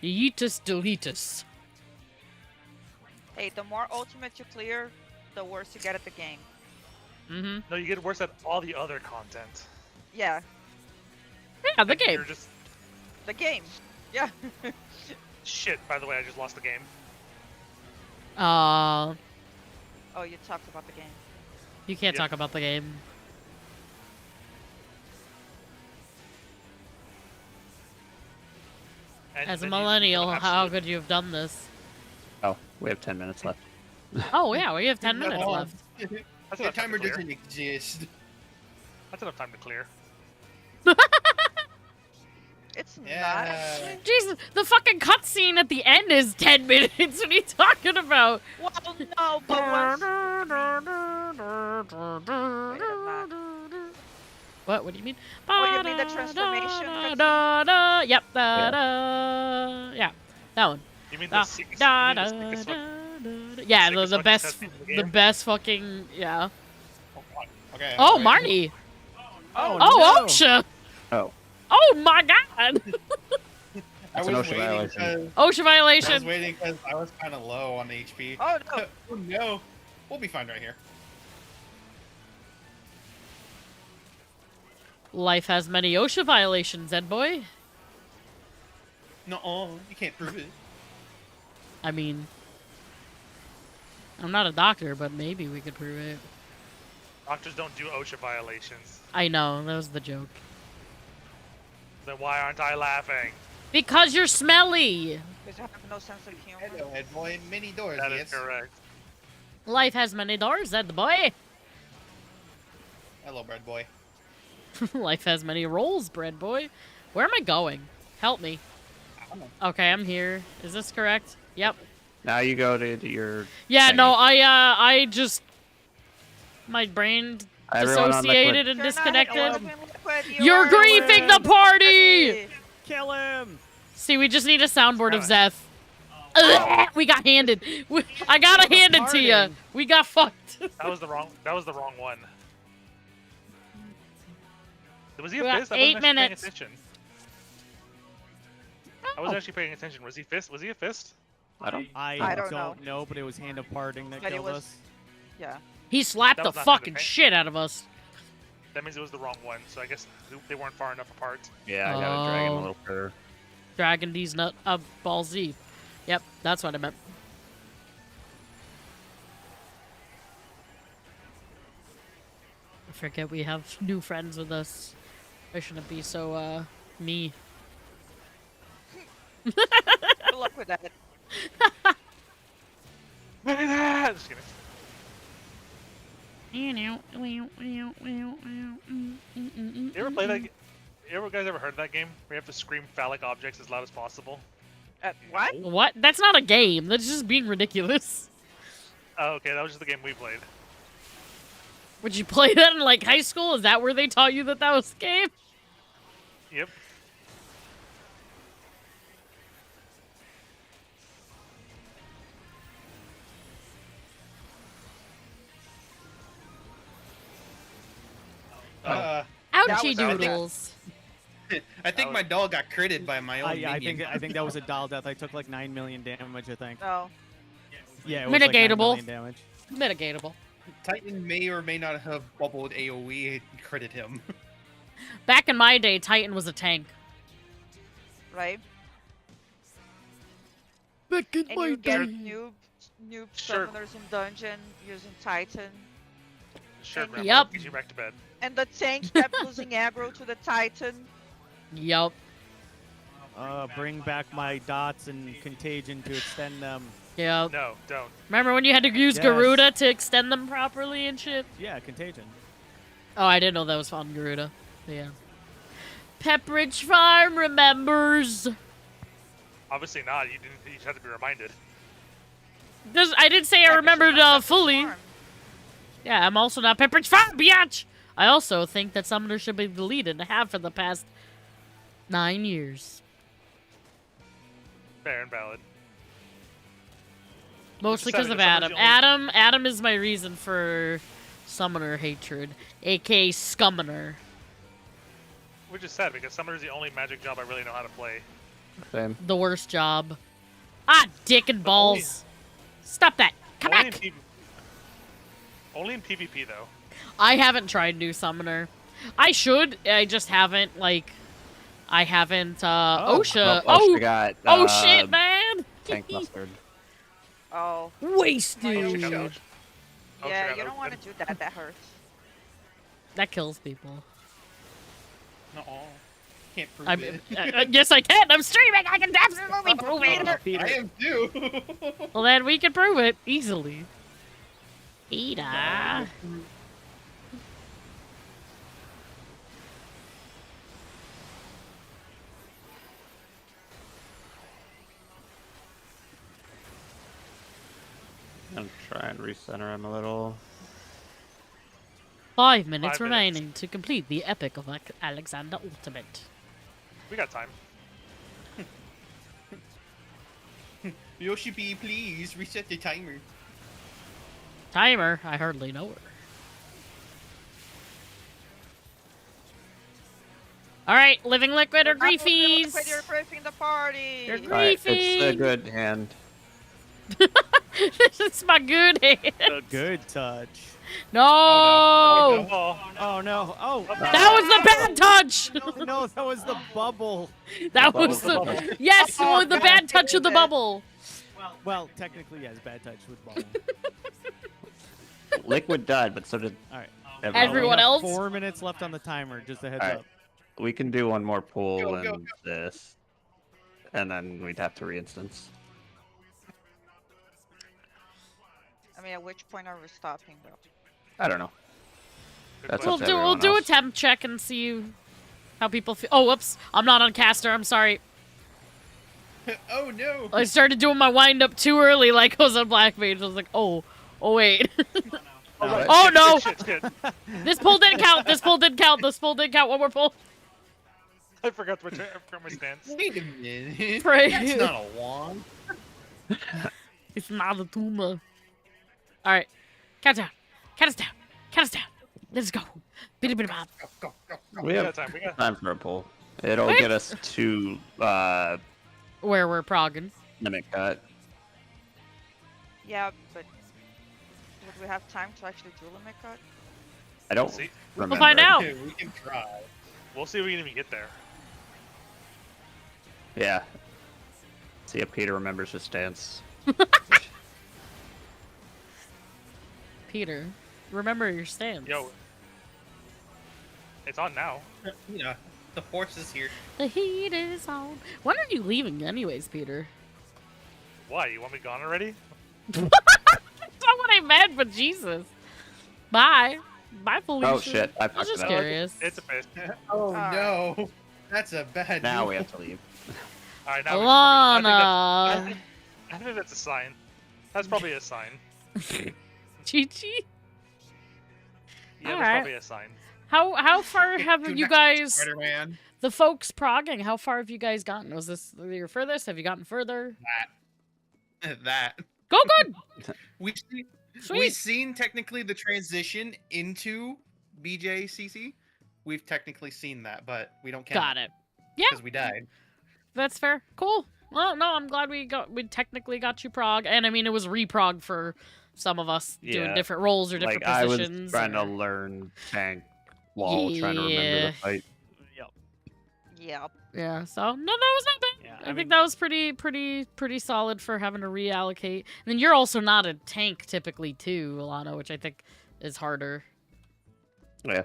Yeetus deletus. Hey, the more ultimate you clear, the worse you get at the game. Mm-hmm. No, you get worse at all the other content. Yeah, Yeah, the Like, game. You're just the game. Yeah. shit. By the way, I just lost the game. Oh, you talked about the game. you can't Yep. talk about the game. And As a then you go millennial, how absolute- could you have done this? Oh, we have 10 minutes left. Oh, yeah, we have 10 minutes No. left. That's The enough time timer to clear. doesn't exist. That's enough time to clear. It's not. Yeah. actually. Jesus, the fucking cutscene at the end is 10 minutes. What are you talking about? Well, no, but once... What? What do you mean? Oh, you mean the transformation cutscene? Yep. Yeah, that one. You mean Da, the sickest, da, you da, mean the sickest da, one? da, da. Yeah, sickest the fucking best, cutscene in the the game? best fucking, yeah. Okay. Oh, wait. Marnie. Oh, Oh, no. OSHA. Oh, Oh my God. I That's was an OSHA waiting violation. 'cause- OSHA I was violation. waiting because I was kind of low on HP. Oh no. Oh no, we'll be fine right here. Life has many OSHA violations, Ed boy. No, you can't prove it. I mean, I'm not a doctor, but maybe we could prove it. Doctors don't do OSHA violations. I know, that was the joke. Then why aren't I laughing? Because you're smelly. Because you have no sense of humor. Hello, head boy. Many doors. That is yes. correct. Life has many doors, Ed boy. Hello, bread boy. Life has many rolls, bread boy. Where am I going? Help me. I don't know. Okay, I'm here. Is this correct? Yep. now you go to your. Yeah, thingy. no, I just my brain Everyone on dissociated liquid. and You're not disconnected. helping liquid, you You're are griefing the party! Kill him! See, we just need a soundboard of Zeth. We got handed. I gotta hand it to you. Farting. We got fucked. That was the wrong. That was the wrong one. Was he a We got fist? I 8 wasn't actually minutes. paying attention. I wasn't actually paying attention. Was he fist? Was he a fist? I don't. I don't know, but it was hand of parting that But it killed was- us. Yeah. He slapped That the was not fucking good, right? shit out of us. That means it was the wrong one. So I guess they weren't far enough apart. Yeah, I gotta drag him Oh. a little further. Dragon D's nut ball Z. Yep, that's what I meant. I forget we have new friends with us. I shouldn't be so me. Good luck with that. Just kidding. You You ever play that? You guys ever heard of that game where you have to scream phallic objects as loud as possible? What? What? That's not a game. That's just being ridiculous. Oh, okay, that was just the game we played. Would you play that in like high school? Is that where they taught you that that was a game? Yep. Uh, Ouchie was- doodles. I think my dog got critted by my own Yeah, I minion. think that was a doll death. I took like 9 million damage. I think. No. Yeah, it was like 9 Mitigatable. million damage. Mitigatable. Titan may or may not have bubbled AoE and critted him. Back in my day, Titan was a tank. Right? Back in And you get noob noob Sure. summoners in dungeon using Titan. Sure, And- Grandpa. Yup. Get you back to bed. And the tank kept losing aggro to the Titan. Yup. Bring back my dots and contagion to extend them. Yup. No, don't. Remember when you had to use Yes. Garuda to extend them properly and shit? Yeah, contagion. Oh, I didn't know that was on Garuda. Yeah. Pepperidge Farm remembers. Obviously not. You didn't. You just have to be reminded. I didn't say I Yeah, 'cause remembered she's not Pepperidge fully. Farm. Yeah, I'm also not Pepperidge Farm, biatch! I also think that Summoner should be deleted and have for the past 9 years. Fair and valid. Mostly Just because of having the Adam. Adam is my reason for Summoner hatred, aka Scummoner. Which is sad because Summoner's the only magic job I really know how to play. Same. The worst job. Ah, dick and balls. Stop that. Come Only in, back. only in PvP though. I haven't tried new Summoner. I should. I just haven't, like... I haven't, OSHA. Oh, got, Oh, shit, man! Tank mustard. Oh. Wasted. Oh, check out. Oh, Yeah, check you out don't want to open. do that. That hurts. That kills people. No, can't prove I, it. yes, I can. I'm streaming. I can absolutely prove it. Peter. I am too. Well, then we can prove it easily. Ida. I'm trying to recenter him a little. 5 minutes 5 minutes. remaining to complete the Epic of Alexander Ultimate. We got time. Yoshi B, please reset the timer. Timer? I hardly know her. Alright, Living Liquid or Griefies? You're briefing the party. You're Alright, it's a Griefing. good hand. It's my good hand. A good touch. No! Oh, Oh no! Oh, That was the bad touch! no! That was the bubble. That Bubble, was bubble. the... Yes, with the bad touch of the bubble. Well, technically, yes, bad touch with bubble. Liquid died, but so did All right. Everyone We have else? 4 minutes left on the timer. Just a heads Alright. up. We can do one more pull Go, and go, this. And then we'd have to re-instance. I mean, at which point are we stopping, though? I don't know. good That's We'll up to question. do everyone a else. temp check and see how people feel. Oh, whoops! I'm not on caster. I'm sorry. Oh no. I started doing my wind up too early, like I was on Black Mage. I was like, oh wait. Alright. Oh no! Shit, shit, shit. This pull didn't count. This pull didn't count. This pull didn't count. One more pull. I forgot my stance. Wait a minute. Pray. That's not a wand. It's not a tumor. All right, count down. Count us down. Count us down. Let's go. Bitty bitty bob. Go, go, go, go. We We have got time. We got. time for a pull. It'll What? get us to Where we're progging. limit cut. Yeah, but would we have time to actually do limit cut? I don't See, remember. find out. Okay, we can try. we'll see if we can even get there. Yeah. See if Peter remembers his stance. Peter, remember your stance. Yo, it's on now. You know, the force is here. The heat is on. When are you leaving, anyways, Peter? Why? You want me gone already? That's not what I meant, but Jesus. Bye. Bye, Felicia. Oh shit, I I was fucked just it up. curious. It's a face. Oh Alright. no. That's a bad Now deal. we have to leave. All right, now. we I Alana. think that's a sign. That's probably a sign. Chi-Chi? Yeah, that's Alright. probably a sign. How far have Dude, you next guys, Spider-Man. the folks progging, how far have you guys gotten? Was this your furthest? Have you gotten further? That. Go good! We've seen, we've Sweet! seen technically the transition into BJCC. We've technically seen that, but we don't count Got it. because we died. That's fair. Cool. Well, no, I'm glad we technically got you prog. And I mean, it was reprog for some of us doing Yeah. different roles or different Like I was positions. trying to or- learn tank while trying to remember Yeah. the fight. Yep. Yep. Yeah, so no, that was not bad. Yeah, I think that was pretty solid for having to reallocate. And then you're also not a tank typically too, Alana, which I think is harder. Yeah.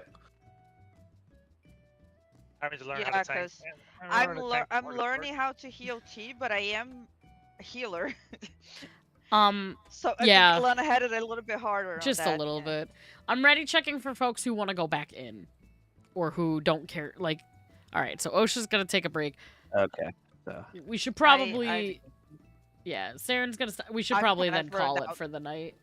Having to learn Yeah, how to tank. 'cause Man, I'm learning how to heal T, but I am a healer. So I Yeah. think Alana had it a little bit harder. on Just a that, little yeah. bit. I'm ready checking for folks who want to go back in, or who don't care. Like, all right, so Osha's gonna take a break. Okay. So We should probably, I- yeah. Saren's gonna. We should I'm probably kinda then burned call it out. for the night.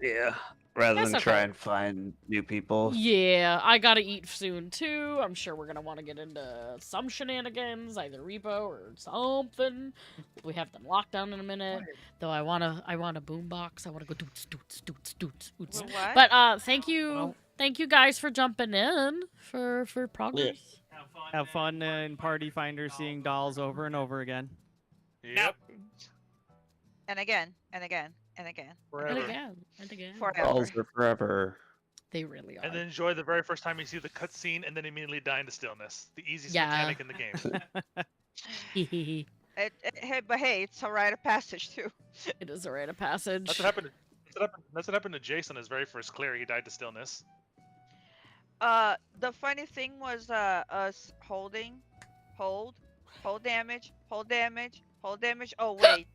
yeah. Rather That's than try okay. and find new people. Yeah, I gotta eat soon too. I'm sure we're gonna want to get into some shenanigans, either repo or something. We have them locked down in a minute. Though I want a boombox. I want to go doots doots doots doots doots. Well, what? But thank you guys for jumping in for progress. Have fun in Party Finder seeing dolls over and over again. Yep. And again, and again, and again. Forever. And again. Forever. Dolls are forever. They really are. And then enjoy the very first time you see the cutscene, and then immediately die into stillness. The easiest Yeah. mechanic in the game. But hey, it's a rite of passage too. It is a rite of passage. That's what happened. That's what happened to Jason. His very first clear, he died to stillness. The funny thing was us holding, hold damage, hold damage, hold damage. Oh wait,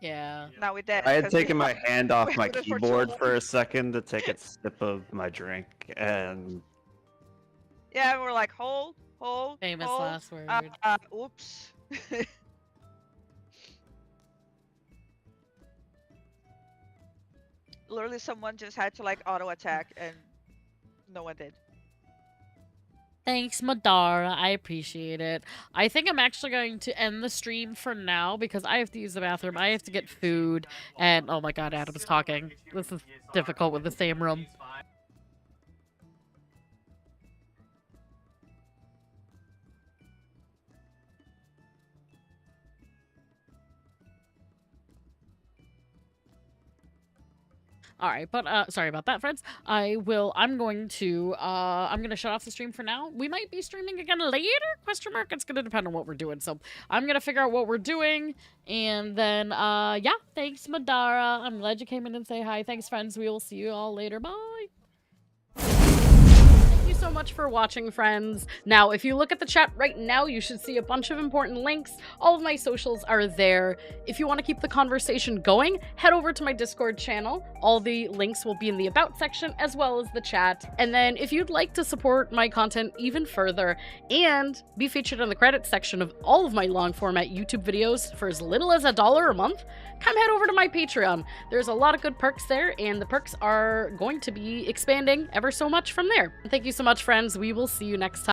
Yeah. now we're dead. I had 'cause we taken my held- hand off my waited for keyboard Joel. for a second to take a sip of my drink, and Yeah, we're like hold. Famous hold. last word. Oops. Literally, someone just had to like auto attack, and no one did. Thanks, Madara. I appreciate it. I think I'm actually going to end the stream for now because I have to use the bathroom. I have to get food. And oh my god, Adam's talking. This is difficult with the same room. All right, but sorry about that, friends. I'm going to shut off the stream for now. We might be streaming again later? Question mark. It's gonna depend on what we're doing. So I'm gonna figure out what we're doing, and then yeah. Thanks, Madara. I'm glad you came in and say hi. Thanks, friends. We will see you all later. Bye. Thank you so much for watching, friends. Now, if you look at the chat right now, you should see a bunch of important links. All of my socials are there. If you want to keep the conversation going, head over to my Discord channel. All the links will be in the About section as well as the chat. And then if you'd like to support my content even further and be featured in the credits section of all of my long format YouTube videos for as little as $1 a month, come head over to my Patreon. There's a lot of good perks there, and the perks are going to be expanding ever so much from there. Thank you so much, friends. We will see you next time.